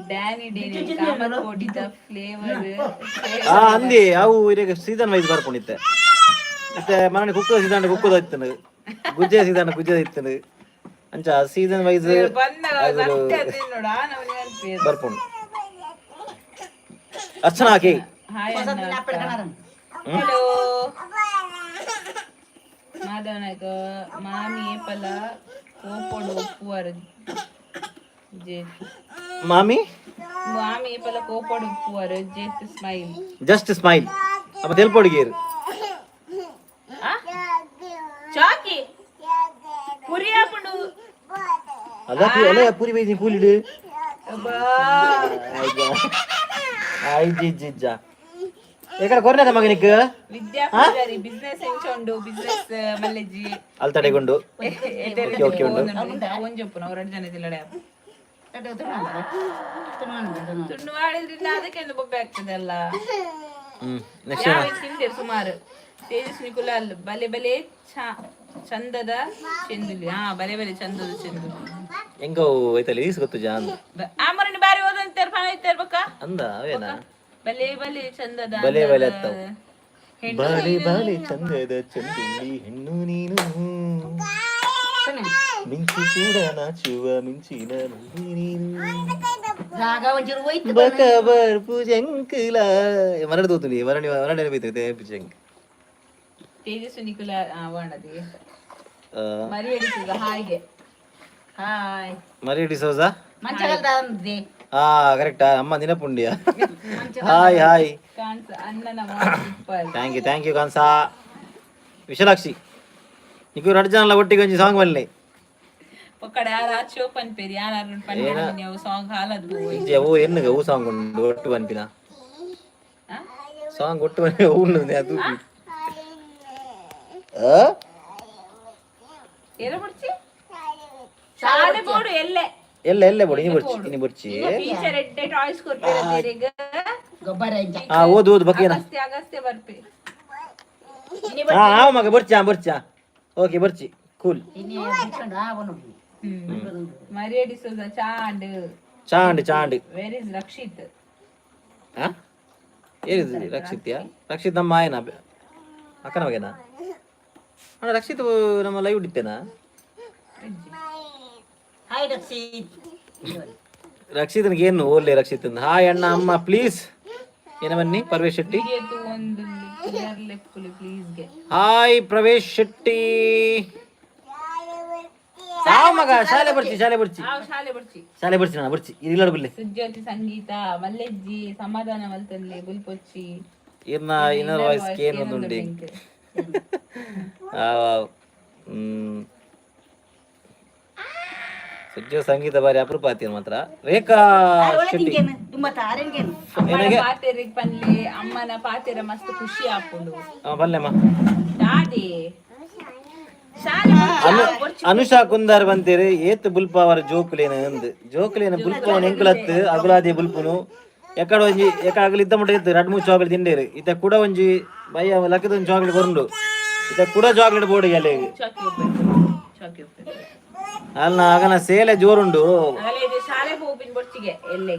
ಅಂದಿ ಅವು ಈಗ ಸೀಸನ್ ವೈಸ್ ಬರ್ಕೊಂಡಿತ್ತೆ ಮತ್ತೆ ಮನೆ ಕುಕ್ಕದ ಸೀಸನ್ ಕುಕ್ಕದ ಇತ್ತನು ಗುಜ್ಜೆ ಸೀಸನ್ ಗುಜ್ಜೆ ಇತ್ತನು ಅಂಚ ಸೀಸನ್ ವೈಸ್ ಬರ್ಕೊಂಡು ಅರ್ಚನಾ ಕೆ ಹಲೋ ಮಾಧವನಾಯಕ ಮಾಮಿ ಏಪಲ ಕೋಪಡು ಒಪ್ಪುವರ ಮಾಮಿ ಏಪಲ ಕೋಪಡು ಒಪ್ಪುವರ ಜಸ್ಟ್ ಸ್ಮೈಲ್ ಅಪ್ಪ ತೆಲ್ಪೊಡಿಗೇರು ಚಾಕಿ ಪುರಿ ಆಪುಂಡು ಅಲ್ಲ ಪುರಿ ಬೈದಿ ಕೂಲಿಡು ಜಿಜ್ಜ ಎక్కడ ಕೊರ್ನದ ಮಗನಿಗೆ ವಿದ್ಯಾ ಪೂಜಾರಿ ಬಿಸ್ನೆಸ್ ಎಂಚೊಂಡು ಬಿಸ್ನೆಸ್ ಮಲ್ಲೆಜ್ಜಿ ಅಲ್ತಡೆಗೊಂಡು ಒಂಜೊಪ್ಪುನ ಅವ್ರ ಜನ ಇದಿಲ್ಲಡೆ ತುಂಡು ಮಾಡಿದ್ರಿಂದ ಅದಕ್ಕೆ ಒಂದು ಬೊಬ್ಬೆ ಆಗ್ತದಲ್ಲ. ತಿಂದೆ ಸುಮಾರು ತೇಜಸ್ವಿನಿ ಕುಲಾಲ್ ಬಲೆ ಬಲೆ ಚಂದದ ಚೆಂದುಲಿ ಬಲೆ ಬಲೆ ಚಂದದ ಚೆಂದುಲಿ ಹೆಂಗೋ ಐತಲ್ಲ ಈಸ್ ಗೊತ್ತು ಜಾನ್ ಆಮರನಿ ಬಾರಿ ಓದಂತಾರ ಫಾನ ಇರ್ಬೇಕಾ ಅಂದ ಅವೇನಾ ಬಲೆ ಬಲೆ ಚಂದದ ಬಲೆ ಬಲೆ ಅತ್ತವು ಬಲೆ ಬಲೆ ಚಂದದ ಚೆಂದುಲಿ ಹೆಣ್ಣು ನೀನು ಮಿಂಚಿ ಕೂಡ ನಾಚುವ ಮಿಂಚಿನ ನೀನು ಬಕಬರ್ ಪೂಜಂಕಲ ಮರಣ ತೋತುನಿ ಮರಣ ಬೈತೈತೆ ಪೂಜಂಕ್ ತೇಜಸ್ವಿನಿ ಕುಲಾಲ್ ವಾಣದಿ ಮರಿ ಎಡಿಸಿದ ಹಾಯ್ಗೆ ಹಾಯ್ ಮರಿ ಡಿಸೋಜಾ ಕರೆಕ್ಟ್ ಅಮ್ಮ ದಿನಪುಂಡಿಯ ಹಾಯ್ ಹಾಯ್ ಕಾನ್ಸ ಅಣ್ಣನ ಸೂಪರ್ ಥ್ಯಾಂಕ್ ಯು ಕಾನ್ಸ ವಿಶಾಲಾಕ್ಷಿ ನಿಗೂ ರಡ್ಜನಲ್ಲ ಒಟ್ಟಿಗೆ ಒಂಜಿ ಸಾಂಗ್ ಬನ್ನಿ ಒಕ್ಕಡೆ ಯಾರ ಚೋಪನ್ ಪೇರಿ ಯಾರು ನೀವು ಸಾಂಗ್ ಹಾಲದ್ದು ಓ ಎನ್ನಗ ಹೂ ಸಾಂಗ್ ಉಂಡು ಒಟ್ಟು ಬನ್ಪಿನ ಸಾಂಗ್ ಒಟ್ಟು ಬನ್ನಿ ಉಂಡು ಅದು ಏನ ಬಿಡ್ಚಿ ಶಾಲೆ ಬೋರ್ಡ್ ಎಲ್ಲೆ ಎಲ್ಲ ಬೋರ್ಡ್ ಇನಿ ಬರ್ಚಿ ಟೀಚರ್ ಎಡ್ಡೆ ಟಾಯ್ಸ್ ಕೊಡ್ತೀರ ಬೇರೆಗ ಗೊಬ್ಬರ ಇಂಜ ಓದು ಬಗ್ಗೆನ ಅಗಸ್ತ್ಯ ಬರ್ಪೆ ಮಗ ಬರ್ಚಾ ಓಕೆ ಬರ್ಚಿ ಕೂಲ್ ಮರಿ ಎಡಿಸೋದ ಚಾಂಡ್ ವೇರ್ ಇಸ್ ರಕ್ಷಿತ್ ಏನಿದೆ ರಕ್ಷಿತ್ ನಮ್ಮ ಆಯನ ಅಕ್ಕನ ಮಗನ ಅಣ್ಣ ರಕ್ಷಿತ್ ನಮ್ಮ ಲೈವ್ ಇಟ್ಟೇನಾ ರಕ್ಷಿತನಿಗೆ ಏನು ಓಲ್ಲೆ ರಕ್ಷಿತ್ ಹಾಯ್ ಅಣ್ಣ ಅಮ್ಮ ಪ್ಲೀಸ್ ಏನ ಬನ್ನಿ ಪ್ರವೇಶ್ ಶೆಟ್ಟಿ ಹಾಯ್ ಪ್ರವೇಶ್ ಶೆಟ್ಟಿ ಮಗ ಶಾಲೆ ಬರ್ಚಿ ನಾನು ಬರ್ಚಿ ಇಲ್ಲ ಬಿಡ್ಲಿ ಸುಜ್ಯೋತಿ ಸಂಗೀತ ಮಲ್ಲೆಜ್ಜಿ ಸಮಾಧಾನ ಮಲ್ತಲ್ಲಿ ಬುಲ್ಪೊಚ್ಚಿ ಇನ್ನರ್ ವಾಯ್ಸ್ ಕೇನ್ ಒಂದುಂಡಿ ಸುಜ್ಜೋ ಸಂಗೀತ ಬಾರಿ ಅಪರೂಪ ಆತೀನ ಮಾತ್ರ ರೇಖಾ ಶೆಟ್ಟಿ ಪಾತೆರಿಗೆ ಪನ್ಲಿ ಅಮ್ಮನ ಪಾತೆರ ಮಸ್ತ್ ಖುಷಿ ಆಪುಂಡು ಬಲ್ಲೆಮ್ಮ ಯಾದೇ ಶಾಲೆ ಅನುಷಾ ಕುಂದಾರ್ ಬಂತೀರಿ ಏತ್ ಬುಲ್ಪ ಅವರ ಜೋಕುಲೇನ ಬುಲ್ಪವನ್ ಎಂಕುಲತ್ತು ಅಗುಲಾದಿ ಬುಲ್ಪುನು ಎಕಡ ಒಂಜಿ ಅಗಲಿದ್ದ ಮುಟ್ಟ ಇತ್ತು 2-3 ಚಾಕ್ಲೇಟ್ ತಿಂಡೇರು ಇತ್ತ ಕೂಡ ಒಂಜಿ ಬಯ್ಯ ಲಕ್ಕದ ಒಂದು ಚಾಕ್ಲೇಟ್ ಕೊರಂಡು ಇತ್ತ ಕೂಡ ಚಾಕ್ಲೇಟ್ ಬೋಡಿ ಅಲ್ಲೇ ಅಲ್ಲ ಆಗನ ಸೇಲೆ ಜೋರುಂಡು ಶಾಲೆ ಹೋಪಿನ ಬೊಚ್ಚಿಗೆ ಎಲ್ಲೆ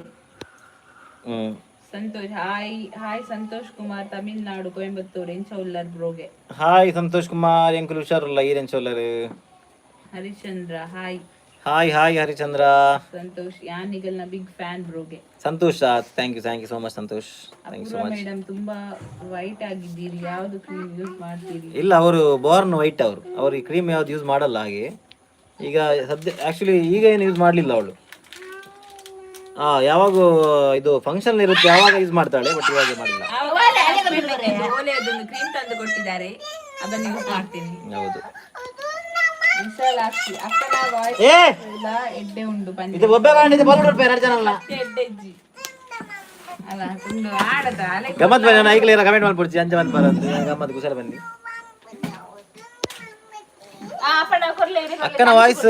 ಹ್ಮ್ ಸಂತೋಷ್ ಹಾಯ್ ಸಂತೋಷ್ ಕುಮಾರ್ ತಮಿಳ್ನಾಡು ಕೊಯಂಬತ್ತೂರು ಎಂಚೌಲ್ಲರ್ ಬ್ರೋಗೆ ಹಾಯ್ ಸಂತೋಷ್ ಕುಮಾರ್ ಎಂಕುಲು ಹುಷಾರಿಲ್ಲ ಈರೆಂಚೋಲ್ಲರು ಹರಿಚಂದ್ರ ಹಾಯ್ ಹರಿಚಂದ್ರ ಸಂತೋಷ್ ಯಾನಿಗಲ್ನ ಬಿಗ್ ಫ್ಯಾನ್ ಬ್ರೋಗೆ Santhosh thank you so much Santhosh thank you so much madam ತುಂಬಾ ವೈಟ್ ಆಗಿದ್ದೀರಿ ಯಾವ್ದು ಕ್ರೀಮ್ ಯೂಸ್ ಮಾಡ್ತೀರಿ ಇಲ್ಲ ಅವರು ಬೋರ್ನ್ ವೈಟ್ ಅವರು ಈ ಕ್ರೀಮ್ ಯಾವ್ದು ಯೂಸ್ ಮಾಡಲ್ಲ ಹಾಗೆ ಈಗ ಸದ್ಯ ಆಕ್ಚುಲಿ ಈಗ ಏನು ಯೂಸ್ ಮಾಡಲಿಲ್ಲ ಅವಳು ಯಾವಾಗ ಇದು ಫಂಕ್ಷನ್ ಇರುತ್ತೆ ಯಾವಾಗ ಯೂಸ್ ಮಾಡ್ತಾಳೆ ಬಟ್ ಇವಾಗ ಮಾಡಿಲ್ಲ ಕ್ರೀಮ್ ತಂದು ಕೊಟ್ಟಿದ್ದಾರೆ ಅದನ್ನು ಯೂಸ್ ಮಾಡ್ತೀನಿ ಹೌದು ವಿಶಾಲಾಕ್ಷಿ ಅಕ್ಕನ ವಾಯ್ಸ್ ಎಡ್ಡೆ ಉಂಡು ಇದು ಒಬ್ಬೆ ಮಾಡಿದೆ ಬರೋಡು 2 ಜನ ಅಲ್ಲ ಎಡ್ಡೆಜ್ಜಿ ಅಲ್ಲ ತುಂಡು ಆಡದ ಅಲೆ ಗಮ್ಮತ್ ಬನ್ನಿ ನಾನು ಐಕ್ಲೇರ ಕಮೆಂಟ್ ಮಾಡ್ಬಿಡ್ತೀನಿ ಅಂಜ ಬಂದು ಬರೋದು ಗಮ್ಮತ್ ಕುಶಲ ಬನ್ನಿ ಅಕ್ಕನ ವಾಯ್ಸ್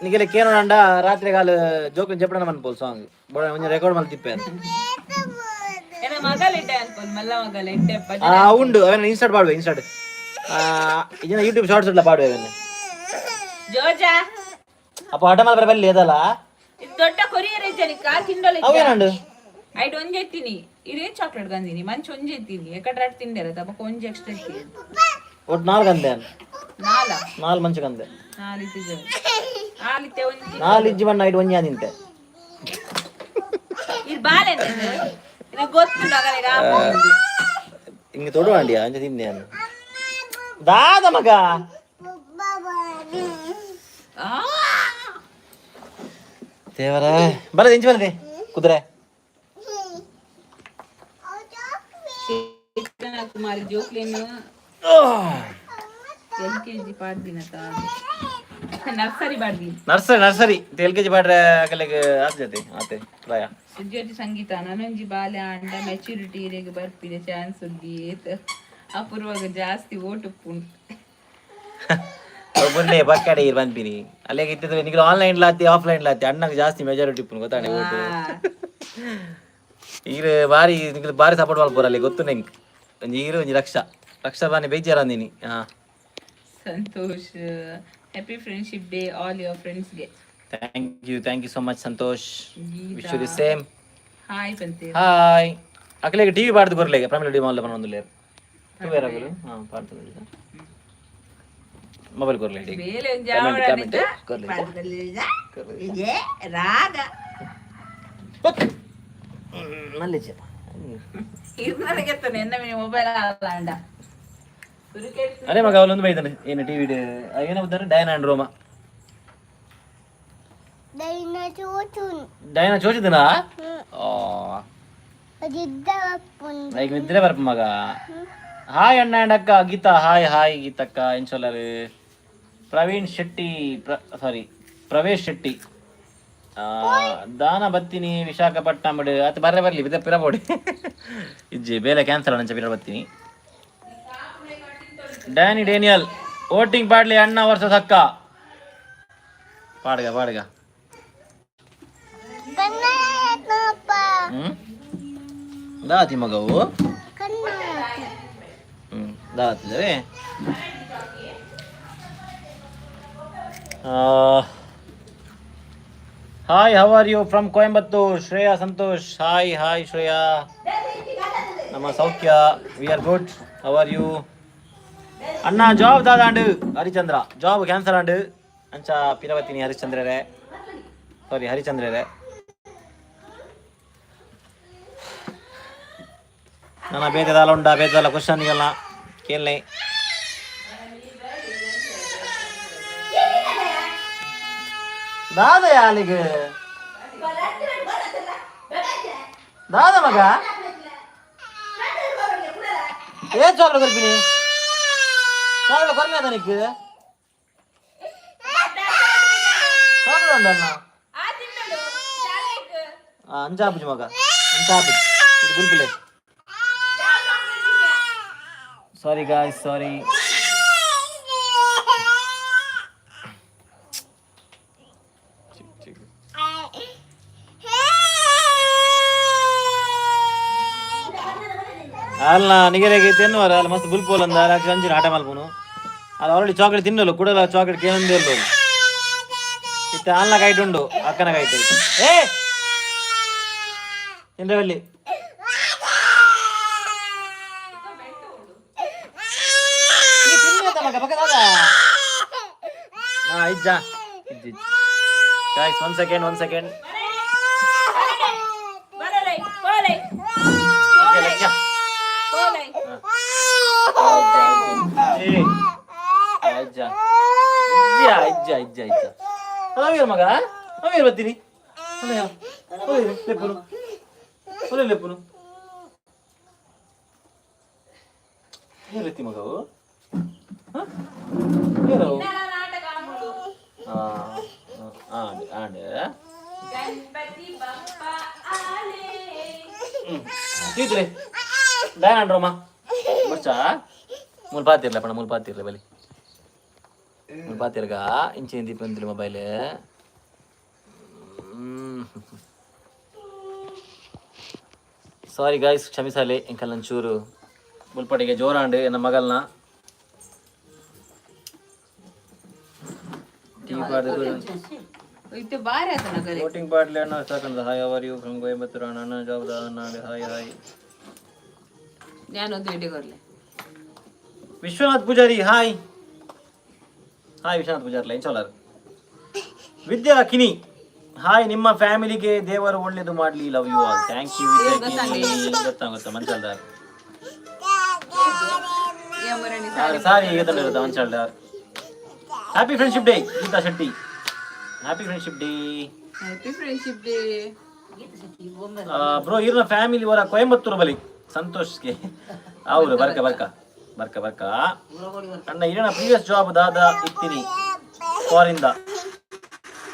ನಿಗೆಲ್ಲ ಕೇನೋಡಂಡ ರಾತ್ರಿ ಕಾಲ ಜೋಕನ್ ಜಪಡನ ಮನ್ಪೋಲ್ ಸಾಂಗ್ ಬೋಡ ಒಂಜ ರೆಕಾರ್ಡ್ ಮಾಡಿ ತಿಪ್ಪೆ ಉಂಡು ಅವನ ಇನ್ಸ್ಟಾಟ್ ಪಾಡುವೆ ಇನ್ಸ್ಟಾಟ್ ಇದನ್ನ ಯೂಟ್ಯೂಬ್ ಶಾರ್ಟ್ಸ್ ಎಲ್ಲ ಪಾಡುವೆ ಅವನ್ನ ಜೋಜಾ ಅಪ್ಪ ಹಠ ಮಾತ್ರ ಬಲ್ಲಿ ಅದಲ್ಲ ಇದು ದೊಡ್ಡ ಕೊರಿಯರ್ ಐತನಿ ಕಾ ತಿಂಡೋಲಿ ಅವೇನಂಡು ಐಡ್ ಒಂಜೆ ಎತ್ತೀನಿ ಇರೇ ಚಾಕ್ಲೇಟ್ ಗಂದಿನಿ ಮಂಚ್ ಒಂಜೆ ಎತ್ತೀನಿ ಎಕಡೆ ರಾಟ್ ತಿಂದೇರ ತಬಕ ಒಂಜೆ ಎಕ್ಸ್ಟ್ರಾ ಎತ್ತೀನಿ ಒಟ್ಟು 4 ಗಂದೆ ನಾಲ್ ಮಂಚ ಗಂದೆ 4 ಇತ್ತಿಜೆ 4 ಇತ್ತೆ ಒಂಜಿ 4 ಇಜ್ಜಿ ಬಣ್ಣ ಐಟ್ ಒಂಜಿ ಆದಿಂತೆ ಇದು ಬಾಲೆನೆ ಇದು ಗೊತ್ತು ನಗಲಿಗ ಹಿಂಗೆ ತೊಡು ಅಂಡಿಯಾ ಅಂಜ ತಿಂದೆ ಅನ್ನು ದಾದ ಮಗ ದೇವರ ಬರದೆ ಇಂಚು ಬರದೆ ಕುದುರೆ ಕುಮಾರಿ ಜೋಕ್ಲೇನು LKG ಪಾಡ್ದಿನ ನರ್ಸರಿ ಬಾಡ್ದಿ ನರ್ಸರಿ LKG ಪಾಡ್ರೆ ಆಗಲಿಗೆ ಆಗ್ತದೆ ಆತೆ ಪ್ರಾಯ ಸುಜ್ಯೋತಿ ಸಂಗೀತ ನನೊಂಜಿ ಬಾಲ್ಯ ಅಂಡ ಮೆಚುರಿಟಿ ಇರೆಗೆ ಬರ್ಪಿದೆ ಚಾನ್ಸ್ ಉದ್ದಿ ಅಪೂರ್ವಾಗ ಜಾಸ್ತಿ ಓಟು ಉಂಟು ಒಬ್ಬನೇ ಬಕ್ಕಡೆ ಬಂದ್ಬಿನಿ ಅಲ್ಲಿಗೆ ಇತ್ತಿದ್ರೆ ನಿಮಗೆ ಆನ್ಲೈನ್ ಲಾತಿ ಆಫ್ಲೈನ್ ಲಾತಿ ಅಣ್ಣಗೆ ಜಾಸ್ತಿ ಮೆಜಾರಿಟಿ ಉಪ್ಪು ಗೊತ್ತಾನೆ ಓಟು ಈಗ ಬಾರಿ ನಿಮಗೆ ಬಾರಿ ಸಪೋರ್ಟ್ ಮಾಡ್ಬೋರ ಅಲ್ಲಿ ಗೊತ್ತು ನಂಗೆ ಒಂಜಿ ಈರು ಒಂಜಿ ರಕ್ಷಾ ಬಾನಿ ಬೇಜಾರ ಅಂದಿನಿ Santhosh happy friendship day all your ಫ್ರೆಂಡ್ಸ್ಗೆ thank you so much Santhosh wish you the same hi ಪಂತೆ ಹಾಯ್ ಅಕಲೆಗೆ ಟಿವಿ ಪಾಡ್ದು ಬರ್ಲೆಗೆ ಪ್ರಮಿಳ ಡಿ ಮಾಲ್ ಬಂದು ಲೇರ್ ಟು ವೇರ್ ಆಗಲು ಪಾಡ್ದು ಮೊಬೈಲ್ ಕೊರ್ಲೆ ಬೇಲೆ ಜಾವಡ ಇದೆ ರಾಗ ನಲ್ಲಿಚೆ ಇರ್ನಗೆ ತನೆ ಎನ್ನ ಮಿನಿ ಮೊಬೈಲ್ ಅಲ್ಲ ಅರೆ ಮಗ ಅವಲೊಂದು ಬೈತಾನೆ ಏನು ಟಿವಿ ಏನೋ ಬರ್ತಾರೆ ಡೈನಾ ಅಂಡ್ ರೋಮಾ ಡೈನಾ ಚೋಚಿದನಾ ಈಗ ನಿದ್ರೆ ಬರ್ಪ ಮಗ ಹಾಯ್ ಅಣ್ಣ ಅಂಡ್ ಅಕ್ಕ ಗೀತಾ ಹಾಯ್ ಗೀತಕ್ಕ ಇನ್ಶಾಲ್ಲರು ಪ್ರವೇಶ್ ಶೆಟ್ಟಿ ದಾನ ಬತ್ತೀನಿ ವಿಶಾಖಪಟ್ಟಣಂ ಬಿಡು ಅದು ಬರ್ಲಿ ಬಿದ್ದ ಪಿರಬೋಡಿ ಇಜ್ಜಿ ಬೇಲೆ ಕ್ಯಾನ್ಸಲ್ ಅಣ್ಣ ಪಿರ ಬತ್ತೀನಿ ಡೇನಿಯಲ್ ವೋಟಿಂಗ್ ಪಾಡ್ಲಿ ಅಣ್ಣ ವರ್ಸಸ್ ಅಕ್ಕ ಪಾಡ್ಗ ದಾತಿ ಮಗವು ದಾತಿದ್ದಾರೆ hi how are you from Coimbatore Shreya Santhosh hi Shreya ನಮ್ಮ ಸೌಖ್ಯ we are good how are you ಅಣ್ಣ ಜಾಬ್ ದಾದಾಂಡು ಹರಿಚಂದ್ರ ಜಾಬ್ ಕ್ಯಾನ್ಸಲ್ ಆಂಡು ಅಂಚ ಪಿರವತಿನಿ ಹರಿಚಂದ್ರರೇ ನನ್ನ ಬೇಜಾರಲ್ಲ ಉಂಡ ಬೇಜಾರಲ್ಲ ಕ್ವಶನ್ಗೆಲ್ಲ ಕೇಳಲಿ ದಾದ ಯಾಲಿಗೆ ದಾದ ಮಗ ಏ ಚಾಕ್ಲೇಟ್ ಕೊರ್ಪಿನಿ ಚಾಕ್ಲೇಟ್ ಕೊರ್ಮಿ ಅದ ನಿಕ್ಕು ಚಾಕ್ಲೇಟ್ ಉಂಡಣ್ಣ ಅಂಚಾಪುಜಿ ಮಗ ಅಂಚಾಪುಜಿ ಇದು ಬುಲ್ಬುಲೆ ಸಾರಿ ಗಾಯ್ಸ್ ಸಾರಿ ಅಲ್ಲ ನಿಗರೆಗೆ ತಿನ್ನುವಾರ ಅಲ್ಲಿ ಮಸ್ತ್ ಬುಲ್ಪೋಲ್ ಅಂದ ಲಕ್ಷ ಅಂಜಿನ ಆಟ ಮಲ್ಪನು ಅದು ಆಲ್ರೆಡಿ ಚಾಕ್ಲೇಟ್ ತಿನ್ನಲು ಕೂಡಲ ಚಾಕ್ಲೇಟ್ ಕೇಳಂದೇ ಇರ್ಬೋದು ಇತ್ತ ಅಲ್ಲ ಕೈಟ್ ಉಂಡು ಅಕ್ಕನ ಕೈಟ್ ಏ ಇಂದ್ರವಲ್ಲಿ ಇಜ್ಜ ಇಜ್ಜಿ ಗಾಯ್ಸ್ 1 ಸೆಕೆಂಡ್ ಮಗ ನಾವೇನು ಬರ್ತೀನಿ ಲೆಪ್ಪನು ಏನ್ ಮಗವು ಡಯಾನ್ರಮ್ಮ ಬರ್ಚಾ ಮುಲ್ಪಾತಿರ್ಲ ಪಣ ಮುಲ್ಪಾತಿರ್ಲ ಬಲಿ ಮುಲ್ಪಾತಿರ್ಗ ಇಂಚಿನ ದೀಪ ಅಂತಿಲ್ಲ ಮೊಬೈಲ್ ಸಾರಿ ಗಾಯ್ಸ್ ಕ್ಷಮಿಸಾಲೆ ಇಂಕಲ್ ಒಂಚೂರು ಮುಲ್ಪಾಟಿಗೆ ಜೋರಾಂಡು ನನ್ನ ಮಗಲ್ನ ವೋಟಿಂಗ್ ಪಾರ್ಟ್ಲಿ ಅಣ್ಣ ಸಾಕಂದ hi are you from Coimbatore ಅಣ್ಣ ಜಾಬ್ ನಾಳೆ ಹಾಯ್ ഞാനൊന്ന് വീഡിയോ കോളിൽ ವಿಶ್ವನಾಥ್ ಪೂಜಾರಿ ಹಾಯ್ ವಿಶ್ವನಾಥ್ ಪೂಜಾರಿ ಲೈನ್ ಚೋಲಾರ್ ವಿದ್ಯಾ ಕಿನಿ ಹಾಯ್ ನಿಮ್ಮ ಫ್ಯಾಮಿಲಿಗೆ ದೇವರು ಒಳ್ಳೇದು ಮಾಡ್ಲಿ love you all thank you ಗೊತ್ತಾ ಮಂಚಾಲ್ದಾರ್ ಸಾರಿ ಗೊತ್ತಿರುತ್ತೆ ಮಂಚಾಲ್ದಾರ್ happy friendship day Geetha Shetty happy friendship day bro ಇವ್ರ ಫ್ಯಾಮಿಲಿ ಅವರ ಕೊಯಂಬತ್ತೂರು ಬಲಿ ಸಂತೋಷ್ಗೆ ಅವರು ಬರ್ಕ ನನ್ನ ಇರಣ ಪ್ರೀವಿಯಸ್ ಜಾಬ್ ದಾದ ಇತ್ತೀನಿ ಫಾರಿಂದ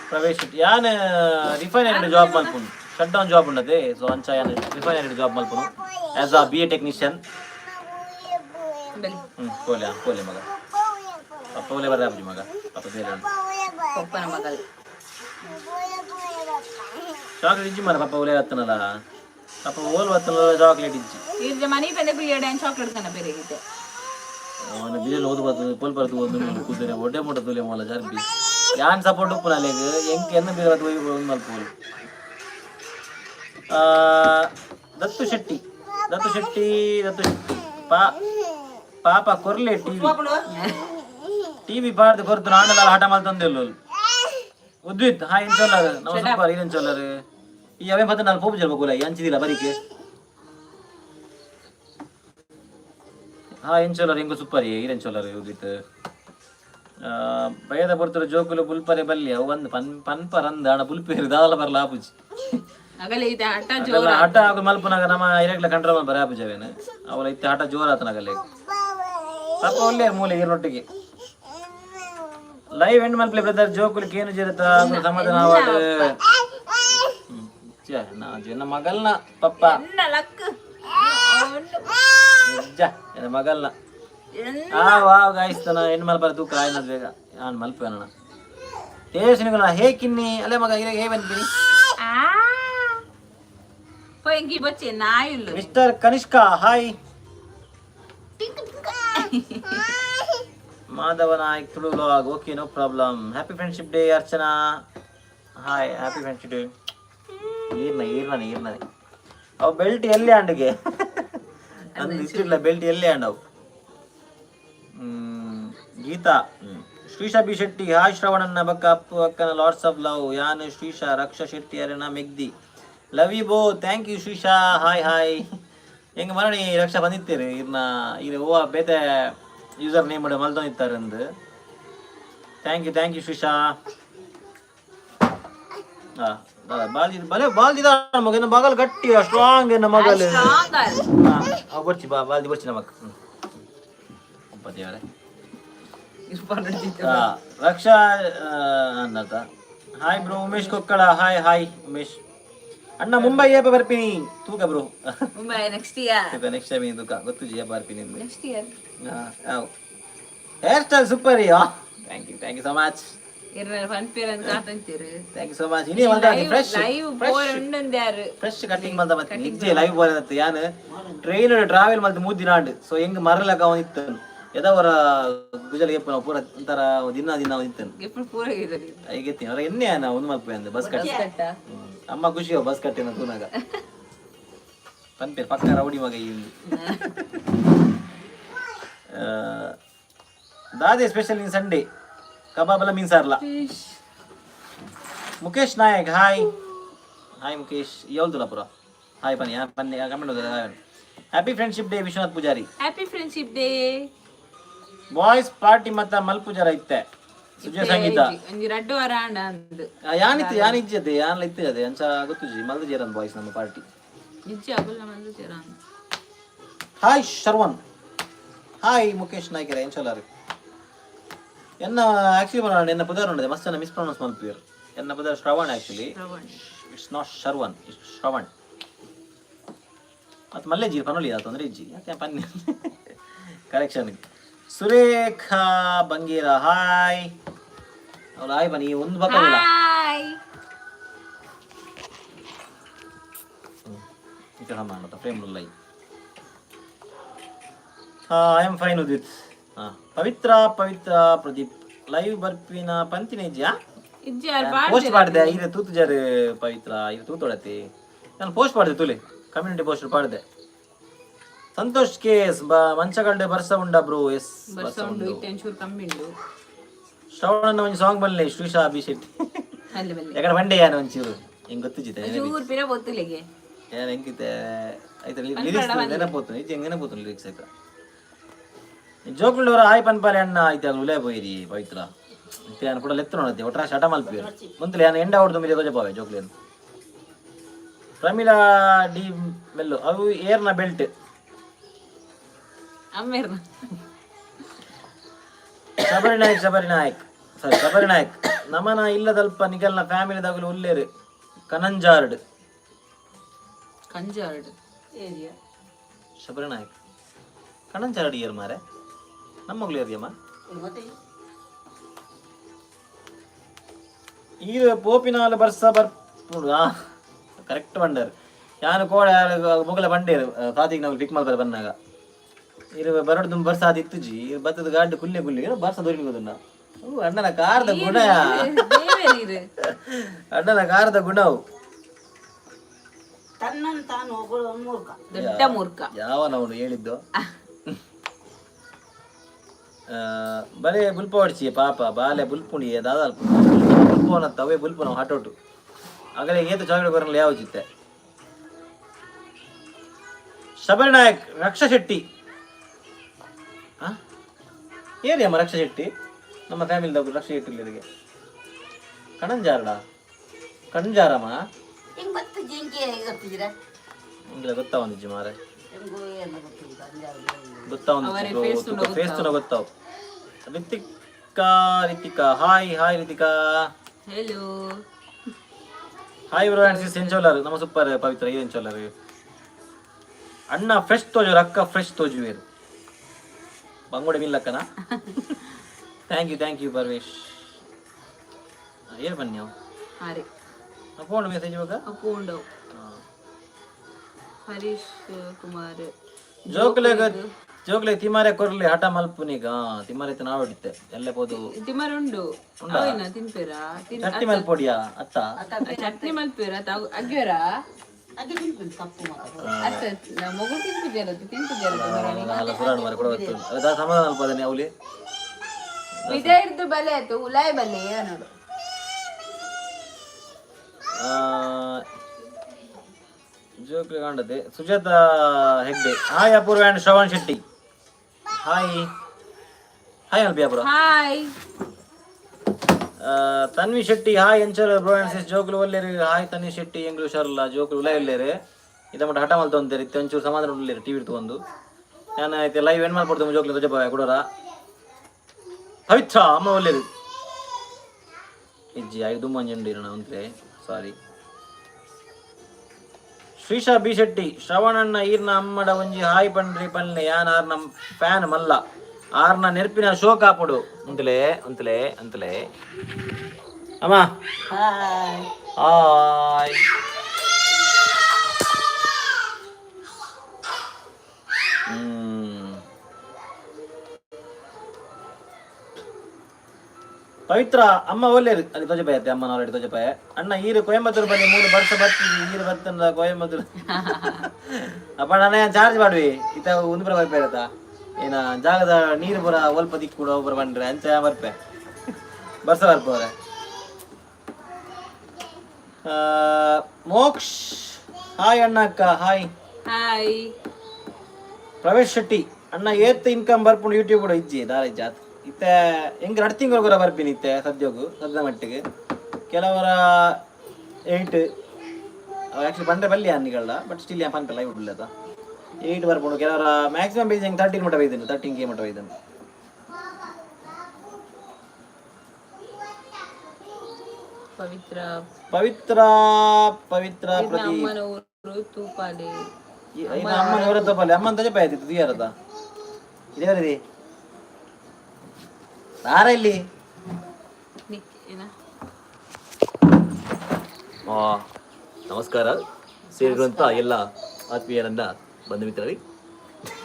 ಪ್ರವೇಶ್ ಯಾನ್ ರಿಫೈನರಿ ಜಾಬ್ ಮಲ್ಪುನು ಶಟ್ ಡೌನ್ ಜಾಬ್ ಉಂಡದೆ ಸೊ ಅಂಚ ಯಾನ್ ರಿಫೈನರಿ ಜಾಬ್ ಮಲ್ಪುನು ಆಸ್ ಅ BA ಟೆಕ್ನಿಷಿಯನ್ ಕೋಲೆ ಮಗ ಪಪ್ಪ ಓಲೆ ಬರ್ದಾಪುಜಿ ಮಗ ಪಪ್ಪ ಬೇರೆ ಪಪ್ಪನ ಮಗಳು ಚಾಕ್ಲೇಟ್ ಇಜ್ಜಿ ಮರ ಪಪ್ಪ ಓಲೆ ಹತ್ತನಲ್ಲ ಪಪ್ಪ ಓಲ್ ಹತ್ತನಲ್ಲ ಚಾಕ್ಲೇಟ್ ಇಜ್ಜಿ ಇದು ಮನಿ ಪೆಂದೆ ಪ್ರಿಯಡ್ ಆ್ಯಂಡ್ ಚಾಕ್ಲೇಟ್ ಕನ್ನ ಬೇರೆ ಇದೆ ಅವನ ಬಿಜಲ್ ಓದು ಬರ್ತದೆ ಪೋಲ್ ಬರ್ತು ಓದು ಕೂತಾರೆ ಒಡ್ಡೆ ಮುಟ್ಟ ತುಲೆ ಮೊಲ ಜರ್ಬಿ ಯಾನ್ ಸಪೋರ್ಟ್ ಉಪ್ಪು ಅಲ್ಲಿಗ ಎಂಕ್ ಎನ್ನ ಬೇರೆ ಹೋಗಿ ಒಂದು ಮಲ್ಪೋಲು ದತ್ತು ಶೆಟ್ಟಿ ಪಾಪ ಕೊರ್ಲೆ ಟಿವಿ ಪಾಡ್ದು ಕೊರ್ತು ನಾಂಡಲ ಹಠ ಮಲ್ತಂದಿಲ್ಲ ಉದ್ವಿತ್ ಹಾ ಏನ್ ಚೊಲ್ಲರು ನಾವು ಸೂಪರ್ ಏನ್ ಚೊಲ್ಲರು ಈ ಅವೇ ಮತ್ತೆ ನಾನು ಪೋಪು ಜರ್ಬೇಕು ಅಂಚಿದಿಲ್ಲ ಬರೀಕೆ ಹಾ ಏನ್ ಚೊಲ್ಲರು ಹೆಂಗು ಸೂಪರ್ ಏನ್ ಚೊಲ್ಲರು ಉದ್ವಿತ್ ಬಯದ ಬರ್ತಾರೆ ಜೋಕುಲು ಬುಲ್ಪರೆ ಬಲ್ಯ ಒಂದು ಪನ್ಪರಂದ ಹಣ ಬುಲ್ಪೇರು ದಾಲ ಬರಲ ಆಪುಜಿ ಹಠ ಆಗು ಮಲ್ಪನಾಗ ನಮ್ಮ ಇರಗ್ಲ ಕಂಡ್ರ ಬರ ಆಪುಜವೇನು ಅವಳ ಇತ್ತೆ ಹಠ ಜೋರ ಆತನಾಗಲ್ಲ ಸ್ವಲ್ಪ ಒಳ್ಳೆ ಮೂಲೆ ಈರೊಟ್ಟಿಗೆ ಲೈವ್ ಎಂಡ್ ಮಲ್ಪಲೆ ಬ್ರದರ್ ಜೋಕುಲು ಕೇನು ಜೀರತ ಸಮಾಧಾನ ಆವಾಡು ನನ್ನ ಮಗಲ್ನ ಪಪ್ಪ ನನ್ನ ಮಗಲ್ನ ವಾವ್ ಗಾಯ್ಸ್ ತನ ಹೆಣ್ಣು ಮಲ್ಪರ ತೂಕ ಆಯ್ನದ್ ಬೇಗ ನಾನು ಮಲ್ಪೇನ ಟೇಸ್ಟ್ನಿಗಳ ಹೇ ಕಿನ್ನಿ ಅಲ್ಲೇ ಮಗ ಇರಾಗ ಹೇ ಬಂದ್ಬಿನಿ mister Kanishka hi Madhava Naik Tulu vlog okay no problem happy friendship day Archana hi happy friendship day ಈರ್ನ ಅವು ಬೆಲ್ಟ್ ಎಲ್ಲಿ ಆಂಡಿಗೆ ನಂದು ಇಷ್ಟಿಲ್ಲ ಬೆಲ್ಟ್ ಎಲ್ಲಿ ಆಂಡವು ಗೀತಾ ಶ್ರೀಶಾ ಬಿ ಶೆಟ್ಟಿ ಹಾಯ್ ಶ್ರವಣನ್ನ ಬಕ್ಕ ಅಪ್ಪು ಅಕ್ಕನ ಲಾಟ್ಸ್ ಆಫ್ ಲವ್ ಯಾನು ಶ್ರೀಶಾ ರಕ್ಷಾ ಶೆಟ್ಟಿ ಅರೆನ ಮೆಗ್ದಿ ಲವ್ ಯು ಬೋ ಥ್ಯಾಂಕ್ ಯು ಶ್ರೀಶಾ ಹಾಯ್ ಹೆಂಗ ಮರಣಿ ರಕ್ಷಾ ಬಂದಿತ್ತೀರಿ ಇರ್ನ ಇದು ಓ ಬೇತೆ ಯೂಸರ್ ನೇಮ್ ಮಲ್ದೊಂದಿತ್ತಾರೆ ಅಂದು ಥ್ಯಾಂಕ್ ಯು ಶ್ರೀಶಾ ಬಾಲ್ದಿದ ಮಗ ಮಗಲ್ ಗಟ್ಟಿ ಸ್ಟ್ರಾಂಗ್ ಏನ ಮಗಲ್ ಬರ್ಚಿ ಬಾಲ್ದಿ ಬರ್ಚಿ ನಮಕ್ ದೇವರೇ ರಕ್ಷಾ ಅನ್ನತ ಹಾಯ್ ಬ್ರೋ ಉಮೇಶ್ ಕೊಕ್ಕಳ ಹಾಯ್ ಉಮೇಶ್ ಅಣ್ಣ ಮುಂಬೈ ಏಪ ಬರ್ತೀನಿ ತೂಕ ಬ್ರೋ ಮುಂಬೈ ನೆಕ್ಸ್ಟ್ ಟೈಮ್ ತೂಕ ಗೊತ್ತು ಜಿ ಬರ್ತೀನಿ next year hair style super thank you so much ಪನ್ಪೇರ್ ಅಂತ ಕಾತಂತೀರು ಥ್ಯಾಂಕ್ ಯು ಸೋ ಮಚ್ ಇನ್ನೇ ಮಲ್ತಾನೆ ಫ್ರೆಶ್ ಲೈವ್ ಬೋರ್ ಉಂಡೊಂದ್ಯಾರು ಫ್ರೆಶ್ ಕಟಿಂಗ್ ಮಲ್ತ ಮತ್ತೆ ನಿಜ ಲೈವ್ ಬೋರ್ ಯಾನ್ ಟ್ರೈನ್ ಟ್ರಾವೆಲ್ ಮಲ್ತ 3 ದಿನ ಸೊ ಹೆಂಗ್ ಮರಲಕ ಅವನ್ ಇತ್ತನು ಎದವರ ಗುಜಲ್ ಗೆಪ್ಪನ ಪೂರ ಒಂಥರ ದಿನ ಇತ್ತನು ಎప్పుడు ಪೂರ ಇರಲಿ ಈಗ ಎತ್ತಿ ಅವ್ರ ಎಣ್ಣೆ ನಾ ಒಂದು ಮಲ್ಪೆ ಅಂದೆ ಬಸ್ ಕಟ್ಟ ಅಮ್ಮ ಖುಷಿ ಬಸ್ ಕಟ್ಟಿನ ತೂನಾಗ ಪನ್ಪೇರ್ ಪಕ್ಕ ರೌಡಿ ಮಗ ಇಲ್ಲಿ ದಾದೆ ಸ್ಪೆಷಲ್ ಇನ್ ಸಂಡೇ ಕಬಾಬ್ ಎಲ್ಲ ಮೀನ್ ಸಾರ್ಲ ಮುಖೇಶ್ ನಾಯಕ್ ಹಾಯ್ ಮುಖೇಶ್ ಯಾವ್ದು ಪುರ ಹಾಯ್ ಬನ್ನಿ ಬನ್ನಿ ಕಮೆಂಟ್ ಹೋದ್ರೆ happy friendship day Vishwanath Poojari happy friendship day boys party ಮತ್ತ ಮಲ್ಪೂಜಾರ ಇತ್ತೆ ಸುಜಯ ಸಂಗೀತ ಒಂಜಿ 2 ವಾರ ಆಂಡ ಅಂದ್ ಯಾನಿಜ್ಜದೆ ಯಾನ್ಲ ಇತ್ತದೆ ಅಂಚ ಗೊತ್ತುಜಿ ಮಲ್ದ ಜೇರನ್ ಬಾಯ್ಸ್ ನಮ್ಮ ಪಾರ್ಟಿ ನಿಜ ಅಬಲ್ಲ ಮಂದು ಜೇರನ್ ಹಾಯ್ ಶರ್ವನ್ ಹಾಯ್ ಮುಖೇಶ್ ನಾಯ್ಕರ ಎಂಚಲಾರಿ ಎನ್ನ ಆಕ್ಚುಲಿ ಬರೋಣ ಎನ್ನ ಪುದಾರ ಉಂಟದೆ ಮಸ್ತ್ ಮಿಸ್ ಪ್ರೊನೌನ್ಸ್ ಮಲ್ಪಿಯರ್ ಎನ್ನ ಪುದಾರ Shravan actually it's not Sharvan it's Shravan ಮತ್ತು ಮಲ್ಲೆ ಜೀರ್ ಪನೋಲಿ ಆಯ್ತು ಅಂದ್ರೆ ಇಜ್ಜಿ ಯಾಕೆ ಪನ್ನಿ ಕರೆಕ್ಷನ್ ಸುರೇಖಾ ಬಂಗೀರ ಹಾಯ್ ಅವ್ರು ಹಾಯ್ ಬನ್ನಿ ಒಂದು ಬಕ್ಕಲ್ಲ ಈ ಕಡೆ ಮಾಡತ್ತ ಫ್ರೇಮ್ ಲೈ I am fine with Pavithra Pradeep live ಬರ್ಪಿನ ಪಂತಿನ ಇಜ್ಜಾ ಪೋಸ್ಟ್ ಮಾಡಿದೆ ಈಗ ತೂತು ಜಾರು ಪವಿತ್ರ ಈಗ ತೂತೊಡತಿ ನಾನು ಪೋಸ್ಟ್ ಮಾಡಿದೆ ತುಲೆ ಕಮ್ಯುನಿಟಿ ಪೋಸ್ಟ್ ಮಾಡಿದೆ ಸಂತೋಷ್ ಕೇಸ್ ಮಂಚಗಲ್ಡೆ ಬರ್ಸ ಉಂಡ ಬ್ರೋ ಎಸ್ ಬರ್ಸ ಉಂಡು ಇಟ್ಟೆಂಚೂರು ಕಮ್ಮಿ ಉಂಡು ಶ್ರವಣನ ಒಂದು ಸಾಂಗ್ ಬನ್ನಿ ಶ್ರೀಶಾ ಅಭಿಷೇಕ್ ಯಾಕಡೆ ಬಂಡೆ ಯಾನ ಒಂಚೂರು ಹಿಂಗೆ ಗೊತ್ತಿಜಿತೆ ಚೂರು ಪಿರ ಗೊತ್ತಿಲ್ಲಿಗೆ ಯಾರು ಹೆಂಗಿತೆ ಆಯ್ತು ಲಿರಿಕ್ಸ್ ನೆನಪೋತು ಇದು ಹೆಂಗೆ ನೆನಪೋತು ಲಿರಿಕ್ಸ್ ಆಯ್ತಾ ಜೋಕುಳ್ಳವರ ಹಾಯ್ ಪನ್ಪಾಲೆ ಅಣ್ಣ ಆಯ್ತು ಅದು ಉಲೇ போயிರಿ ಪವಿತ್ರ ನಾನು ಕೂಡ ಲೆತ್ತು ನೋಡತ್ತೆ ಒಟ್ರಾ ಶಟ ಮಲ್ಪಿಯರು ಮುಂತಲೆ ನಾನು ಎಂಡ ಹೊಡೆದು ಮೇಲೆ ಗೊಜಪಾವೆ ಜೋಕ್ಲೇನು ಪ್ರಮಿಳಾ ಡಿ ಮೆಲ್ಲು ಅವು ಏರ್ನ ಬೆಲ್ಟ್ ಅಮ್ಮೇರ್ನ ಶಬರಿ ನಾಯಕ್ ನಮನ ಇಲ್ಲದಲ್ಪ ನಿಗಲ್ನ ಫ್ಯಾಮಿಲಿದಾಗಲು ಉಲ್ಲೇರು ಕನಂಜಾರ್ಡ್ ಏರಿಯಾ ಶಬರಿ ನಾಯಕ್ ಕನಂಜಾರ್ಡ್ ಇಯರ್ ಮಾರೆ ನಮ್ಮಗಳು ಏರಿಯಮ್ಮ ಈಗ ಪೋಪಿನಾಲು ಬರ್ಸ ಬರ್ಪುಡು ಕರೆಕ್ಟ್ ಬಂಡರ್ ಯಾನು ಕೋಡ ಮುಗಲ ಬಂಡೇರು ಕಾತಿಗೆ ನಾವು ಪಿಕ್ ಮಾಡ್ಬಾರ ಬಂದಾಗ ಇರು ಬರೋಡು ತುಂಬ ಬರ್ಸ ಆದಿತ್ತು ಜಿ ಬತ್ತದ ಗಾಡಿ ಕುಲ್ಲೆ ಬರ್ಸ ದೊರಿಗೋದನ್ನ ಅಣ್ಣನ ಕಾರದ ಗುಣ ಅಣ್ಣನ ಕಾರದ ಗುಣವು ದೊಡ್ಡ ಮೂರ್ಖ ಯಾವನವನು ಹೇಳಿದ್ದು ಬರೇ ಬುಲ್ಪ ಹೊಡ್ಸಿ ಪಾಪ ಬಾಲೆ ಬುಲ್ಪುಣಿ ದಾದಾಲ್ ಬುಲ್ಪೋನ ತವೇ ಬುಲ್ಪ ನಾವು ಹಟೋಟು ಆಗಲೇ ಏತ ಚಾಗಡೆ ಬರಲ್ಲ ಯಾವ ಚಿತ್ತೆ ಶಬರಿ ನಾಯಕ್ ರಕ್ಷಾ ಶೆಟ್ಟಿ ಏರಿಯಮ್ಮ ರಕ್ಷಾ ಶೆಟ್ಟಿ ನಮ್ಮ ಫ್ಯಾಮಿಲಿದಾಗ ರಕ್ಷಾ ಶೆಟ್ಟಿ ಇಲ್ಲಿಗೆ ಕಣಂಜಾರಮ್ಮ ಹಿಂಗಿಲ್ಲ ಗೊತ್ತಾವಂದಿಜ್ಜಿ ಮಾರೆ ಗೊತ್ತಾವ್ Rithika hi Rithika hello hi bro and sis ಎಂಚೋಲರ್ ನಮ್ಮ ಸೂಪರ್ ಪವಿತ್ರ ಇದು ಎಂಚೋಲರ್ ಅಣ್ಣ ಫ್ರೆಶ್ ತೋಜು ಅಕ್ಕ ಫ್ರೆಶ್ ತೋಜು ವೇರು ಬಂಗೋಡೆ ಮಿಲ್ಲಕ್ಕನ ಥ್ಯಾಂಕ್ ಯು ಪರ್ವೇಶ್ ಏನು ಬನ್ನಿ ಅಪ್ಪೋಂಡು ಮೆಸೇಜ್ ಇವಾಗ ಅಪ್ಪೋಂಡು ಹರೀಶ್ ಕುಮಾರ್ ಜೋಕ್ಲೆ ತಿಮಾರೆ ಕೊರ್ಲಿ ಹಠ ಮಲ್ಪುನಿಗ ತಿಮಾರೆ ನಾವು ಹೊಡಿತೆ ಎಲ್ಲ ಪೋದು ತಿಮಾರ ಉಂಡು ತಿನ್ಪೇರಾ ಚಟ್ನಿ ಮಲ್ಪೊಡಿಯಾ ಅತ್ತ ಚಟ್ನಿ ಮಲ್ಪೇರಾ ಅಗ್ಗೇರ ಮಗು ಸಮಾಧಾನ ಅಲ್ಪದನೆ ಅವಲಿ ವಿಜಯರ್ದು ಬಲೆ ಆಯ್ತು ಉಲಾಯ್ ಬಲೆ ನೋಡು ಜೋಕ್ಲೆ ಕಾಣದೆ Sujatha Hegde hi Apoorva and Shravan Shetty hi ಅಲ್ಬಿಯಾಪುರ ಹಾಯ್ ತನ್ವಿ ಶೆಟ್ಟಿ ಹಾಯ್ ಎಂಚರ ಬ್ರೋ ಅಂಡ್ ಸಿಸ್ ಜೋಕ್ಲು ಒಲ್ಲೇರಿ ಹಾಯ್ ತನ್ವಿ ಶೆಟ್ಟಿ ಎಂಗ್ಲು ಹುಷಾರಲ್ಲ ಜೋಕ್ಲು ಉಲಾಯ್ ಒಲ್ಲೇರಿ ಇದ ಮಟ್ಟ ಹಠ ಮಲ್ತ ಒಂದೇರಿ ಒಂಚೂರು ಸಮಾಧಾನ ಉಳ್ಳೇರಿ ಟಿವಿ ತಗೊಂಡು ನಾನು ಆಯ್ತು ಲೈವ್ ಏನು ಮಾಡ್ಕೊಡ್ತೇವೆ ಜೋಕ್ಲು ರಜೆ ಕೊಡೋರ ಪವಿತ್ರ ಅಮ್ಮ ಒಲ್ಲೇರಿ ಇಜ್ಜಿ ಐದು ಮಂಜಂಡಿರೋಣ ಅಂತೆ ಸಾರಿ ಶ್ರೀಶಾ ಬಿ ಶೆಟ್ಟಿ ಶ್ರವಣಣ್ಣ ಈರ್ನ ಅಮ್ಮಡ ಒಂಜಿ ಹಾಯ್ ಪಂಡ್ರಿ ಪಲ್ಲೆ ಯಾನ್ ಆರ್ ನಮ್ ಫ್ಯಾನ್ ಮಲ್ಲ ಆರ್ನ ನೆನಪಿನ ಶೋ ಕಾಪುಡು ಅಂತಲೇ ಅಂತಲೇ ಅಂತಲೇ ಅಮ್ಮ ಹಾಯ್. ಹಾಯ್. ಪವಿತ್ರ ಅಮ್ಮ ಒಳ್ಳೆಯದು ಅಲ್ಲಿ ತೊಜಪಾಯ ಅತ್ತೆ ಅಮ್ಮನ ಆಲ್ರೆಡಿ ತೊಜಪಾಯ ಅಣ್ಣ ಈರು ಕೊಯಂಬತ್ತೂರು ಬನ್ನಿ 3 ವರ್ಷ ಬರ್ತೀವಿ ಈರು ಬರ್ತಂದ ಕೊಯಂಬತ್ತೂರು ಅಪ್ಪ ನಾನು ಚಾರ್ಜ್ ಮಾಡುವಿ ಇತ್ತ ಒಂದು ಬರ ಬರ್ಪೆ ಇರತ್ತ ಏನ ಜಾಗದ ನೀರು ಬರ ಒಲ್ಪ ದಿಕ್ಕು ಕೂಡ ಒಬ್ಬರು ಬಂದ್ರೆ ಅಂಚ ಬರ್ಪೆ ಬರ್ಸ ಬರ್ಪವ್ರೆ ಮೋಕ್ಷ್ ಹಾಯ್ ಅಣ್ಣ ಅಕ್ಕ ಹಾಯ್ ಹಾಯ್. ಪ್ರವೇಶ್ ಶೆಟ್ಟಿ ಅಣ್ಣ ಏತ್ ಇನ್ಕಮ್ ಬರ್ಪುಂಡು ಯೂಟ್ಯೂಬ್ ಕೂಡ ಇಜ್ಜಿ ದಾರ ಇಜ್ಜಾತ್ ಇತ್ತೆ ಹೆಂಗೆ 2 ತಿಂಗಳು ಕೂಡ ಬರ್ತೀನಿ ಇತ್ತೆ ಸದ್ಯದ ಮಟ್ಟಿಗೆ ಕೆಲವರ 8 ಆ್ಯಕ್ಚುಲಿ ಬಂಡೆ ಬಲ್ಲಿ ಅನ್ನಿಗಳಲ್ಲ ಬಟ್ ಸ್ಟಿಲ್ ಏನು ಪಂಪಲ್ಲ ಲೈವ್ ಬಿಡ್ಲದ 8 ಬರ್ಬೋದು ಕೆಲವರ ಮ್ಯಾಕ್ಸಿಮಮ್ ಬೇಸ್ ಹೆಂಗೆ 13 ಮಟ್ಟ ಬೈದನು 13K ಮಟ್ಟ ಬೈದನು. ಪವಿತ್ರ ಪವಿತ್ರ ಪವಿತ್ರ ಪ್ರತಿ ಅಮ್ಮನ ಊರು ತೂಪಾಲೆ. ಅಮ್ಮನ ಅವರ ತಪ್ಪಲ್ಲಿ ಅಮ್ಮನ ತಜಪ ಆಯ್ತಿತ್ತು ದಿಯಾರದ ಇದೇ ಯಾರ ಇಲ್ಲಿ ನಮಸ್ಕಾರ ಸೇರಿರುವಂತ ಎಲ್ಲ ಆತ್ಮೀಯರನ್ನ ಬಂಧು ಮಿತ್ರರಿಗೆ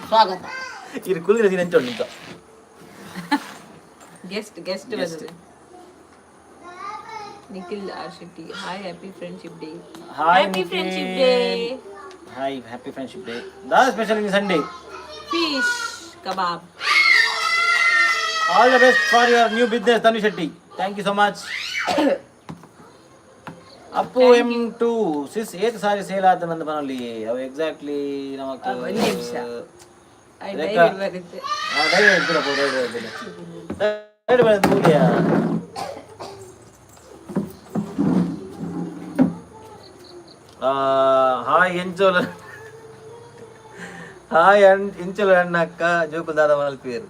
ಸ್ವಾಗತ. ಇದು ಕುಲಿನ ದಿನ ನಿಂತ guest Nikhil R Shetty hi happy friendship day. Happy friendship day. Hi happy friendship day. ದಾದ special in Sunday fish kebab. All the best for your new business Tanu Shetty. Thank you so much. Appu M2 sis ಏತ್ sari sale ಆದ ನಂದು ಮನಲ್ಲಿ ಅವು exactly ನಮಕ್ಕೆ ಒಂದು ನಿಮಿಷ hi ಎಂಚೋಲ hi ಎಂಚೋಲ ಅಣ್ಣ ಅಕ್ಕ ಜೋಕುಲ್ ದಾದ ಮನಲ್ಲಿ ಪೇರು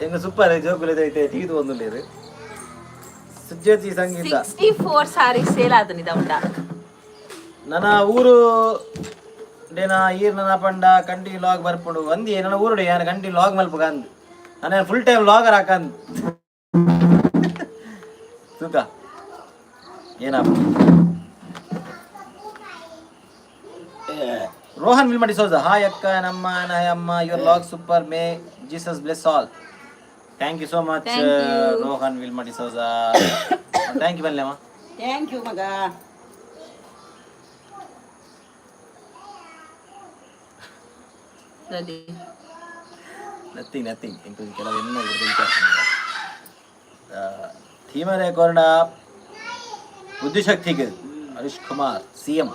ಎಂಗ ಸೂಪರ್ ಜೋಕುಲ್ ಇದೈತೆ ತೀದು ಒಂದು ಲೇರು ಸುಜ್ಜತಿ ಸಂಗೀತ 64 ಸಾರಿ ಸೇಲ್ ಆದನಿದ ಉಂಡ ನನ್ನ ಊರು ಡೇನ ಈರ್ ನನ್ನ ಪಂಡ ಕಂಟಿನ್ಯೂ ಲಾಗ್ ಬರ್ಪಡು ಒಂದಿ ನನ್ನ ಊರುಡೆ ಯಾನ ಕಂಟಿನ್ಯೂ ಲಾಗ್ ಮಲ್ಪ ಕಂದ್ ನಾನು ಫುಲ್ ಟೈಮ್ ಲಾಗರ್ ಹಾಕಂದ್ ಸುಖ ಏನಪ್ಪ ರೋಹನ್ ವಿಲ್ಮಡಿ ಸೋಜ ಹಾಯ್ ಅಕ್ಕ ನಮ್ಮ ಅಮ್ಮ your log super may Jesus bless all. Thank you so much Rohan ವಿಲ್ಮಡಿ ಸೋಜ. ಥ್ಯಾಂಕ್ ಯು ಬಲ್ಲೆಮ್ಮ. ಥ್ಯಾಂಕ್ ಯು ಮಗ. ನಥಿಂಗ್ ಇಂಕ್ಲೂಡಿಂಗ್ ಕೆಲವು ಇನ್ನೂ ಥೀಮರೇ ಕೊರಡ ಬುದ್ಧಿಶಕ್ತಿಗೆ ಹರೀಶ್ ಕುಮಾರ್ CM.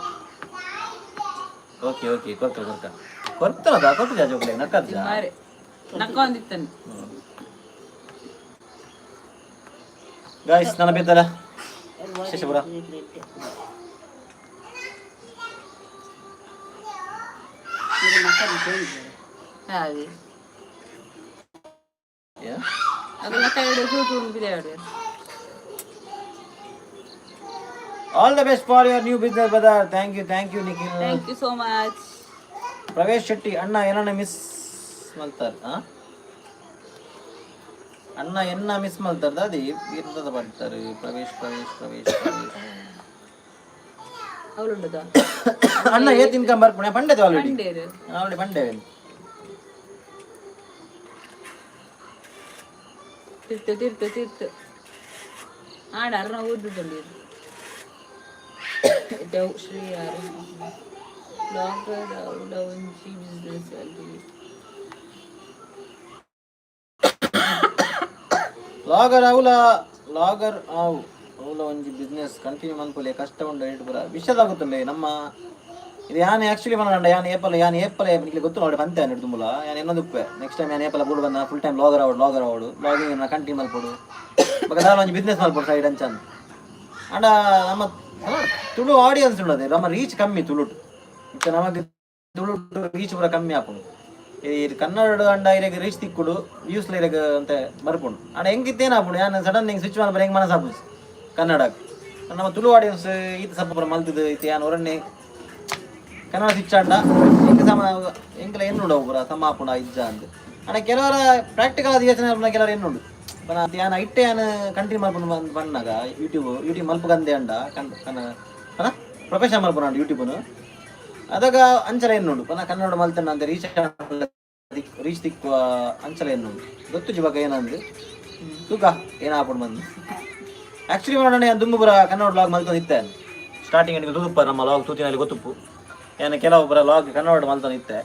ಓಕೆ ಕೊರ್ತನದ ಕೊಟ್ಟಿದ್ಯಾ ಜೋಕಲೆ ನಕ್ಕದ ನಕ್ಕೊಂದಿತ್ತನು ಗಾಯ್ಸ್ ನನ್ನ ಬೇತಲ್ಲ ಶೇಷಪುರ ಹಾಗೆ ಅದು ಮತ್ತೆ ಸೂಟು ಬಿರಿಯಾಡಿ. All the best for your new business brother. Thank you Nikhil. Thank you so much. Pravesh Shetty ಅಣ್ಣ ಏನನ್ನ ಮಿಸ್ ಮಲ್ತಾರ ಅಣ್ಣ ಎನ್ನ ಮಿಸ್ ಮಲ್ತಾರ ದಾದಿ ಇರ್ತದ ಬರ್ತಾರೆ ಪ್ರವೇಶ್ ಅವಳುಂಡದ ಅಣ್ಣ ಏತ್ ಇನ್ಕಮ್ ಬರ್ಪುಣೆ ಪಂಡೇದು ಆಲ್ರೆಡಿ ಪಂಡೇವೆ ತೀರ್ಥ ಆಡ ಅರ್ನ ಓದುತ್ತಂಡಿ ಶ್ರೀ ಯಾರು ಲಾಗರ್ ಅವಳ ಒಂಜಿ ಬಿಸ್ನೆಸ್ ಅಲ್ಲಿ ಲಾಗರ್ ಅವಳ ಒಂಜಿ ಬಿಸ್ನೆಸ್ ಕಂಟಿನ್ಯೂ ಮನ್ಪುಲೆ ಕಷ್ಟ ಉಂಡು ರೇಟ್ ಪೂರ ವಿಷಯದಾಗುತ್ತಂಡೆ ನಮ್ಮ ಇದು ಯಾನ್ ಆಕ್ಚುಲಿ ಮನಂಡ ಯಾನ್ ಏಪಲ್ ಇಲ್ಲಿ ಗೊತ್ತು ನೋಡಿ ಪಂತೆ ಅನ್ನಿಡು ತುಂಬಲ ಯಾನ್ ಇನ್ನೊಂದು ಉಪ್ಪೆ ನೆಕ್ಸ್ಟ್ ಟೈಮ್ ಯಾನ್ ಏಪಲ್ ಬೂಡು ಬಂದ ಫುಲ್ ಟೈಮ್ ಲಾಗರ್ ಆವಡು ಲಾಗಿಂಗ್ ಕಂಟಿನ್ಯೂ ಮಲ್ಪಡು ದಾಲ ಒಂಜಿ ಬಿಸ್ನೆಸ್ ಮಲ್ಪಡು ಸೈಡ್ ಅಂಚಂದು ಅಂಡ ನಮ್ಮ ತುಳು ಆಡಿಯನ್ಸ್ ಉಳ್ಳದೆ ನಮ್ಮ ರೀಚ್ ಕಮ್ಮಿ ತುಳುಟು ಇತ್ತ ನಮಗೆ ತುಳುಟು ರೀಚ್ ಪೂರ ಕಮ್ಮಿ ಆಪುಂಡು ಈ ಕನ್ನಡ ಅಂಡ ಇರಗೆ ರೀಚ್ ತಿಕ್ಕುಡು ವ್ಯೂಸ್ ಇರಗೆ ಅಂತ ಬರ್ಪುಂಡು ಅಂಡ ಹೆಂಗಿತ್ತೇನಾಪುಂಡು ಯಾನ್ ಸಡನ್ ಹೆಂಗೆ ಸ್ವಿಚ್ ಮಾಡಿ ಹೆಂಗೆ ಮನಸ್ಸಾಪು ಕನ್ನಡ ನಮ್ಮ ತುಳು ಆಡಿಯನ್ಸ್ ಈತ ಸ್ವಲ್ಪ ಮಲ್ತದು ಇತ್ತು ಯಾನ್ ಹೊರನ್ನೆ ಕನ್ನಡ ಸಿಚ್ಚಾಂಡ ಎಂಕಲ ಎನ್ನುಂಡು ಪೂರ ಸಮಾಪುಂಡ ಇಜ್ಜ ಅಂತ ಅಣ್ಣ ಕೆಲವರ ಪ್ರಾಕ್ಟಿಕಲ್ ಆದ ಯೋಚನೆ ಕೆಲವರು ಎನ್ನುಂಡು ಯಾನ ಇಟ್ಟೆ ಯಾನು ಕಂಟಿನ್ಯೂ ಮಾಡ್ಕೊಂಡು ಬಂದಾಗ ಯೂಟ್ಯೂಬ್ ಮಲ್ಪಗಂದೆ ಅಂಡ ಪ್ರೊಫೆಷನ್ ಮಲ್ಪನ ಯೂಟ್ಯೂಬ್ನು ಅದಾಗ ಅಂಚಲ ಎನ್ನುಂಡು ಕನ್ನಡ ಮಲ್ತಣ್ಣ ಅಂತ ರೀಚ್ ತಿಕ್ಕುವ ಅಂಚಲ ಎನ್ನುಂಡು ಗೊತ್ತು ಇವಾಗ ಏನಂದು ತೂಕ ಏನಾಪುಂಡು ಬಂದು ಆ್ಯಕ್ಚುಲಿ ಮಾಡೋಣ ದುಂಬು ಪುರ ಕನ್ನಡ ಲಾಗ್ ಮಲ್ತೊಂದು ಇತ್ತೆ ಸ್ಟಾರ್ಟಿಂಗ್ ಎಣ್ಣಿಗೆ ತುದುಪ್ಪ ನಮ್ಮ ಲಾಗ್ ತೂತಿನಲ್ಲಿ ಗೊತ್ತುಪ್ಪು ಏನು ಕೆಲವು ಪುರ ಲಾಗ್ ಕನ್ನಡ ಮಲ್ತೊಂದು ಇತ್ತೆ.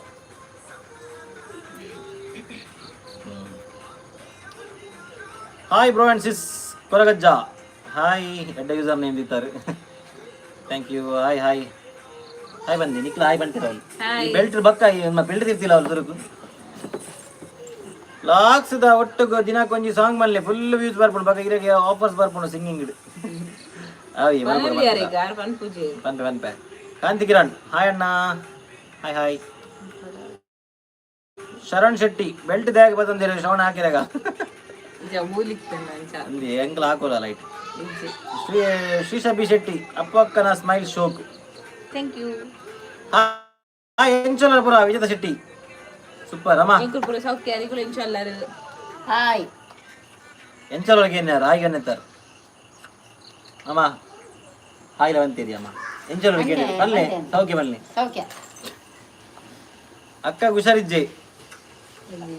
Hi bro and sis Koragajja hi ಎಡ್ಡ ಯೂಸರ್ ನೇಮ್ ಇತ್ತಾರೆ thank you hi hi hi ಬಂದಿ ನಿಕ್ಲ ಹಾಯ್ ಬಂತೀರ ಅವ್ರು ಬೆಲ್ಟ್ ಬಕ್ಕ ಬೆಲ್ಟ್ ತಿರ್ತಿಲ್ಲ ಅವ್ರು ದುರ್ಗು ಲಾಕ್ಸ್ದ ಒಟ್ಟು ದಿನಕ್ಕೊಂಜಿ ಸಾಂಗ್ ಮಲ್ಲೆ ಫುಲ್ ವ್ಯೂಸ್ ಬರ್ಪುಂಡು ಬಕ್ಕ ಇರಾಗೆ ಆಫರ್ಸ್ ಬರ್ಪುಂಡು ಸಿಂಗಿಂಗ್ ಅವಿ ಪನ್ಪೆ ಕಾಂತಿ ಕಿರಣ್ ಹಾಯ್ ಅಣ್ಣ ಹಾಯ್ ಹಾಯ್ ಶರಣ್ ಶೆಟ್ಟಿ ಬೆಲ್ಟ್ ದ್ಯಾಗ ಬಂದಿರ ಶ್ರವಣ ಹಾಕಿರಾಗ ಎಂಕಲ್ ಹಾಕೋಲ್ಲ ಲೈಟ್ ಶ್ರೀಶಬಿ ಶೆಟ್ಟಿ ಅಪ್ಪಕ್ಕನ ಸ್ಮೈಲ್ ಶೋಕ್ ಥ್ಯಾಂಕ್ ಯು ಎಂಚಲಪುರ ವಿಜೇತ ಶೆಟ್ಟಿ ಸೂಪರ್ ಅಮ್ಮ ಎಂಕುಲ್ಪುರ ಸೌಖ್ಯ ಅರಿಗುಲ ಇನ್ಶಾಲ್ಲಾರು ಹಾಯ್ ಎಂಚಲೊಳಗೆ ಏನ್ಯಾರು ಹಾಗೆ ಅನ್ನೆತ್ತಾರೆ ಅಮ್ಮ ಹಾಯ್ಲ ಬಂತೀರಿ ಅಮ್ಮ ಎಂಚಲೊಳಗೆ ಬಲ್ಲೆ ಸೌಖ್ಯ ಬಲ್ಲೆ ಸೌಖ್ಯ ಅಕ್ಕ ಹುಷಾರಿಜ್ಜೆ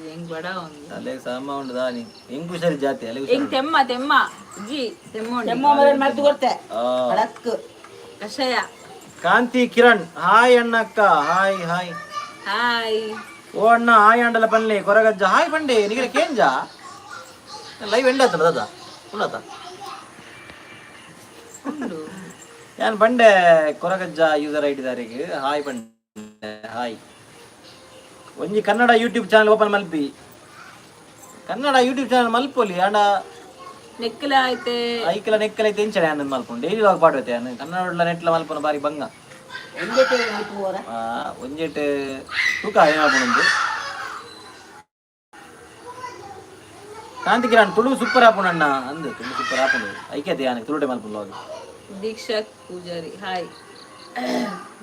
ಹೆಂಗ್ ಬಡ ಒಂದು ಅಲ್ಲೇ ಸಾಮ ಉಂಟು ದಾನಿ ಹೆಂಗ್ ಹುಷಾರಿಜ್ಜೆ ಆತಿ ಅಲ್ಲೇ ಹೆಂಗ್ ತೆಮ್ಮ ಜಿ ತೆಮ್ಮ ಮರ್ದು ಕೊಡ್ತೆ ಅಡಕ್ ಕಷಾಯ ಕಾಂತಿ ಕಿರಣ್ ಹಾಯ್ ಅಣ್ಣ ಅಕ್ಕ ಹಾಯ್ ಹಾಯ್ ಹಾಯ್ ಓ ಅಣ್ಣ ಹಾಯ್ ಅಂಡಲ ಪನ್ಲೆ ಕೊರಗಜ್ಜ ಹಾಯ್ ಬಂಡೆ ನಿಗಲ ಕೇಂಜ ಲೈವ್ ಎಂಡ್ ಆತನ ದಾದ ಉಳ್ಳಾತ ಯಾನ್ ಬಂಡೆ ಕೊರಗಜ್ಜ ಯೂಸರ್ ಐಡಿದಾರಿಗೆ ಹಾಯ್ ಬಂಡೆ ಹಾಯ್ ಒಂಜಿ ಕನ್ನಡ ಯೂಟ್ಯೂಬ್ ಚಾನಲ್ ಓಪನ್ ಮಲ್ಪಿ ಕನ್ನಡ ಯೂಟ್ಯೂಬ್ ಚಾನಲ್ ಮಲ್ಪೊಲಿ ಆಂಡ ನೆಕ್ಕಲ ಐತೆ ಐಕಲ ನೆಕ್ಕಲ ಐತೆ ಎಂಚಡೆ ಆನಂದ್ ಮಲ್ಪುಂಡು ಡೈಲಿ ಲಾಗ್ ಪಾಡ್ವತೆ ಆನ ಕನ್ನಡ ನೆಟ್ಲ ಮಲ್ಪನ ಬಾರಿ ಬಂಗ ಒಂಜೆಟ್ ತೂಕ ಏನಾಪುಂಡು ಕಾಂತಿ ಕಿರಣ್ ತುಳು ಸೂಪರ್ ಆಪುಂಡು ಅಣ್ಣ ಅಂದು ತುಳು ಸೂಪರ್ ಆಪುಂಡು ಐಕ್ಯತೆ ಆನ ತುಳುಟೆ ಮಲ್ಪುಂಡು log Diksha Poojary hi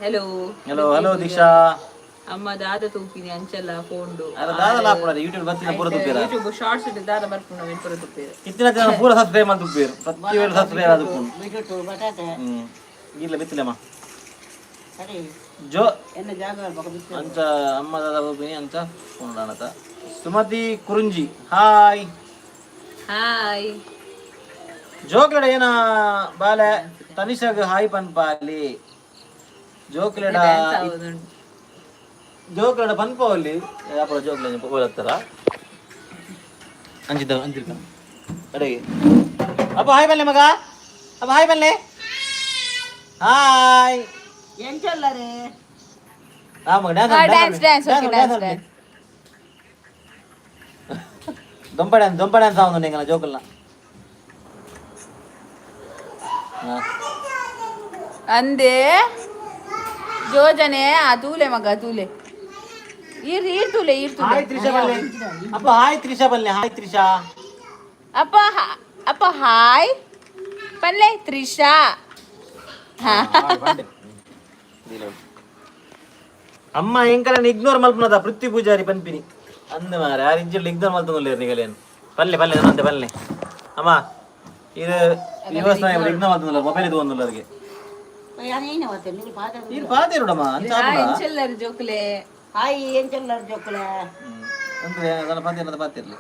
hello hello hello Diksha ಅಮ್ಮ ದಾದ ತೂಪಿನಿ ಅಂಚಲ್ಲ ಫೋಂಡು ಅರ ದಾದ ಲಾಪುಂಡು ಯೂಟ್ಯೂಬ್ ಬರ್ತಿನ ಪೂರ ತುಪ್ಪೇರ ಯೂಟ್ಯೂಬ್ ಶಾರ್ಟ್ಸ್ ಇಟ್ಟು ದಾದ ಬರ್ಪುಂಡು ಪೂರ ತುಪ್ಪೇರು ಇತ್ತಿನ ಜನ ಪೂರ ಸಬ್ಸ್ಕ್ರೈಬ್ ಮಾಡಿ ತುಪ್ಪೇರು ಪ್ರತಿ ವೇಳೆ ಸಬ್ಸ್ಕ್ರೈಬ್ ಆದುಪ್ಪುಂಡು ಬಿಟ್ಟು ಬಟಾಟೆ ಇಲ್ಲ ಬಿತ್ತಿಲ್ಲಮ್ಮ ಸರಿ ಜೋ ಎನ್ನ ಜಾಗ ಬಿಟ್ಟು ಅಂಚ ಅಮ್ಮ ದಾದ ಹೋಗ್ತೀನಿ ಅಂಚ ಫೋನ್ ಅನತ ಸುಮತಿ ಕುರುಂಜಿ ಹಾಯ್ ಹಾಯ್ ಜೋಕ್ಲೆಡ ಏನ ಬಾಲೆ ತನಿಷಾಗ ಹಾಯ್ ಪನ್ಪಾಲಿ ಜೋಕ್ಲೆಡ ಜೋಕ್ಲೆಡ ಪನ್ಪವಲ್ಲಿ ಯಾಪರ ಜೋಕ್ಲೆ ಹೋಗ್ತಾರ ಅಂಚಿರ್ಕ ಅಡೆಗೆ ಅಪ್ಪ ಹಾಯ್ ಬಲ್ಲೆ ಮಗ ಅಪ್ಪ ಹಾಯ್ ಬಲ್ಲೆ ಹಾಯ್ ಎಂಚಲ್ಲರೆ ದೊಂಪ ಡ್ಯಾನ್ಸ್ ಆവുന്നു ನಿಂಗನ ಜೋಕಲ್ನ ಅಂದೆ ಜೋಜನೆ ಆ ತೂಲೆ ಮಗ ತೂಲೆ ಈರ್ ತೂಲೆ ಹಾಯ್ ತ್ರಿಷಾ ಬಲ್ಲೆ ಅಪ್ಪ ಹಾಯ್ ತ್ರಿಷಾ ಬಲ್ಲೆ ಹಾಯ್ ತ್ರಿಷಾ ಅಪ್ಪ ಹಾಯ್ ಪಲ್ಲೆ ತ್ರಿಷಾ ಅಮ್ಮ ಎಂಕಲನ್ನ ಇಗ್ನೋರ್ ಮಲ್ಪನದ ಪೃಥ್ವಿ ಪೂಜಾರಿ ಪನ್ಪಿನಿ ಅಂದ ಮಾರ ಯಾರು ಇಂಜಿಲ್ ಇಗ್ನೋರ್ ಮಲ್ತೊಂದುಲ್ಲೇರು ನಿಗಲೇನು ಪಲ್ಲೆ ನಂತೆ ಪಲ್ಲೆ ಅಮ್ಮ ಇದು ವ್ಯವಸ್ಥೆ ಇಗ್ನೋರ್ ಮಲ್ತೊಂದುಲ್ಲ ಮೊಬೈಲ್ ಇದು ಒಂದುಲ್ಲ ಅದಕ್ಕೆ ಇದು ಪಾತಿರುಡಮ್ಮ ಎಂಚೆಲ್ಲರು ಜೋಕುಲೆ ಹಾಯ್ ಎಂಚಲ್ಲರ ಜೋಕುಲೆ ಅಂದ್ರೆ ಅದನ್ನ ಪಾತಿರ್ನದ ಪಾತಿರ್ಲಿ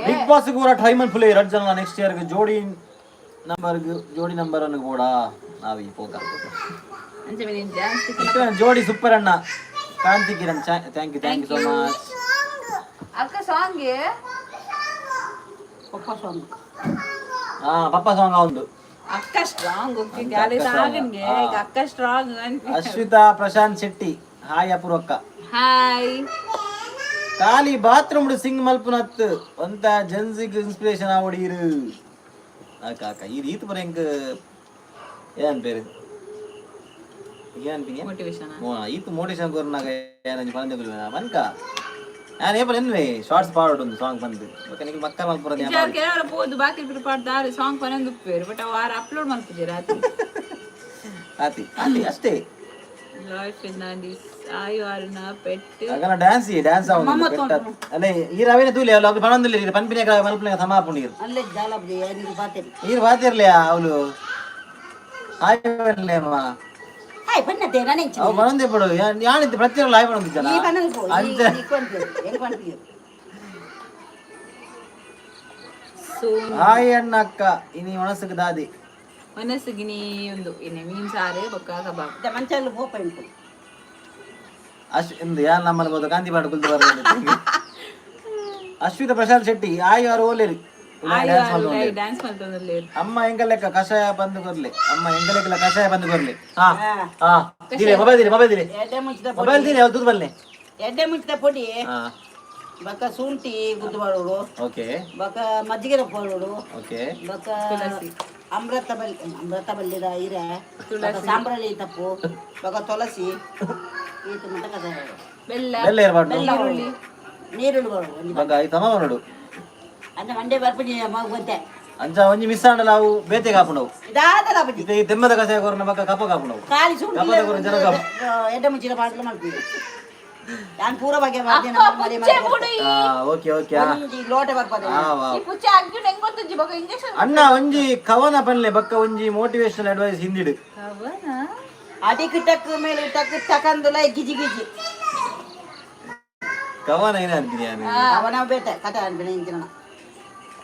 ಬಿಗ್ ಬಾಸ್ ಕೂಡ ಟೈಮ್ ಅನ್ ಫುಲ್ ಎರಡು ಜನ ನೆಕ್ಸ್ಟ್ ಇಯರ್ ಜೋಡಿ ನಂಬರ್ ಅನ್ನು ಕೂಡ ನಾವಿ ಪೋಕ ಜೋಡಿ ಸೂಪರ್ ಅಣ್ಣ Kanthi Kiran thank you so much ಅಕ್ಕ ಸಾಂಗ್ ಪಪ್ಪ ಸಾಂಗ್ ಒಂದು ಅಕ್ಕ ಸ್ಟ್ರಾಂಗ್ ಅಕ್ಕ ಸ್ಟ್ರಾಂಗ್ ಅಶ್ವಿತಾ ಪ್ರಶಾಂತ್ ಶೆಟ್ಟಿ ಹಾಯ್ ಅಪೂರ್ವಕ್ಕ ಹಾಯ್ ಖಾಲಿ ಬಾತ್ರೂಮ್ ಸಿಂಗ್ ಮಲ್ಪುನತ್ ಒಂತ ಜನ್ಸಿಗ್ ಇನ್ಸ್ಪಿರೇಷನ್ ಆವಡೀರು ಅಕ್ಕ ಈ ರೀತಿ ಬರ ಹೆಂಗ ಏನ್ ಪೇರು ಏನ್ ಪಿಂಗೆ ಮೋಟಿವೇಶನ್ ಈತು ಮೋಟಿವೇಶನ್ ಕೊರ್ನಾಗ ಏನಂಜಿ ಪಂದೆ ಕುಲ್ವೆನ ಮನ್ಕ ನಾನು ಏಪಲ್ ಎನ್ವೆ ಶಾರ್ಟ್ಸ್ ಪಾಡ್ ಒಂದು ಸಾಂಗ್ ಬಂದು ಓಕೆ ನಿಮಗೆ ಮಕ್ಕಳ ಮಲ್ಪುರದ ಕೆಲವರ ಪೋದು ಬಾಕಿ ಪಾಡ್ದಾರೆ ಸಾಂಗ್ ಪನೊಂದು ಉಪ್ಪೇರು ಬಟ್ ವಾರ ಅಪ್ಲೋಡ್ ಮಾಡ್ತಿದ್ದೀರಾ ಆತಿ ಆತಿ ಅಷ್ಟೇ ಲಾಯ್ ಫೆರ್ನಾಂಡಿಸ್ ಆಯು ಆರ್ನ ಪೆಟ್ ಅಗನ ಡ್ಯಾನ್ಸ್ ಆವೊಂದು ಪೆಟ್ಟ ಅಲೆ ಈ ರವಿನ ತೂಲೆ ಅವಳು ಅದು ಪಣಂದಿಲ್ಲ ಇದು ಪನ್ಪಿನ ಮಲ್ಪನೆ ಸಮಾಪು ನೀರು ಅಲ್ಲೇ ಜಾಲಬ್ದಿ ನೀರು ಬಾತೇರಿ ನೀರು ಬಾತಿರ್ಲಿಯಾ ಅವಳು ಆಯ್ವಲ್ಲೇ ಅಮ್ಮ ಹಾಯ್ ಬನ್ನತೆ ನಾನೇ ಅವು ಪಣಂದೆ ಬಿಡು ಯಾನಿತ್ತು ಪ್ರತಿಯೊಂದು ಆಯ್ ಪಣಂದಿದ್ದಾನ ಈ ಬನ್ನಲ್ಪು ಈ ಕೊಂಡ್ಪೇರು ಹೆಂಗ್ ಕೊಂಡ್ಪೇರು ಹಾಯ್ ಅಣ್ಣ ಅಕ್ಕ ಇನಿ ಒಣಸಕ್ಕೆ ದಾದಿ ಮನಸ್ಸಿಗೆ ನೀ ಒಂದು ಇನ್ನೆ ಮೀನ್ ಸಾರು ಬೊಕ್ಕ ಕಬಾಬ್ ಮಂಚಲ್ಲಿ ಹೋಪ ಉಂಟು ಅಶ್ ಇಂದು ಯಾರು ನಮ್ಮಲ್ಲಿ ಹೋದ ಗಾಂಧಿ ಪಾಡು ಕುಲ್ತು ಬರೋದು ಅಶ್ವಿತ ಪ್ರಶಾಂತ್ ಶೆಟ್ಟಿ ಆಯ್ ಯಾರು ಓಲೇರಿ ಡ್ಯಾನ್ಸ್ ಮಾಡ್ತಂದಲ್ಲಿ ಅಮ್ಮ ಎಂಗ ಲೆಕ್ಕ ಕಷಾಯ ಬಂದು ಕೊರ್ಲಿ ಅಮ್ಮ ಎಂಗ ಲೆಕ್ಕ ಕಷಾಯ ಬಂದು ಕೊರ್ಲಿ ಹಾ ಹಾ ದಿಲೆ ಮೊಬೈಲ್ ದಿಲೆ ಎಡ್ಡೆ ಮುಚ್ಚಿದ ಮೊಬೈಲ್ ದಿಲೆ ಯಾವ್ದು ಬಲ್ಲೆ ಎಡ್ಡೆ ಮುಚ್ಚಿದ ಪೊಡಿ ಹಾ ಬಕ್ಕ ಶುಂಠಿ ಗುದ್ದು ಮಾಡೋಡು ಓಕೆ ಬಕ್ಕ ಮಜ್ಜಿಗೆ ಮಾಡೋಡು ಓಕೆ ಬಕ್ಕ ಅಮೃತ ಬಲ್ಲಿದ ಹಿರೆ ಸಾಂಬ್ರಾಣಿ ತಪ್ಪು ಬಕ್ಕ ತುಳಸಿ ಈತ ಮಟ್ಟ ಕದ ಬೆಲ್ಲ ಬೆಲ್ಲ ಇರಬಾರ್ದು ನೀರುಳ್ಳಿ ಮಾಡೋಡು ಒಂಜಿ ಬಗ್ಗ ಐ ತಮ ನೋಡು ಅಂದ್ರೆ ಮಂಡೆ ಬರ್ಪಡಿ ಮಗ ಗೊತ್ತೆ ಅಂಚ ಒಂಜಿ ಮಿಸ್ ಆಂಡಲ್ಲ ಅವು ಬೇತೆ ಕಾಪುಂಡವು ಇದಾದಲ್ಲ ಬಜ್ಜಿ ಇದು ತೆಮ್ಮದ ಕಷಾಯ ಕೊರ್ನ ಬಕ್ಕ ಕಪ್ಪ ಕಾಪುಂಡವು ಖಾಲಿ ಶುಂಠಿ ಕಪ್ಪದ ಕೊರ ಜನ ಕಾಪು ಎಡ್ಡೆ ಮುಚ್ಚಿದ ಪಾಟ್ಲು ಮಾಡ್ತೀವಿ ನಾನು ಪೂರ ಬಗ್ಗೆ ಮಾಡ್ತೀನಿ ಹಾ ಓಕೆ ಓಕೆ ಲೋಟ ಬರ್ಪದೆ ಹಾ ವಾ ಈ ಪುಚ್ಚ ಅಗ್ಗಿನ ಹೆಂಗ್ ಗೊತ್ತಜ್ಜಿ ಬೊಕ್ಕ ಇಂಜೆಕ್ಷನ್ ಅಣ್ಣ ಒಂಜಿ ಕವನ ಪನ್ಲೆ ಬಕ್ಕ ಒಂಜಿ ಮೋಟಿವೇಶನಲ್ ಅಡ್ವೈಸ್ ಹಿಂದಿಡು ಅವನ ಅಡಿಕ್ ಟಕ್ ಮೇಲೆ ಟಕ್ ಟಕಂದುಲ ಗಿಜಿ ಗಿಜಿ ಕವನ ಏನ ಅಂತೀನಿ ನಾನು ಅವನ ಬೇಟೆ ಕತೆ ಅನ್ಬಿಡಿ ಇಂಜಿನ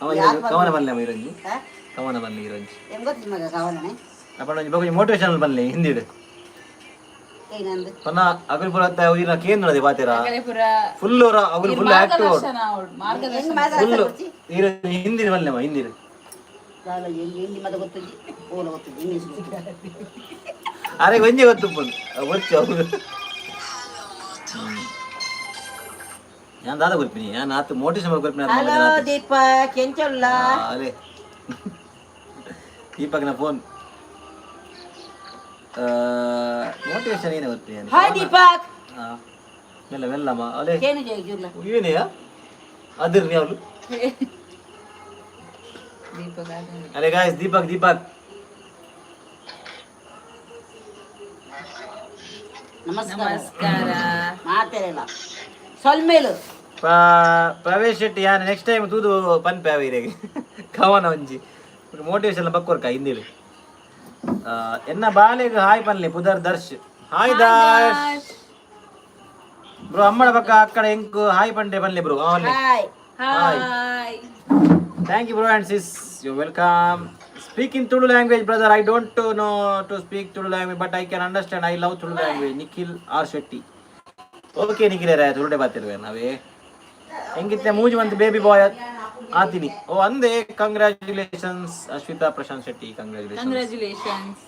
ಅವ ಕವನ ಬನ್ಲೆ ಅಮ್ಮ ಇರಂಜಿ ಕವನ ಬನ್ಲೆ ಇರಂಜಿ ಹೆಂಗ್ ಗೊತ್ತಿದ್ ಮಗ ಕವನನೆ ಅಪ್ಪ ಒಂಜಿ ಬಕ್ಕ ಮೋಟಿವೇಶನಲ್ ಬನ್ಲೆ ಹಿಂದಿಡು ಏನಂದು ಪನ್ನ ಅಗಲ್ ಪುರ ಅತ್ತ ಇರ ಕೇನ್ ನಡೆ ಬಾತೆರ ಪುರ ಫುಲ್ ಅವರ ಅಗಲ್ ಫುಲ್ ಆಕ್ಟಿವ್ ಮಾರ್ಗದರ್ಶನ ಫುಲ್ ಇರ ಹಿಂದಿನ ಬನ್ಲೆ ಅಮ್ಮ ಹಿಂದಿನ ಕಾಲ ಹಿಂದಿ ಮತ ಗೊತ್ತಿದ್ದಿ ಓಲ ಗೊತ್ತಿದ್ದಿ ಇಂಗ್ಲಿಷ್ ಅರೆ ಒಂಜಿ ಗೊತ್ತು ಪುನ್ ಗೊತ್ತು ಅವರು ഞാൻ ദാദാ കുറിപ്പിനി ഞാൻ ആത്ത് മോട്ടിവേഷൻ കുറിപ്പിനി ഹലോ ദീപ ಕೆಂಚಲ್ಲ ಅಲೆ ದೀಪಕ್ನ ಫೋನ್ ಮೋಟಿವೇಶನ್ ಏನೇ ಕುರಿಪಿನಿ ಹಾಯ್ ದೀಪಕ್ ಮೆಲ್ಲ ಮೆಲ್ಲಮ್ಮ ಅಲೆ ಏನು ಜೈಜುಲ್ಲ ಇವೇನೆಯಾ ಅದಿರ್ನಿ ಅವಳು ದೀಪಕ ಅಲೆ ಗಾಯ್ಸ್ ದೀಪಕ್ ನಮಸ್ಕಾರ ಮಾತಾಡಲ್ಲ ಸೊಲ್ಮೇಲು ಪ್ರವೇಶ್ ಶೆಟ್ಟಿ ಯಾನ್ ನೆಕ್ಸ್ಟ್ ಟೈಮ್ ತೂದು ಪನ್ಪೆ ಅವರಿಗೆ ಕವನ ಒಂಜಿ ಮೋಟಿವೇಶನ್ ಬಕ್ಕೋರ್ಕ ಹಿಂದಿಲಿ ಎನ್ನ ಬಾಲೆಗ್ ಹಾಯ್ ಪನ್ಲೆ ಪುದರ್ ದರ್ಶ್ ಹಾಯ್ ದರ್ಶ್ ಬ್ರೋ ಅಮ್ಮಳ ಪಕ್ಕ ಅಕ್ಕಡ ಎಂಕು ಹಾಯ್ ಪಂಡೆ ಪನ್ಲೆ bro hi hi thank you bro and sis you welcome speak in Tulu language brother I don't know to speak Tulu language but I can understand I love Tulu language Nikhil R Shetty okay ನಿಖಿಲೇ ತುಳುಡೆ ಬಾತಿರುವೆ ನಾವೇ ಹೆಂಗಿತ್ತೆ ಮೂಜಿ ಒಂದು ಬೇಬಿ ಬಾಯ್ ಆತೀನಿ ಓ ಅಂದೆ ಕಂಗ್ರ್ಯಾಚುಲೇಷನ್ಸ್ ಅಶ್ವಿತಾ ಪ್ರಶಾಂತ್ ಶೆಟ್ಟಿ ಕಂಗ್ರ್ಯಾಚುಲೇಷನ್ಸ್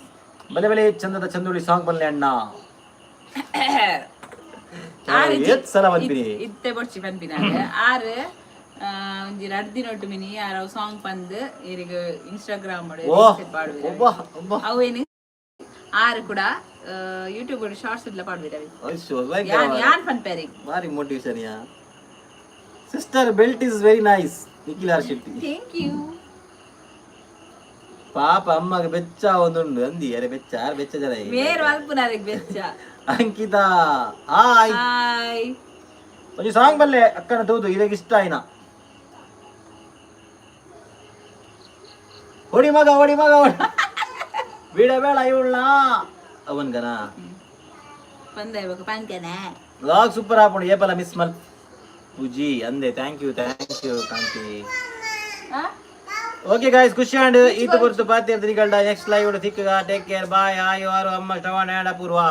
ಬಲೆ ಬಲೆ ಚಂದದ ಚಂದುಳಿ ಸಾಂಗ್ ಬನ್ಲೆ ಅಣ್ಣ ಎತ್ ಸಲ ಬಂದ್ಬಿನಿ ಇತ್ತೆ ಬಡ್ಚಿ ಪನ್ಪಿನಾಗ ಆರು ಒಂಜಿ ರಡ್ದಿ ನೊಟ್ಟು ಮಿನಿ ಯಾರ ಸಾಂಗ್ ಪಂದ್ ಇರಿಗೆ ಇನ್ಸ್ಟಾಗ್ರಾಮ್ ಅವು ಏನು ಆರು ಕೂಡ ಯೂಟ್ಯೂಬ್ ಶಾರ್ಟ್ಸ್ ಇಲ್ಲ ಪಾಡ್ಬಿಡವಿ ಯಾನ್ ಪನ್ಪೇರಿ ಭಾರಿ ಮೋಟಿವೇಶನ್ ಯಾ sister belt is very nice Nikhil R Shetty thank you ಪಾಪ ಅಮ್ಮಗೆ ಬೆಚ್ಚ ಒಂದುಂಡು ಅಂದಿ ಅರೆ ಬೆಚ್ಚ ಯಾರು ಬೆಚ್ಚ ಜನ ಬೇರೆ ಅಲ್ಪನಾರಿಗೆ ಬೆಚ್ಚ ಅಂಕಿತಾ ಹಾಯ್ ಹಾಯ್ ಒಂದು ಸಾಂಗ್ ಬಲ್ಲೆ ಅಕ್ಕನ ತೂದು ಇದಕ್ಕೆ ಇಷ್ಟ ಆಯ್ನ ಹೊಡಿ ಮಗ ಬಿಡ ಬೇಡ ಇವಳ ಅವನ್ಗನ ಪಂದ ಇವಾಗ ಪಂಕನೆ ಲಾಗ್ ಸೂಪರ್ ಆಪುಂಡು ಏಪಲ ಮಿಸ್ ಮಲ್ ಪೂಜಿ ಅಂದೆ thank you Kanthi okay guys ಖುಷಿ ಅಂಡ್ ಈತ ಬರ್ತು ಪಾತಿ ತಿರಿಗಳ್ಡ ನೆಕ್ಸ್ಟ್ ಲೈವ್ ಸಿಕ್ಕಗ ಟೇಕ್ ಕೇರ್ ಬಾಯ್ ಆಯ್ ಯಾರು ಅಮ್ಮ ಶ್ರವಣ ಆಡ ಪೂರ್ವ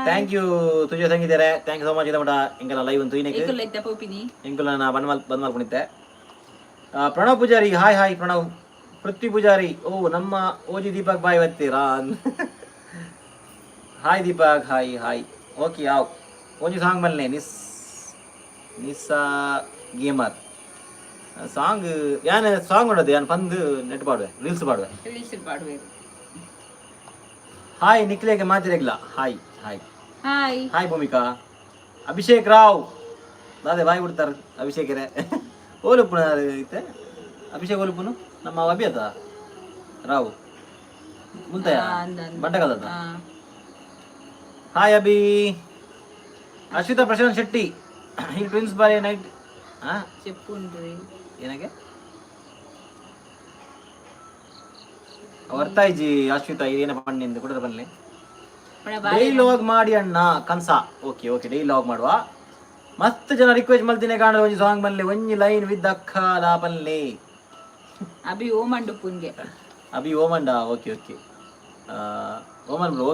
ಥ್ಯಾಂಕ್ ಯು ತುಜೆ ಸಂಗೀತರೆ ಥ್ಯಾಂಕ್ ಯು ಸೋ ಮಚ್ ಇದಮಡ ಇಂಕಲ ಲೈವ್ ಅಂತ ಇನೇಕೆ ಇಂಕಲ ನಾ ಬಂದ್ ಮಾಡ್ಕೊಂಡಿದ್ದೆ ಪ್ರಣವ್ ಪೂಜಾರಿ ಹಾಯ್ ಪ್ರಣವ್ ಪೃಥ್ವಿ ಪೂಜಾರಿ ಓ ನಮ್ಮ ಓಜಿ ದೀಪಕ್ ಬಾಯ್ ಬರ್ತೀರಾ ಹಾಯ್ ದೀಪಕ್ ಹಾಯ್ ಓಕೆ ಯಾವ್ ಓಜಿ ಸಾಂಗ್ ಬಲ್ಲೆ ನಿಸ್ಸಾ ಗೇಮರ್ ಸಾಂಗ್ ಯಾನ್ ಸಾಂಗ್ ಮಾಡೋದು ಯಾನ್ ಪಂದು ನೆಟ್ ಪಾಡುವೆ ರೀಲ್ಸ್ ಪಾಡುವೆ ಹಾಯ್ ನಿಖಿಲೇಗೆ ಮಾತಿರಗಿಲ್ಲ ಹಾಯ್ ಭೂಮಿಕಾ ಅಭಿಷೇಕ್ ರಾವ್ ಅದೇ ಬಾಯಿ ಬಿಡ್ತಾರೆ ಅಭಿಷೇಕರೇ ಓಲುಪ್ಪನ ಐತೆ ಅಭಿಷೇಕ್ ಓಲುಪ್ಪನು ನಮ್ಮ ಅಭಿಯತ ರಾವು ಮುಂತಾಯ ಬಂಟಕದ ಹಾಯ್ ಅಭಿ ಅಶ್ವಿತಾ ಪ್ರಶಾಂತ್ ಶೆಟ್ಟಿ ಈ ಟ್ವಿನ್ಸ್ ಬಾರಿ ನೈಟ್ చెప్పుండ్రి ಏನಕ್ಕೆ ವರ್ತಾಯ್ಜಿ ಅಶ್ವಿತಾ ಏನ ಪಣ್ಣಿಂದ ಕೊಡದ ಬನ್ನಿ ಡೈಲಾಗ್ ಮಾಡಿ ಅಣ್ಣ ಕನ್ಸ ಓಕೆ ಓಕೆ ಡೈಲಾಗ್ ಮಾಡುವ ಮಸ್ತ್ ಜನ ರಿಕ್ವೆಸ್ಟ್ ಮಲ್ತಿನೇ ಕಾಣೋ ಒಂಜಿ ಸಾಂಗ್ ಬನ್ಲಿ ಒಂಜಿ ಲೈನ್ ವಿತ್ ಅಕ್ಕ ಲಾಪಲ್ಲೆ ಅಭಿ ಓಮಂಡು ಪುನ್ಗೆ ಅಭಿ ಓಮಂಡ ಓಕೆ ಓಕೆ ಓಮನ್ ಬ್ರೋ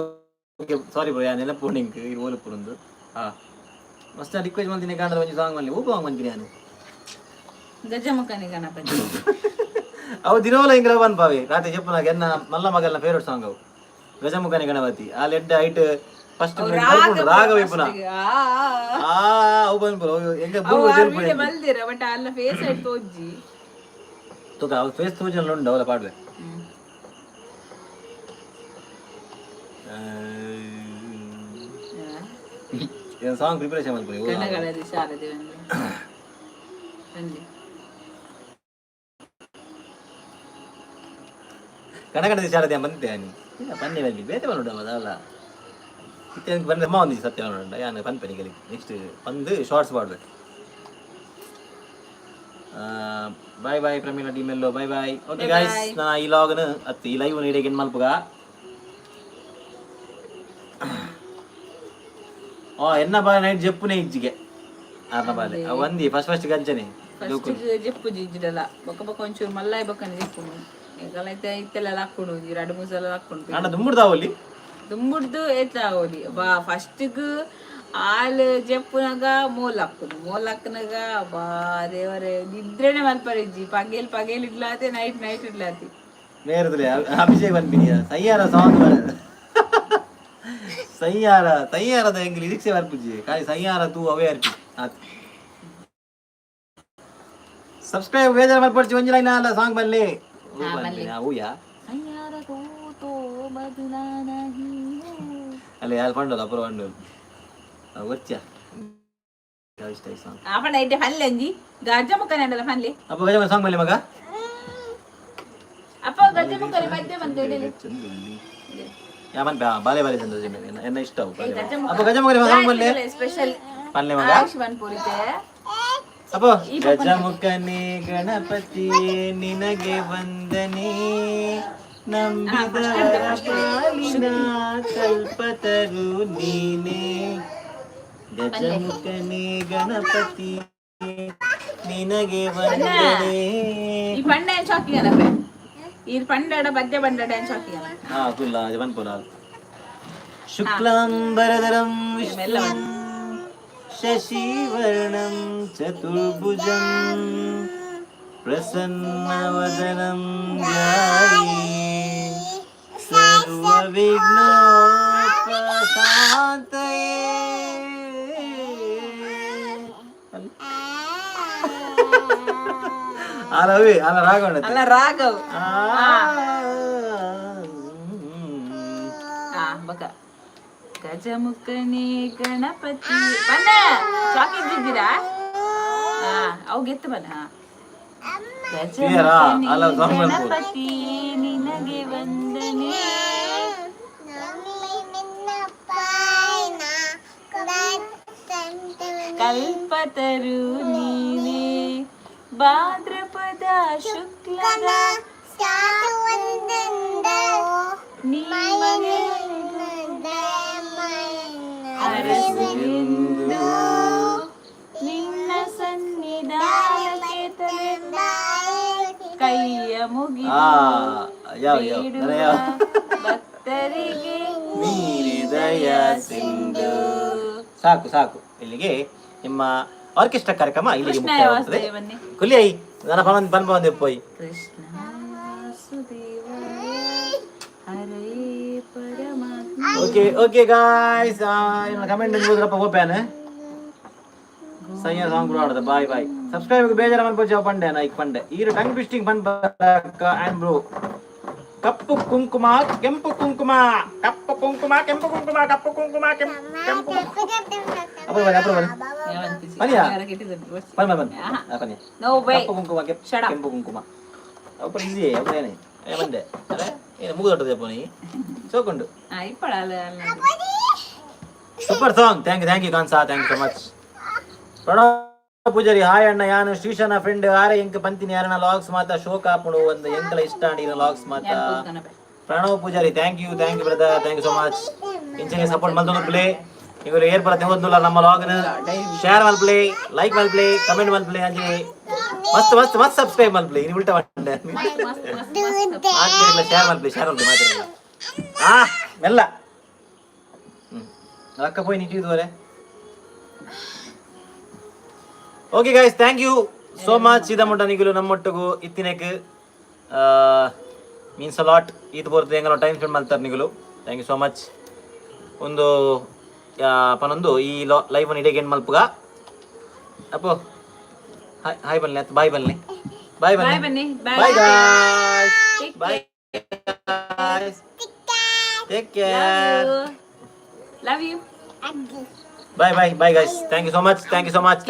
ಓಕೆ ಸಾರಿ ಬ್ರೋ ಯಾ ನೆನಪು ನಿಂಗೆ ಈ ಓಲು ಪುರಂದು ಮಸ್ತ್ ರಿಕ್ವೆಸ್ಟ್ ಮಲ್ತಿನೇ ಕಾಣೋ ಒಂಜಿ ಸಾಂಗ್ ಬನ್ಲಿ ಓಪ ಮಂತೀನಿ ನಾನು ಗಜಮುಖನಿ ಗಣಪತಿ ಅವು ದಿನವಲ್ಲ ಹಿಂಗೆ ಬನ್ಪಾವಿ ರಾತ್ರಿ చెప్పు నాకు ఎన్న మల్ల మగల ఫేవరెట్ సాంగ్ అవు గజముఖని గణపతి ఆ లెడ్ హైట్ ఫస్ట్ రాగ వైపున అవు బన్పులు ఎంగ బూరు జెల్పుని ಬಲ್ದಿರ ಬಟ್ ಅಲ್ಲ ಫೇಸ್ ಐಟ್ ತೋಜ್ಜಿ ತೋಕ ಅವು ಫೇಸ್ ತೋಜನ ಉಂಡು ಅವಲ ಪಾಡ್ವೆ ಏನ್ ಸಾಂಗ್ ಪ್ರಿಪರೇಷನ್ ಮಾಡ್ಕೊಳ್ಳಿ ಕನ್ನಡದಲ್ಲಿ ಶಾರದೆ ಬಂದಿ ಕನ್ನಡದ ಶಾರದೆ ಬಂತೆ ನೀ ಪನ್ನೆ ಬಂದಿ ಬೇತೆ ಬಂದು ಅದಲ್ಲ ಇತ್ತೆ ಬಂದ್ರೆ ಅಮ್ಮ ಒಂದು ಸತ್ಯ ನೋಡೋಣ ಯಾನ ಪನ್ಪೆನಿಗೆ ನೆಕ್ಸ್ಟ್ ಒಂದು ಶಾರ್ಟ್ಸ್ ಮಾಡ್ಬೇಕು ಬಾಯ್ ಬಾಯ್ ಪ್ರಮೀಳಾ ಡಿಮೆಲ್ಲೋ ಬಾಯ್ ಬಾಯ್ ಓಕೆ ಗೈಸ್ ನಾ ಈ ಲಾಗ್ನ ಅತ್ತಿ ಈ ಲೈವ್ ನೀಡಿಗೆ ಏನು ಮಲ್ಪಗ ಎನ್ನ ಬಾಯ್ ನೈಟ್ ಜಪ್ಪುನೇ ಇಜ್ಜಿಗೆ ಆರ್ನ ಬಾಲೆ ಒಂದಿ ಫಸ್ಟ್ ಗಂಜನೆ ಜಪ್ಪು ಜಿಜ್ಜಿಡಲ್ಲ ಬೊಕ್ಕ ಬೊಕ್ಕ ಒಂಚೂರು ಮಲ್ಲಾಯಿ ಬೊಕ್ಕನೆ ಜಪ್ಪುನು ಈಗಲೈತೆ ಇತ್ತೆಲ್ಲ ಹಾಕೊಂಡು 2-3 ಸಲ ಹಾಕೊಂಡು ಅಣ್ಣ ದುಂಬುಡ್ದಾವಲ್ಲಿ ದುಂಬುಡ್ದು ಏತಾವಲಿ ಬಾ ಫಸ್ಟ್ಗೆ ಹಾಲು ಜಪ್ಪುನಾಗ ಮೋಲ್ ಹಾಕ್ನಾಗ ಬಾ ದೇವರೇ ನಿದ್ರೆನೆ ಮಲ್ಪರಿಜ್ಜಿ ಪಗೇಲ್ ಇಡ್ಲಾತೆ ನೈಟ್ ಇಡ್ಲಾತಿ ಮೇರದ್ರೆ ಅಭಿಷೇಕ್ ಬಂದ್ಬಿಡಿಯ ಸಯ್ಯಾರ ಸಾಂಗ್ ಸಯ್ಯಾರದ ಹೆಂಗ್ ಲಿರಿಕ್ಸೇ ಬರ್ಪುಜಿ ಖಾಲಿ ಸಯ್ಯಾರ ತೂ ಅವೇ ಅರ್ಪಿ ಆತ್ ಸಬ್ಸ್ಕ್ರೈಬ್ ಬೇಜಾರ ಮಲ್ಪಡ್ಸಿ ಒಂಜಿ ಲೈನ್ ಅಲ್ಲ ಸಾಂಗ್ ಬಲ್ಲಿ ಊಯಾ ಅಲ್ಲ ಯಾರು ಪಂಡಲ್ಲ ಅಪರ ಪಂಡಲ್ వచ్చా ಸಾಂಗ್ ಆಪಣ ಐತೆ ಫನ್ಲೆ ಅಂಜಿ ಗಜಮುಖನೆ ಅಂಡಲ್ಲ ಫನ್ಲೆ ಅಪ್ಪ ಗಜಮುಖ ಸಾಂಗ್ ಬಲ್ಲಿ ಮಗ ಅಪ್ಪ ಗಜಮುಖನೆ ಮಧ್ಯೆ ಬಂತು ಇಡಲಿ ಯಾಮನ್ ಬಾಲೆ ಚಂದ ಎನ್ನ ಇಷ್ಟ ಅಪ್ಪ ಗಜಮುಖನೆ ಸಾಂಗ್ ಬಲ್ಲಿ ಸ್ಪೆಷಲ್ ಪನ್ಲೆ ಮಗ ಶಿವನ್ ಪೂರಿತೆ ಅಪ್ಪ ಗಜಮುಖನೆ ಗಣಪತಿ ನಿನಗೆ ವಂದನೆ ನಂಬಿದ ಪಾಲಿನ ಕಲ್ಪತರು ನೀನೇ ಗಜಮುಖನೆ ಗಣಪತಿ ನಿನಗೆ ವಂದನೆ ಈ ಪಂಡ ಏನ್ ಶಾಕಿಂಗ್ ಅನಪ್ಪೆ ಈ ಪಂಡಡ ಬದ್ದೆ ಬಂಡಡ ಏನ್ ಶಾಕಿಂಗ್ ಹಾ ಕುಲ್ಲ ಜವನ್ಪುರ ಶುಕ್ಲಾಂಬರಧರಂ ವಿಷ್ಣುಂ ಶಶಿವರ್ಣಂ ಚತುರ್ಭುಜಂ ಪ್ರಸನ್ನವದನಂ ಧ್ಯಾಯೇ ಸರ್ವವಿಘ್ನೋಪಶಾಂತಯೇ ಅಲವೇ ಅಲ್ಲ ರಾಘವ ಅಲ್ಲ ರಾಘವ್ ಬಕ ಗಜಮುಖನೇ ಗಣಪತಿ ಬನ್ನ ಚಾಕ್ಲೇಟ್ ಇದ್ದೀರಾ ಅವು ಗೆತ್ತು ಬನ್ನ ಗಣಪತಿ ನಿನಗೆ ವಂದನೆ ಕಲ್ಪತರು ನೀನೇ ಭಾದ್ರಪದ ಶುಕ್ಲದ ಅರಸೆಂದು ನಿನ್ನ ಸನ್ನಿಧಾನಕ್ಕೆ ತಲೆಂದ ಕೈಯ ಮುಗಿದು ಭಕ್ತರಿಗೆ ನೀನೆ ದಯ ಸಿಂಧು. ಸಾಕು ಸಾಕು ಇಲ್ಲಿಗೆ ನಿಮ್ಮ ಆರ್ಕೆಸ್ಟ್ರಾ ಕಾರ್ಯಕ್ರಮ ಇಲ್ಲಿಗೆ ಮುಕ್ತಾಯವಾಗುತ್ತದೆ. ಕುಲಿಯೈ ನನ್ನ ಬಂದೆ ಪೋಯ್ Krishna okay okay guys comment ಹೋದ್ರಪ್ಪ ಹೋಗ್ಯಾನೆ ಸೈಯರ್ ಸಾಂಗ್ ಆಡದ ಬಾಯ್ ಬಾಯ್ ಸಬ್ಸ್ಕ್ರೈಬ್ ಬೇಜಾರ ಮನ್ಪೋಜ ಪಂಡೆ ನೈಕ್ ಪಂಡೆ ಈರು ಟಂಗ್ ಟ್ವಿಸ್ಟಿಂಗ್ ಬಂದ್ ಆ್ಯಂಡ್ ಬ್ರೋ ಕಪ್ಪು ಕುಂಕುಮ ಕೆಂಪು ಕುಂಕುಮ ಕಪ್ಪು ಕುಂಕುಮ ಕೆಂಪು ಕುಂಕುಮ ಕಪ್ಪು ಕುಂಕುಮ ಕೆಂಪು ಅಪ್ಪ ಬನ್ನಿಯಾ ಕೆಟ್ಟಿದ್ದು ಬನ್ನಿ ಬನ್ನಿ ಬನ್ನಿ ನೋ ವೇ ಕಪ್ಪು ಕುಂಕುಮ ಕೆಂಪು ಕುಂಕುಮ ಅಪ್ಪ ಈಸಿ ಅವನೇನೆ ಬಂದೆ ಅದೇ ಏನು ಮುಗಿದು ಹೊಟ್ಟದಪ್ಪ ನೀ ಸೋಕೊಂಡು ಸೂಪರ್ ಸಾಂಗ್ ಥ್ಯಾಂಕ್ ಯು ಕಾನ್ಸಾ thank you so much Pranav Poojary hi ಅಣ್ಣ ಯಾನು ಶ್ರೀಶನ ಫ್ರೆಂಡ್ ಆರೆ ಎಂಕ ಪಂತಿನಿ ಯಾರನ್ನ ಲಾಗ್ಸ್ ಮಾತಾ ಶೋಕ್ ಆಪುಡು ಒಂದು ಎಂಕಲ ಇಷ್ಟ ಅಂಡಿನ ಲಾಗ್ಸ್ ಮಾತಾ Pranav Poojary thank you brother thank you so much ಇಂಚನೆ ಸಪೋರ್ಟ್ ಮಲ್ತೊಂದು ಪ್ಲೇ ಇವರು ಏರ್ ಬರತ್ತೆ ಹೋದ್ನಲ್ಲ ನಮ್ಮ ಲಾಗ್ನ ಶೇರ್ ಮಲ್ ಪ್ಲೇ ಲೈಕ್ ಮಲ್ ಪ್ಲೇ ಕಮೆಂಟ್ ಮಲ್ ಪ್ಲೇ ಅಂಜಿ ಮಸ್ತ್ ಸಬ್ಸ್ಕ್ರೈಬ್ ಮಲ್ ಪ್ಲೇ ಇನ್ನು ಉಲ್ಟಾ ಬಂಡೆ ಶೇರ್ ಮಲ್ ಪ್ಲೇ ಮಾತಾಡಿಲ್ಲ ಮೆಲ್ಲ ಅಕ್ಕ ಪೋಯಿ ನಿಟ್ಟಿದ್ವರೆ okay guys thank you so much ಇದಮ್ಮಟ ನಿಗಲು ನಮ್ಮೊಟ್ಟಿಗೂ ಇತ್ತಿನಕ್ಕೆ ಮೀನ್ಸ್ ಅ ಲಾಟ್ ಇದು ಬರ್ತದೆ ಹೆಂಗಲ್ಲ ಟೈಮ್ ಸ್ಪೆಂಡ್ ಮಾಡ್ತಾರೆ ನಿಗಲು ಥ್ಯಾಂಕ್ ಯು ಸೋ ಮಚ್ ಒಂದು ಪನೊಂದು ಈ ಲೈಫನ್ನು ಇಡೀಗೆ ಏನು ಮಲ್ಪುಗ ಅಪ್ಪು ಹಾಯ್ ಬನ್ನಿ ಆಯ್ತು ಬಾಯ್ ಬನ್ನಿ bye guys bye guys take care love you bye guys thank you so much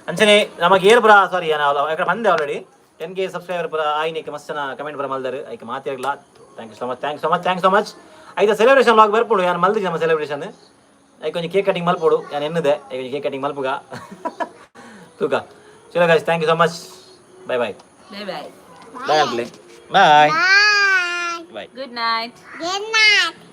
ಅಂಚನೆ ನಮಗೆ ಏರ್ ಬರ ಸಾರಿ ನಾವು ಯಾಕಡೆ ಬಂದೆ ಆಲ್ರೆಡಿ 10K ಸಬ್ಸ್ಕ್ರೈಬರ್ ಬರ ಆಯ್ನಿಕ್ಕೆ ಮಸ್ತನ ಕಮೆಂಟ್ ಬರ ಮಲ್ದಾರು ಐಕೆ ಮಾತಾಡಲ್ಲ ಥ್ಯಾಂಕ್ ಯು ಸೊ ಮಚ್ ಐದು ಸೆಲೆಬ್ರೇಷನ್ ಲಾಗ್ ಬರ್ಪೋಡು ಯಾನು ಮಲ್ದಿ ನಮ್ಮ ಸೆಲೆಬ್ರೇಷನ್ ಐಕೆ ಕೊಂಚ ಕೇಕ್ ಕಟಿಂಗ್ ಮಲ್ಪೋಡು ಯಾನು ಎನ್ನದೆ ಐಕೆ ಕೇಕ್ ಕಟಿಂಗ್ ಮಲ್ಪುಗ ತೂಕ ಚಲೋ guys thank you so much bye bye bye good night